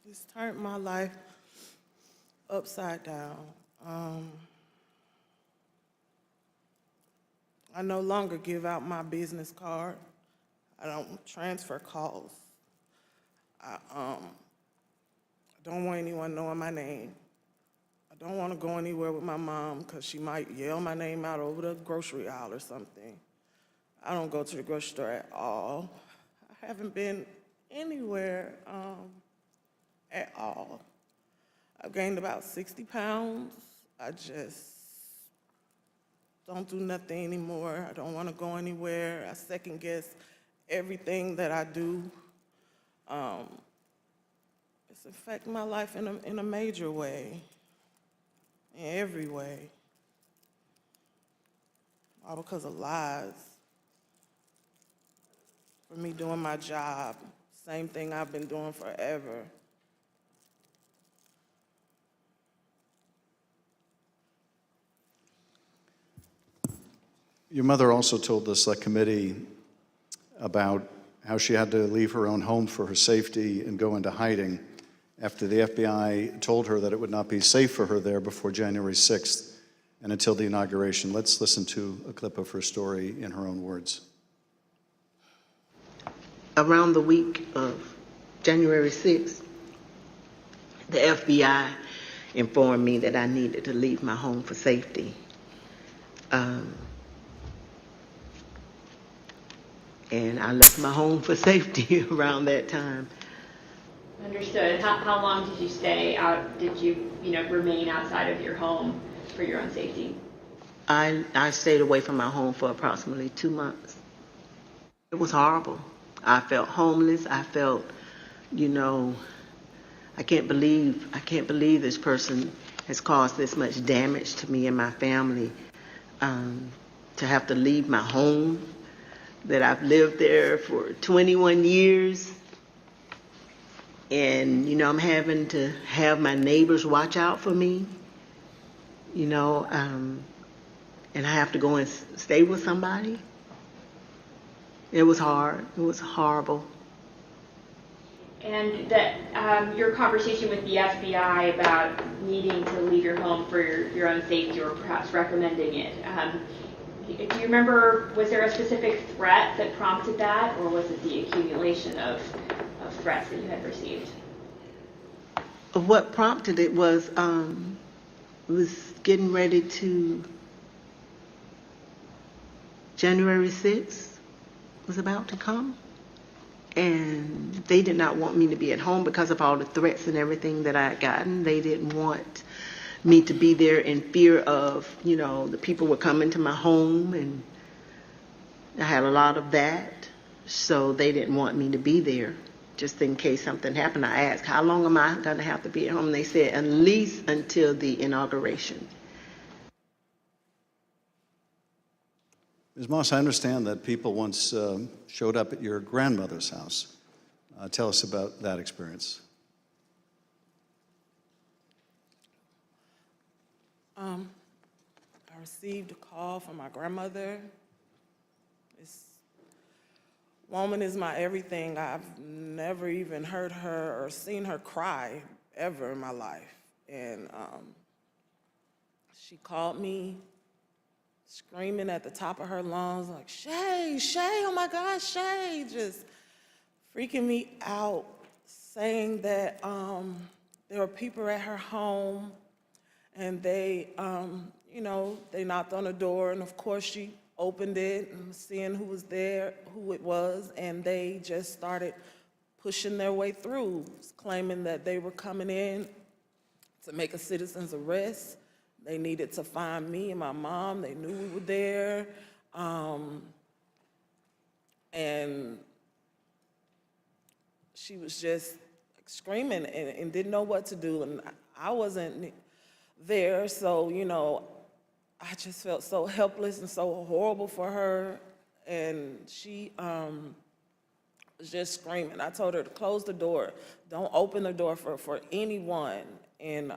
It's turned my life upside down. I no longer give out my business card. I don't transfer calls. I don't want anyone knowing my name. I don't want to go anywhere with my mom because she might yell my name out over the grocery aisle or something. I don't go to the grocery store at all. I haven't been anywhere at all. I've gained about 60 pounds. I just don't do nothing anymore. I don't want to go anywhere. I second guess everything that I do. It's affecting my life in a major way, in every way. All because of lies. For me doing my job, same thing I've been doing forever. Your mother also told the select committee about how she had to leave her own home for her safety and go into hiding after the FBI told her that it would not be safe for her there before January 6th and until the inauguration. Let's listen to a clip of her story in her own words. Around the week of January 6th, the FBI informed me that I needed to leave my home for safety. And I left my home for safety around that time. Understood. How long did you stay out? Did you, remain outside of your home for your own safety? I stayed away from my home for approximately 2 months. It was horrible. I felt homeless. I felt, I can't believe this person has caused this much damage to me and my family. To have to leave my home, that I've lived there for 21 years. And, I'm having to have my neighbors watch out for me, and I have to go and stay with somebody. It was hard. It was horrible. And that your conversation with the FBI about needing to leave your home for your own safety, or perhaps recommending it, do you remember, was there a specific threat that prompted that, or was it the accumulation of threats that you had received? What prompted it was getting ready to, January 6th was about to come. And they did not want me to be at home because of all the threats and everything that I had gotten. They didn't want me to be there in fear of, the people were coming to my home, and I had a lot of that. So they didn't want me to be there, just in case something happened. I asked, how long am I going to have to be at home? And they said, at least until the inauguration. Ms. Moss, I understand that people once showed up at your grandmother's house. Tell us about that experience. I received a call from my grandmother. This woman is my everything. I've never even heard her or seen her cry ever in my life. And she called me screaming at the top of her lungs, like, Shay, oh my God, Shay, just freaking me out, saying that there were people at her home, and they, they knocked on the door, and of course she opened it and seeing who was there, who it was, and they just started pushing their way through, claiming that they were coming in to make a citizen's arrest. They needed to find me and my mom. They knew we were there. And she was just screaming and didn't know what to do. And I wasn't there, so, I just felt so helpless and so horrible for her. And she was just screaming. I told her to close the door. Don't open the door for anyone. And,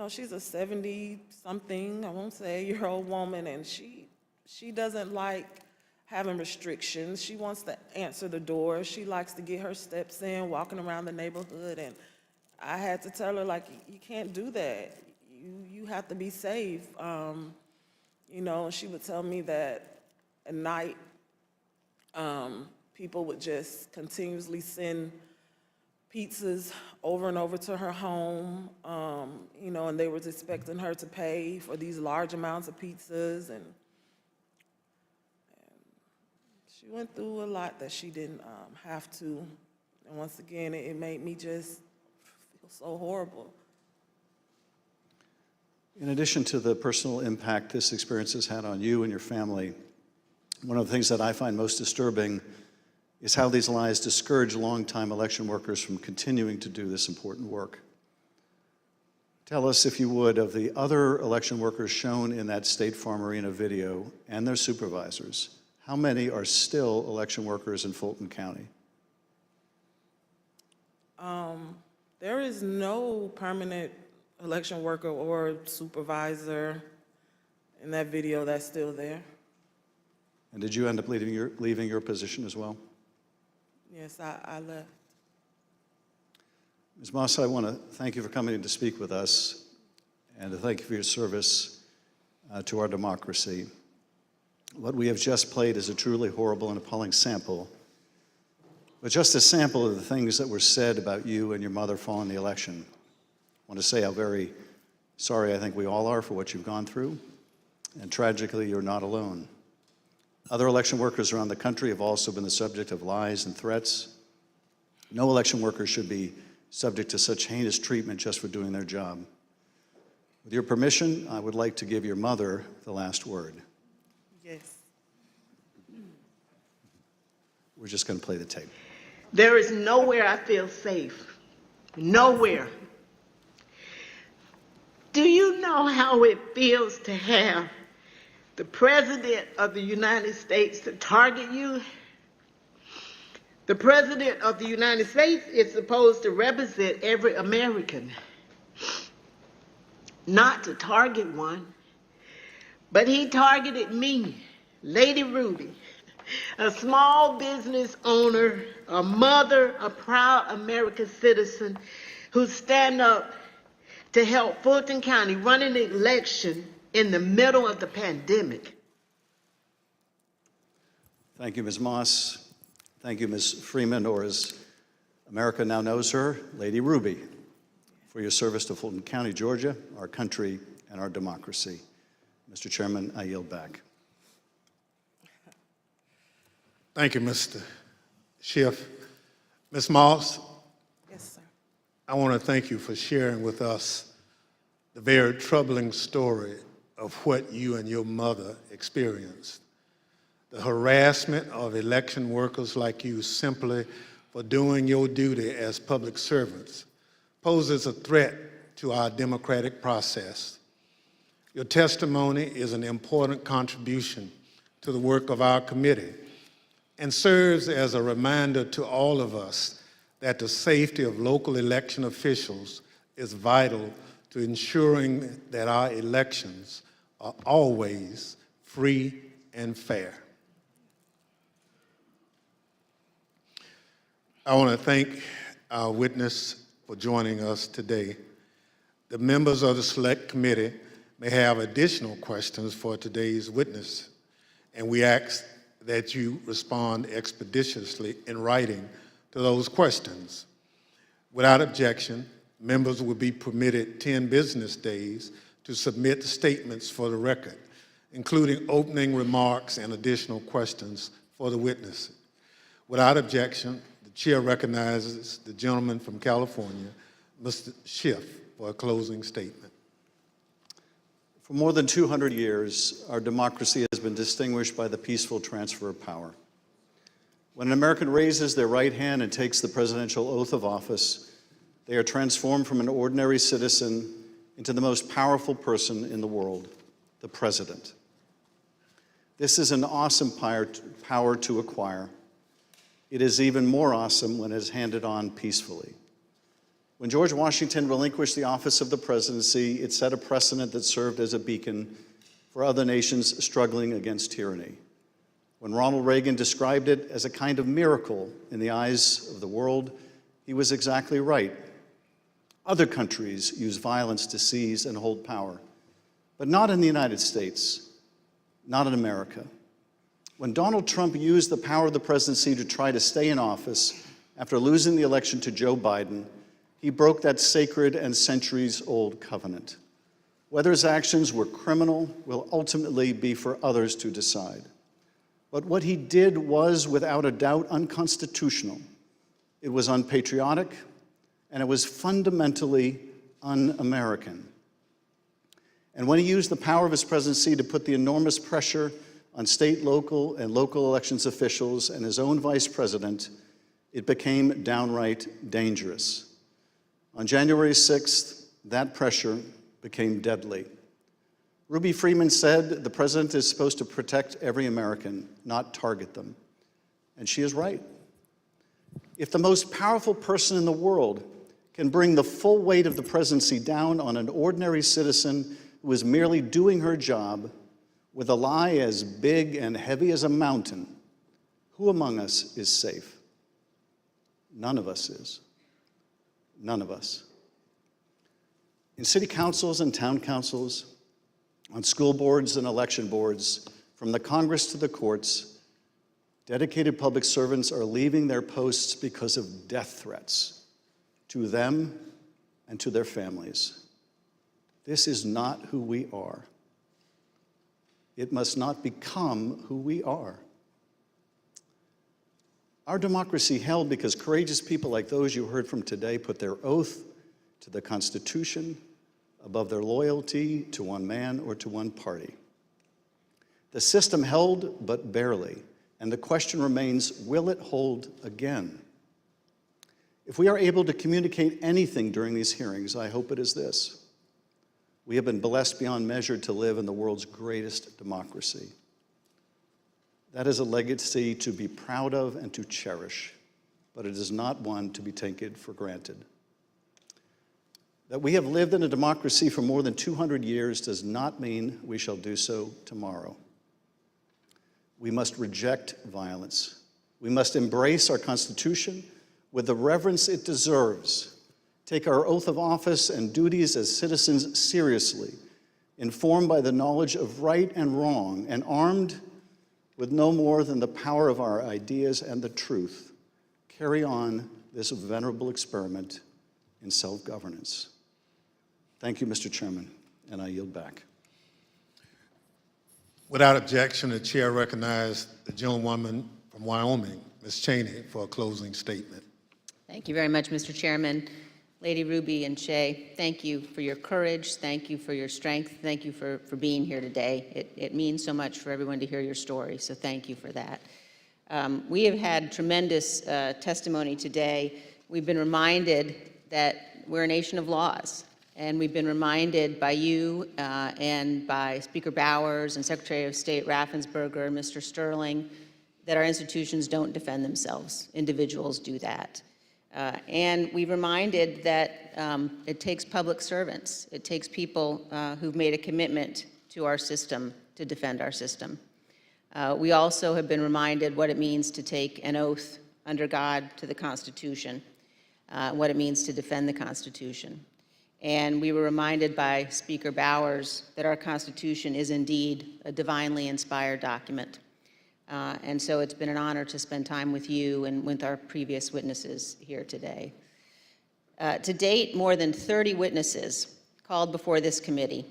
she's a 70-something, I won't say, year-old woman, and she doesn't like having restrictions. She wants to answer the door. She likes to get her steps in, walking around the neighborhood, and I had to tell her, like, you can't do that. You have to be safe. You know, she would tell me that at night, people would just continuously send pizzas over and over to her home, you know, and they were expecting her to pay for these large amounts of pizzas, and she went through a lot that she didn't have to. And once again, it made me just feel so horrible. In addition to the personal impact this experience has had on you and your family, one of the things that I find most disturbing is how these lies discourage longtime election workers from continuing to do this important work. Tell us, if you would, of the other election workers shown in that State Farm Arena video and their supervisors. How many are still election workers in Fulton County? There is no permanent election worker or supervisor in that video that's still there. And did you end up leaving your position as well? Yes, I left. Ms. Moss, I want to thank you for coming in to speak with us and to thank you for your service to our democracy. What we have just played is a truly horrible and appalling sample, but just a sample of the things that were said about you and your mother following the election. I want to say how very sorry I think we all are for what you've gone through, and tragically, you're not alone. Other election workers around the country have also been the subject of lies and threats. No election worker should be subject to such heinous treatment just for doing their job. With your permission, I would like to give your mother the last word. Yes. We're just going to play the tape. There is nowhere I feel safe. Nowhere. Do you know how it feels to have the President of the United States to target you? The President of the United States is supposed to represent every American, not to target one. But he targeted me, Lady Rudy, a small business owner, a mother, a proud American citizen who stand up to help Fulton County run an election in the middle of the pandemic. Thank you, Ms. Moss. Thank you, Ms. Freeman, or as America now knows her, Lady Ruby, for your service to Fulton County, Georgia, our country, and our democracy. Mr. Chairman, I yield back. Thank you, Mr. Schiff. Ms. Moss? Yes, sir. I want to thank you for sharing with us the very troubling story of what you and your mother experienced. The harassment of election workers like you simply for doing your duty as public servants poses a threat to our democratic process. Your testimony is an important contribution to the work of our committee and serves as a reminder to all of us that the safety of local election officials is vital to ensuring that our elections are always free and fair. I want to thank our witness for joining us today. The members of the Select Committee may have additional questions for today's witness, and we ask that you respond expeditiously in writing to those questions. Without objection, members will be permitted 10 business days to submit statements for the record, including opening remarks and additional questions for the witness. Without objection, the chair recognizes the gentleman from California, Mr. Schiff, for a closing statement. For more than 200 years, our democracy has been distinguished by the peaceful transfer of power. When an American raises their right hand and takes the presidential oath of office, they are transformed from an ordinary citizen into the most powerful person in the world, the president. This is an awesome power to acquire. It is even more awesome when it is handed on peacefully. When George Washington relinquished the office of the presidency, it set a precedent that served as a beacon for other nations struggling against tyranny. When Ronald Reagan described it as a kind of miracle in the eyes of the world, he was exactly right. Other countries use violence to seize and hold power, but not in the United States. not in America. When Donald Trump used the power of the presidency to try to stay in office after losing the election to Joe Biden, he broke that sacred and centuries-old covenant. Whether his actions were criminal will ultimately be for others to decide. But what he did was, without a doubt, unconstitutional. It was unpatriotic, and it was fundamentally un-American. And when he used the power of his presidency to put the enormous pressure on state, local, and local elections officials and his own vice president, it became downright dangerous. On January 6th, that pressure became deadly. Ruby Freeman said the president is supposed to protect every American, not target them. And she is right. If the most powerful person in the world can bring the full weight of the presidency down on an ordinary citizen who is merely doing her job with a lie as big and heavy as a mountain, who among us is safe? None of us is. None of us. In city councils and town councils, on school boards and election boards, from the Congress to the courts, dedicated public servants are leaving their posts because of death threats to them and to their families. This is not who we are. It must not become who we are. Our democracy held because courageous people like those you heard from today put their oath to the Constitution above their loyalty to one man or to one party. The system held, but barely, and the question remains, will it hold again? If we are able to communicate anything during these hearings, I hope it is this. We have been blessed beyond measure to live in the world's greatest democracy. That is a legacy to be proud of and to cherish, but it is not one to be taken for granted. That we have lived in a democracy for more than 200 years does not mean we shall do so tomorrow. We must reject violence. We must embrace our Constitution with the reverence it deserves, take our oath of office and duties as citizens seriously, informed by the knowledge of right and wrong, and armed with no more than the power of our ideas and the truth, carry on this venerable experiment in self-governance. Thank you, Mr. Chairman, and I yield back. Without objection, the chair recognizes the gentlewoman from Wyoming, Ms. Cheney, for a closing statement. Thank you very much, Mr. Chairman. Lady Ruby and Shay, thank you for your courage. Thank you for your strength. Thank you for being here today. It means so much for everyone to hear your story, so thank you for that. We have had tremendous testimony today. We've been reminded that we're a nation of laws, and we've been reminded by you and by Speaker Bowers and Secretary of State Raffensperger and Mr. Sterling that our institutions don't defend themselves. Individuals do that. And we've reminded that it takes public servants. It takes people who've made a commitment to our system to defend our system. We also have been reminded what it means to take an oath under God to the Constitution, what it means to defend the Constitution. And we were reminded by Speaker Bowers that our Constitution is indeed a divinely inspired document. And so it's been an honor to spend time with you and with our previous witnesses here today. To date, more than 30 witnesses called before this committee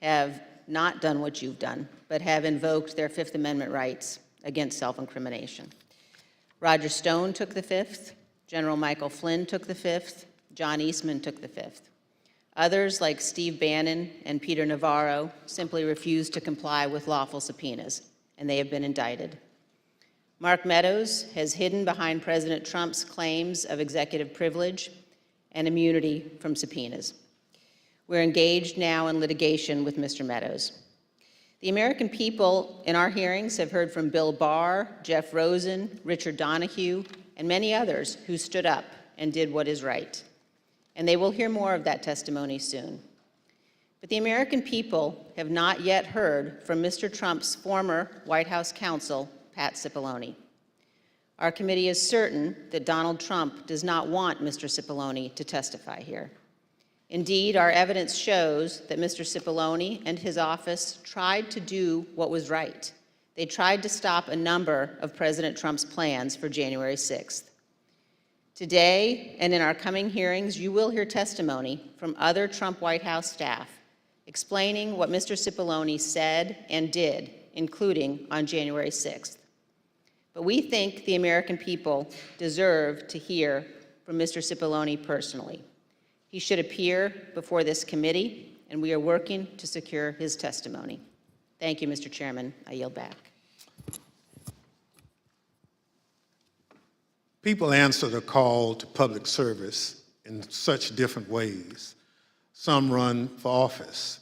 have not done what you've done, but have invoked their Fifth Amendment rights against self-incrimination. Roger Stone took the Fifth, General Michael Flynn took the Fifth, John Eastman took the Fifth. Others, like Steve Bannon and Peter Navarro, simply refused to comply with lawful subpoenas, and they have been indicted. Mark Meadows has hidden behind President Trump's claims of executive privilege and immunity from subpoenas. We're engaged now in litigation with Mr. Meadows. The American people in our hearings have heard from Bill Barr, Jeff Rosen, Richard Donahue, and many others who stood up and did what is right. And they will hear more of that testimony soon. But the American people have not yet heard from Mr. Trump's former White House counsel, Pat Cipollone. Our committee is certain that Donald Trump does not want Mr. Cipollone to testify here. Indeed, our evidence shows that Mr. Cipollone and his office tried to do what was right. They tried to stop a number of President Trump's plans for January 6th. Today, and in our coming hearings, you will hear testimony from other Trump White House staff explaining what Mr. Cipollone said and did, including on January 6th. But we think the American people deserve to hear from Mr. Cipollone personally. He should appear before this committee, and we are working to secure his testimony. Thank you, Mr. Chairman. I yield back. People answer the call to public service in such different ways. Some run for office.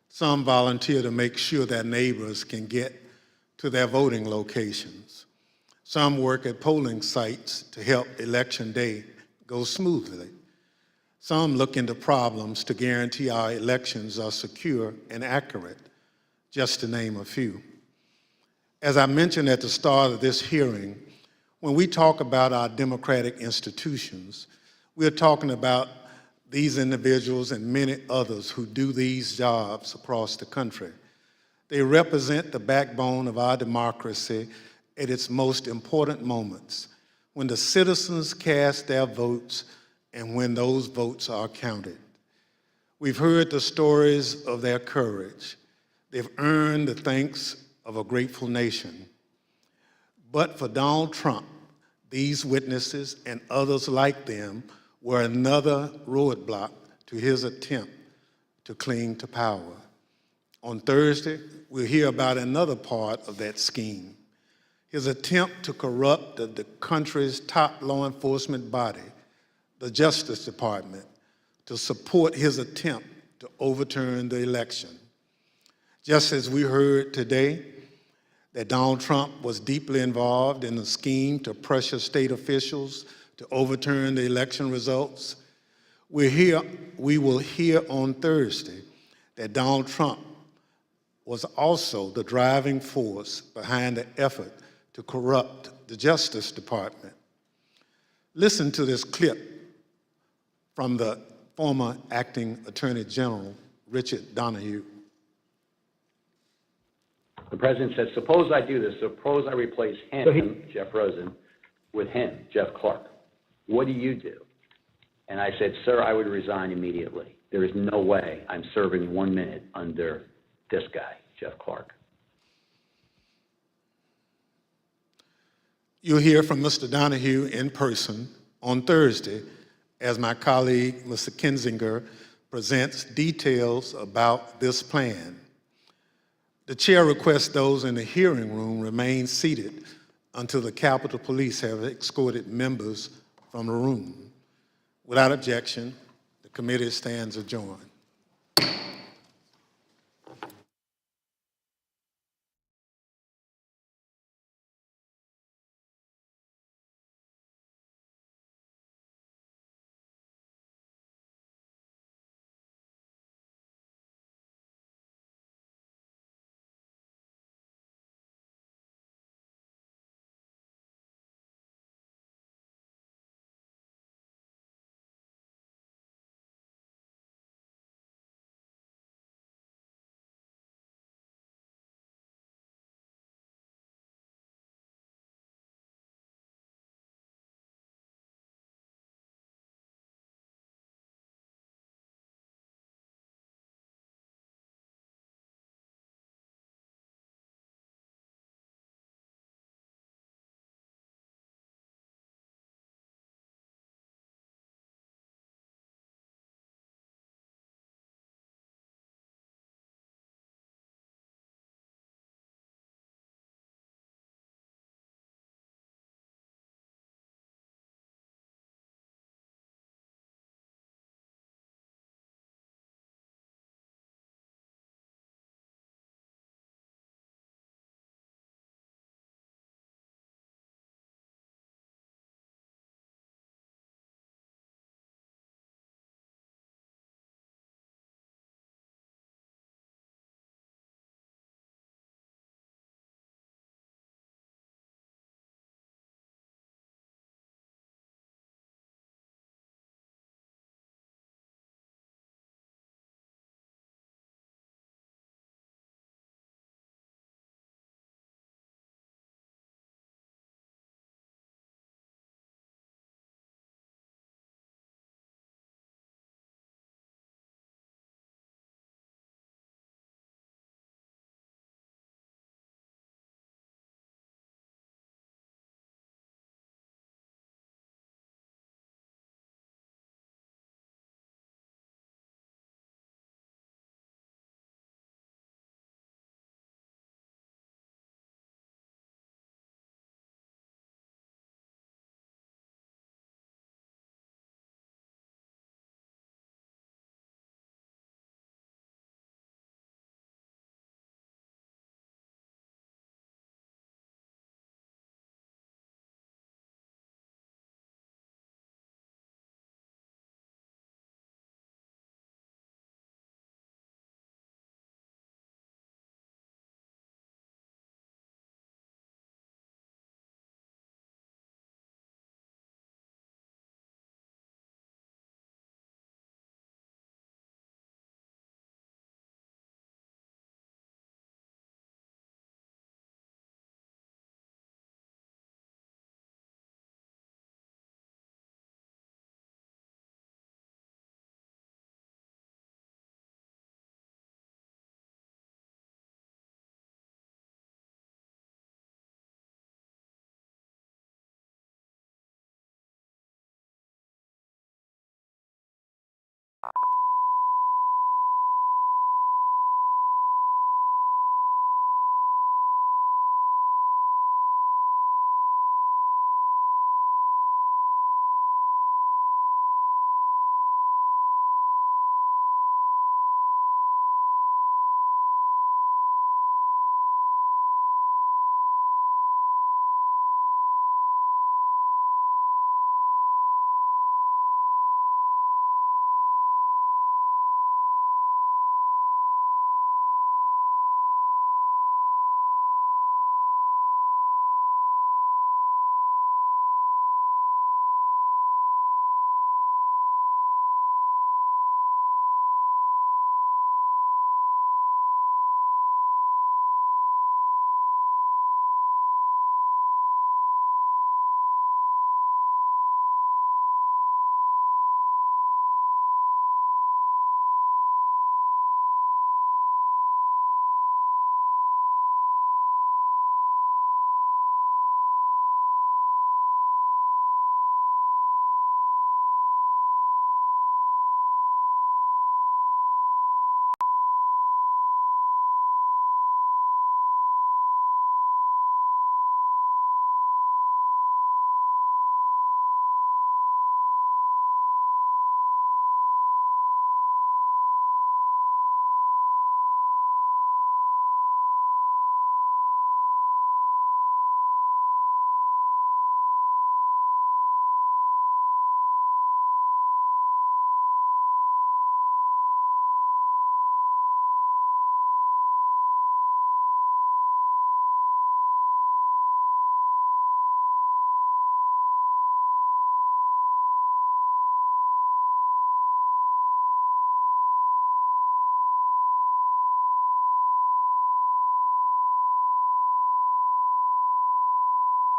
Some volunteer to make sure their neighbors can get to their voting locations. Some work at polling sites to help Election Day go smoothly. Some look into problems to guarantee our elections are secure and accurate, just to name a few. As I mentioned at the start of this hearing, when we talk about our democratic institutions, we're talking about these individuals and many others who do these jobs across the country. They represent the backbone of our democracy at its most important moments, when the citizens cast their votes and when those votes are counted. We've heard the stories of their courage. They've earned the thanks of a grateful nation. But for Donald Trump, these witnesses and others like them were another roadblock to his attempt to cling to power. On Thursday, we'll hear about another part of that scheme, his attempt to corrupt the country's top law enforcement body, the Justice Department, to support his attempt to overturn the election. Just as we heard today that Donald Trump was deeply involved in a scheme to pressure state officials to overturn the election results, we will hear on Thursday that Donald Trump was also the driving force behind the effort to corrupt the Justice Department. Listen to this clip from the former acting Attorney General, Richard Donahue. The president said, suppose I do this, suppose I replace him, Jeff Rosen, with him, Jeff Clark. What do you do? And I said, sir, I would resign immediately. There is no way I'm serving 1 minute under this guy, Jeff Clark. You'll hear from Mr. Donahue in person on Thursday as my colleague, Mr. Kinzinger, presents details about this plan. The chair requests those in the hearing room remain seated until the Capitol Police have escorted members from the room. Without objection, the committee stands adjourned.